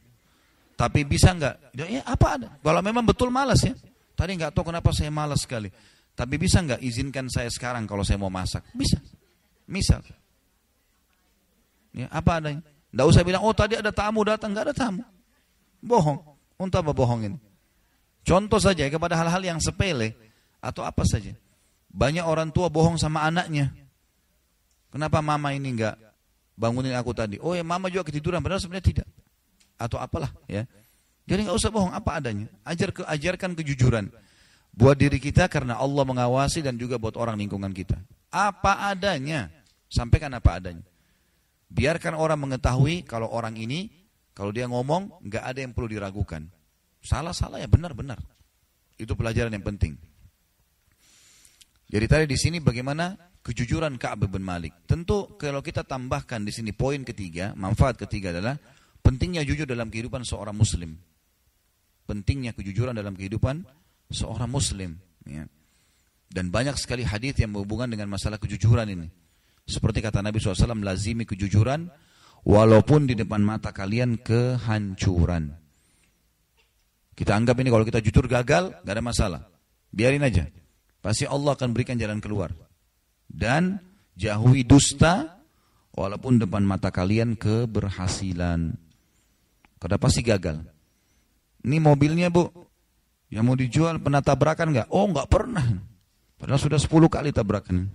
Tapi bisa enggak? Ya apa ada? Kalau memang betul malas ya. Tadi enggak tahu kenapa saya malas sekali. Tapi bisa enggak izinkan saya sekarang kalau saya mau masak? Bisa. Misal. Ya, apa adanya? Enggak usah bilang, oh tadi ada tamu datang. Enggak ada tamu. Bohong. Untuk apa bohong ini? Contoh saja kepada hal-hal yang sepele. Atau apa saja. Banyak orang tua bohong sama anaknya. Kenapa mama ini enggak bangunin aku tadi? Oh ya mama juga ketiduran, padahal sebenarnya tidak. Atau apalah ya. Jadi enggak usah bohong, apa adanya. Ajarkan kejujuran. Buat diri kita karena Allah mengawasi dan juga buat orang lingkungan kita. Apa adanya. Sampaikan apa adanya. Biarkan orang mengetahui kalau orang ini, kalau dia ngomong, enggak ada yang perlu diragukan. Salah-salah ya benar-benar. Itu pelajaran yang penting. Jadi tadi di sini bagaimana kejujuran Ka'ab bin Malik. Tentu kalau kita tambahkan di sini poin ketiga, manfaat ketiga adalah pentingnya jujur dalam kehidupan seorang muslim. Pentingnya kejujuran dalam kehidupan seorang muslim. Ya. Dan banyak sekali hadis yang berhubungan dengan masalah kejujuran ini. Seperti kata Nabi SAW, lazimi kejujuran walaupun di depan mata kalian kehancuran. Kita anggap ini kalau kita jujur gagal, gak ada masalah. Biarin aja. Pasti Allah akan berikan jalan keluar. Dan jauhi dusta walaupun depan mata kalian keberhasilan. Karena pasti gagal. Ini mobilnya Bu, yang mau dijual pernah tabrakan gak? Oh gak pernah. Padahal sudah 10 kali tabrakan.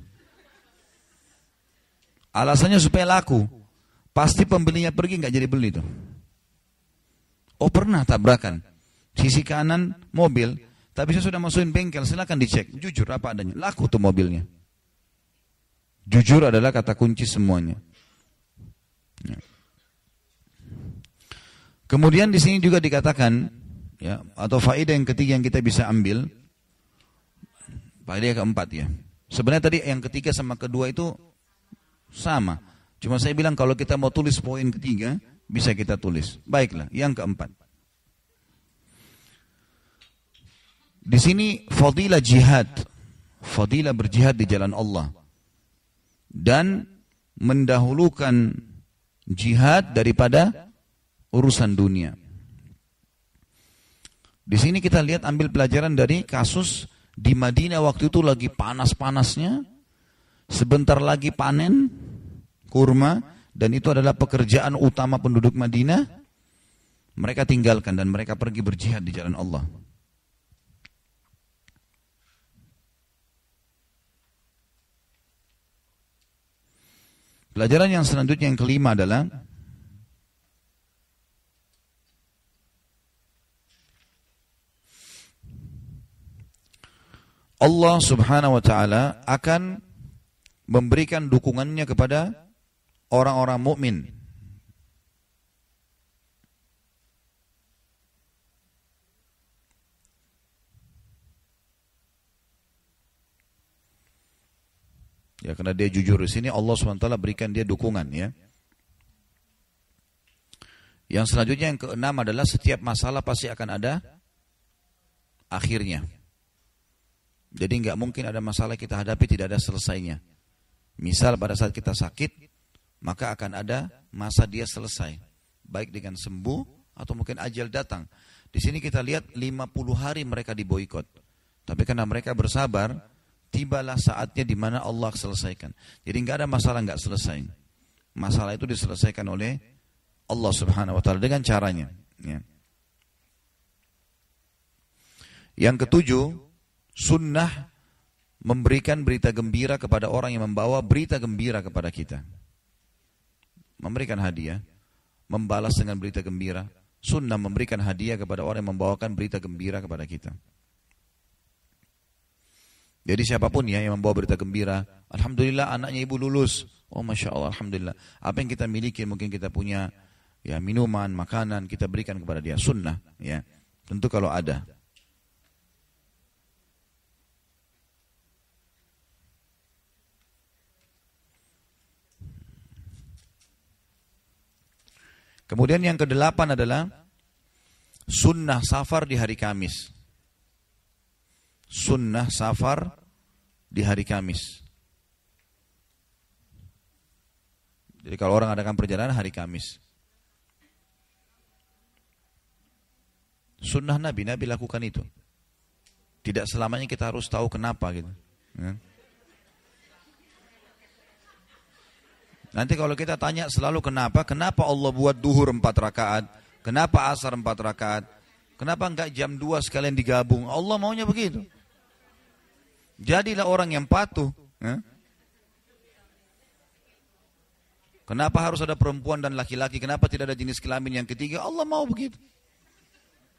Alasannya supaya laku. Pasti pembelinya pergi gak jadi beli tuh. Oh pernah tabrakan. Sisi kanan mobil. Tapi saya sudah masukin bengkel, silakan dicek. Jujur apa adanya. Laku tuh mobilnya. Jujur adalah kata kunci semuanya. Ya. Kemudian di sini juga dikatakan, ya, atau faedah yang ketiga yang kita bisa ambil, faedah yang keempat ya. Sebenarnya tadi yang ketiga sama kedua itu sama. Cuma saya bilang kalau kita mau tulis poin ketiga, bisa kita tulis. Baiklah, yang keempat. Di sini fadilah jihad, fadilah berjihad di jalan Allah dan mendahulukan jihad daripada urusan dunia. Di sini kita lihat ambil pelajaran dari kasus di Madinah waktu itu lagi panas-panasnya, sebentar lagi panen kurma dan itu adalah pekerjaan utama penduduk Madinah. Mereka tinggalkan dan mereka pergi berjihad di jalan Allah. Pelajaran yang selanjutnya yang kelima adalah Allah Subhanahu wa taala akan memberikan dukungannya kepada orang-orang mukmin. Ya, karena dia jujur di sini Allah SWT berikan dia dukungan ya. Yang selanjutnya yang keenam adalah setiap masalah pasti akan ada akhirnya. Jadi enggak mungkin ada masalah kita hadapi tidak ada selesainya. Misal pada saat kita sakit, maka akan ada masa dia selesai. Baik dengan sembuh atau mungkin ajal datang. Di sini kita lihat 50 hari mereka diboikot. Tapi karena mereka bersabar, tibalah saatnya di mana Allah selesaikan. Jadi enggak ada masalah enggak selesai. Masalah itu diselesaikan oleh Allah Subhanahu wa taala dengan caranya, ya. Yang ketujuh, sunnah memberikan berita gembira kepada orang yang membawa berita gembira kepada kita. Memberikan hadiah, membalas dengan berita gembira. Sunnah memberikan hadiah kepada orang yang membawakan berita gembira kepada kita. Jadi siapapun ya yang membawa berita gembira, alhamdulillah anaknya ibu lulus. Oh Masya Allah, alhamdulillah. Apa yang kita miliki, mungkin kita punya ya minuman, makanan, kita berikan kepada dia. Sunnah, ya. Tentu kalau ada. Kemudian yang kedelapan adalah sunnah safar di hari Kamis. Sunnah safar di hari Kamis. Jadi kalau orang adakan perjalanan hari Kamis. Sunnah Nabi lakukan itu. Tidak selamanya kita harus tahu kenapa gitu. Ya. Nanti kalau kita tanya selalu kenapa Allah buat duhur 4 rakaat, kenapa asar 4 rakaat, kenapa enggak jam 2 sekalian digabung, Allah maunya begitu. Jadilah orang yang patuh. Ya. Kenapa harus ada perempuan dan laki-laki, kenapa tidak ada jenis kelamin yang ketiga, Allah mau begitu.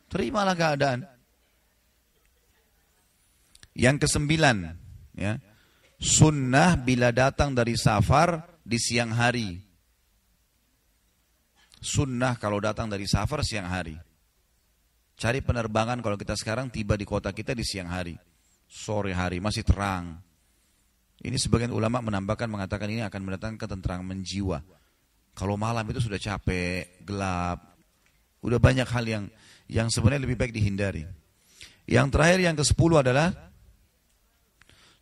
Terimalah keadaan. Yang kesembilan, ya, sunnah bila datang dari safar di siang hari. Sunnah kalau datang dari safar siang hari. Cari penerbangan kalau kita sekarang tiba di kota kita di siang hari. Sore hari masih terang. Ini sebagian ulama menambahkan mengatakan ini akan mendatangkan ketenteraman jiwa. Kalau malam itu sudah capek, gelap, udah banyak hal yang sebenarnya lebih baik dihindari. Yang terakhir yang ke-10 adalah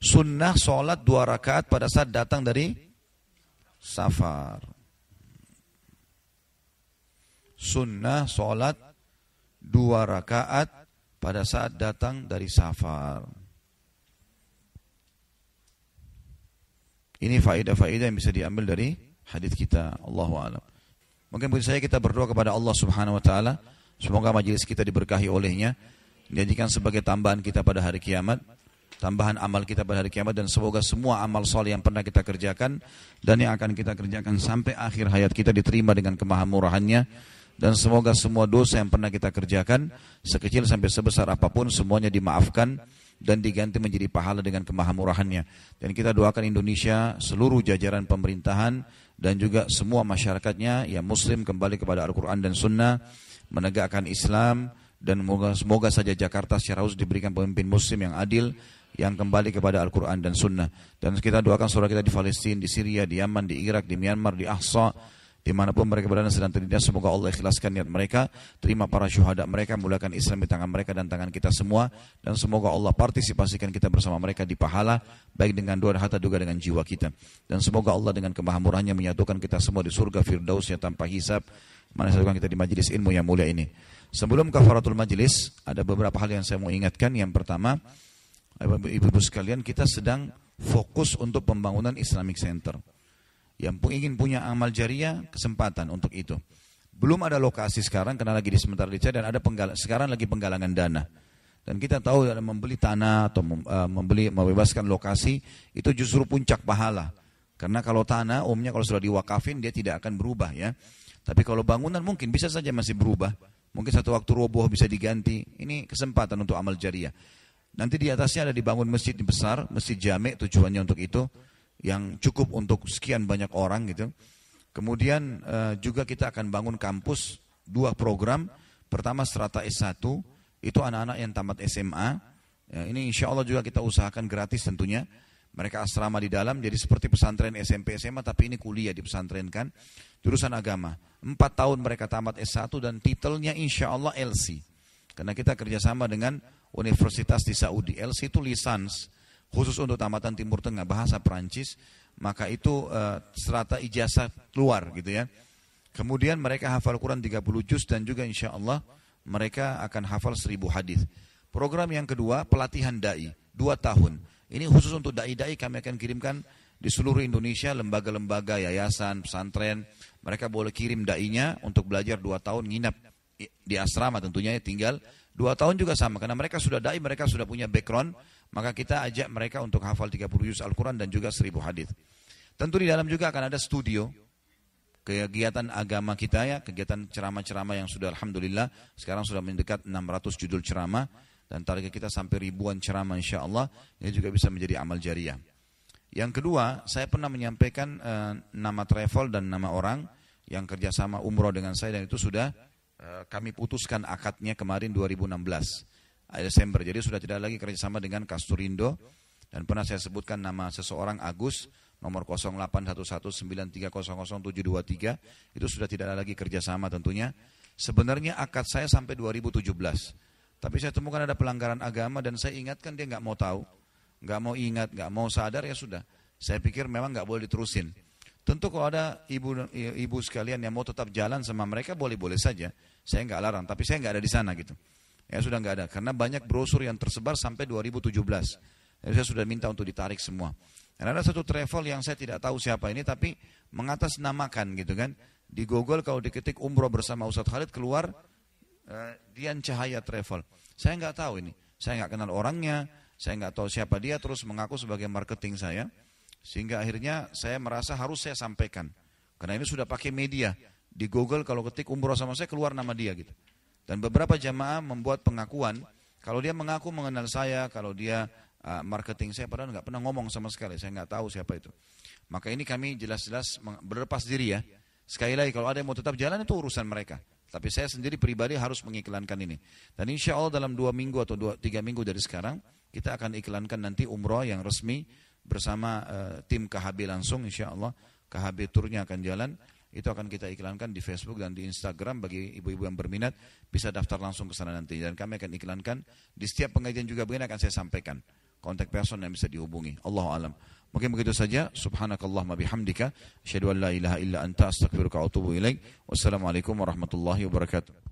sunnah sholat 2 rakaat pada saat datang dari safar. Sunnah sholat 2 rakaat pada saat datang dari safar. Ini faedah-faedah yang bisa diambil dari hadis kita. Allahu a'lam. Mungkin bagi saya kita berdoa kepada Allah Subhanahu wa taala, semoga majelis kita diberkahi olehnya, dijadikan sebagai tambahan kita pada hari kiamat, tambahan amal kita pada hari kiamat, dan semoga semua amal soleh yang pernah kita kerjakan dan yang akan kita kerjakan sampai akhir hayat kita diterima dengan kemahamurahannya, dan semoga semua dosa yang pernah kita kerjakan sekecil sampai sebesar apapun semuanya dimaafkan dan diganti menjadi pahala dengan kemahamurahannya. Dan kita doakan Indonesia, seluruh jajaran pemerintahan dan juga semua masyarakatnya yang muslim kembali kepada Al-Quran dan Sunnah, menegakkan Islam, dan semoga saja Jakarta secara khusus diberikan pemimpin muslim yang adil, yang kembali kepada Al-Quran dan Sunnah. Dan kita doakan saudara kita di Palestina, di Syria, di Yaman, di Irak, di Myanmar, di Ahsa, dimanapun mereka berada sedang tertindas, semoga Allah ikhlaskan niat mereka, terima para syuhada mereka, mulakan Islam di tangan mereka dan tangan kita semua, dan semoga Allah partisipasikan kita bersama mereka di pahala, baik dengan doa dan harta juga dengan jiwa kita. Dan semoga Allah dengan kemahamurahannya menyatukan kita semua di surga Firdausnya tanpa hisab, mana satukan kita di majelis ilmu yang mulia ini. Sebelum kafaratul majelis, ada beberapa hal yang saya mau ingatkan. Yang pertama, ibu-ibu sekalian, kita sedang fokus untuk pembangunan Islamic Center. Yang ingin punya amal jariah, kesempatan untuk itu. Belum ada lokasi sekarang karena lagi sementara dicari, dan ada sekarang lagi penggalangan dana. Dan kita tahu dalam membeli tanah atau membebaskan lokasi itu justru puncak pahala. Karena kalau tanah umumnya kalau sudah diwakafin dia tidak akan berubah ya. Tapi kalau bangunan mungkin bisa saja masih berubah. Mungkin satu waktu roboh bisa diganti. Ini kesempatan untuk amal jariah. Nanti di atasnya ada dibangun masjid besar, masjid jami' tujuannya untuk itu, yang cukup untuk sekian banyak orang gitu. Kemudian juga kita akan bangun kampus 2 program. Pertama strata S1, itu anak-anak yang tamat SMA. Ya, ini insya Allah juga kita usahakan gratis tentunya. Mereka asrama di dalam, jadi seperti pesantren SMP SMA, tapi ini kuliah di pesantren kan. Jurusan agama. 4 tahun mereka tamat S1 dan titelnya insya Allah LC. Karena kita kerjasama dengan universitas di Saudi. LC itu lisans khusus untuk tamatan Timur Tengah, bahasa Perancis, maka itu serata ijazah keluar gitu ya. Kemudian mereka hafal Quran 30 juz dan juga insya Allah mereka akan hafal 1000 hadis. Program yang kedua, pelatihan da'i 2 tahun. Ini khusus untuk da'i-da'i, kami akan kirimkan Di seluruh Indonesia, lembaga-lembaga, yayasan, pesantren, mereka boleh kirim da'inya untuk belajar 2 tahun, nginap di asrama tentunya, tinggal 2 tahun juga sama. Karena mereka sudah da'i, mereka sudah punya background, maka kita ajak mereka untuk hafal 30 juz Al-Quran dan juga 1000 hadis. Tentu di dalam juga akan ada studio, kegiatan agama kita ya, kegiatan ceramah-ceramah yang sudah Alhamdulillah, sekarang sudah mendekat 600 judul ceramah, dan target kita sampai ribuan ceramah insyaAllah, ini juga bisa menjadi amal jariah. Yang kedua, saya pernah menyampaikan nama travel dan nama orang yang kerjasama umroh dengan saya, dan itu sudah kami putuskan akadnya kemarin 2016 Desember. Jadi sudah tidak lagi kerjasama dengan Kasturindo, dan pernah saya sebutkan nama seseorang Agus, nomor 081193000723, itu sudah tidak ada lagi kerjasama tentunya. Sebenarnya akad saya sampai 2017, tapi saya temukan ada pelanggaran agama dan saya ingatkan, dia nggak mau tahu. Nggak mau ingat, nggak mau sadar, ya sudah. Saya pikir memang nggak boleh diterusin. Tentu kalau ada ibu sekalian yang mau tetap jalan sama mereka, boleh-boleh saja. Saya nggak larang, tapi saya nggak ada di sana gitu. Ya sudah nggak ada, karena banyak brosur yang tersebar sampai 2017. Jadi saya sudah minta untuk ditarik semua. Dan ada satu travel yang saya tidak tahu siapa ini, tapi mengatasnamakan gitu kan. Di Google kalau diketik umroh bersama Ustadz Khalid, keluar Dian Cahaya Travel. Saya nggak tahu ini, saya nggak kenal orangnya. Saya nggak tahu siapa dia, terus mengaku sebagai marketing saya. Sehingga akhirnya saya merasa harus saya sampaikan. Karena ini sudah pakai media. Di Google kalau ketik umroh sama saya, keluar nama dia gitu. Dan beberapa jamaah membuat pengakuan, kalau dia mengaku mengenal saya, kalau dia marketing saya, padahal nggak pernah ngomong sama sekali. Saya nggak tahu siapa itu. Maka ini kami jelas-jelas berlepas diri ya. Sekali lagi, kalau ada yang mau tetap jalan itu urusan mereka. Tapi saya sendiri pribadi harus mengiklankan ini. Dan insya Allah dalam 2 minggu atau 3 minggu dari sekarang, kita akan iklankan nanti umroh yang resmi bersama tim KHB langsung, insya Allah KHB turnya akan jalan. Itu akan kita iklankan di Facebook dan di Instagram. Bagi ibu-ibu yang berminat bisa daftar langsung ke sana nanti. Dan kami akan iklankan di setiap pengajian juga begini, akan saya sampaikan kontak person yang bisa dihubungi. Allahu a'lam. Mungkin begitu saja. Subhanakallahumma bihamdika asyhadu an la ilaha illa anta astaghfiruka wa atubu ilaik. Wassalamualaikum warahmatullahi wabarakatuh.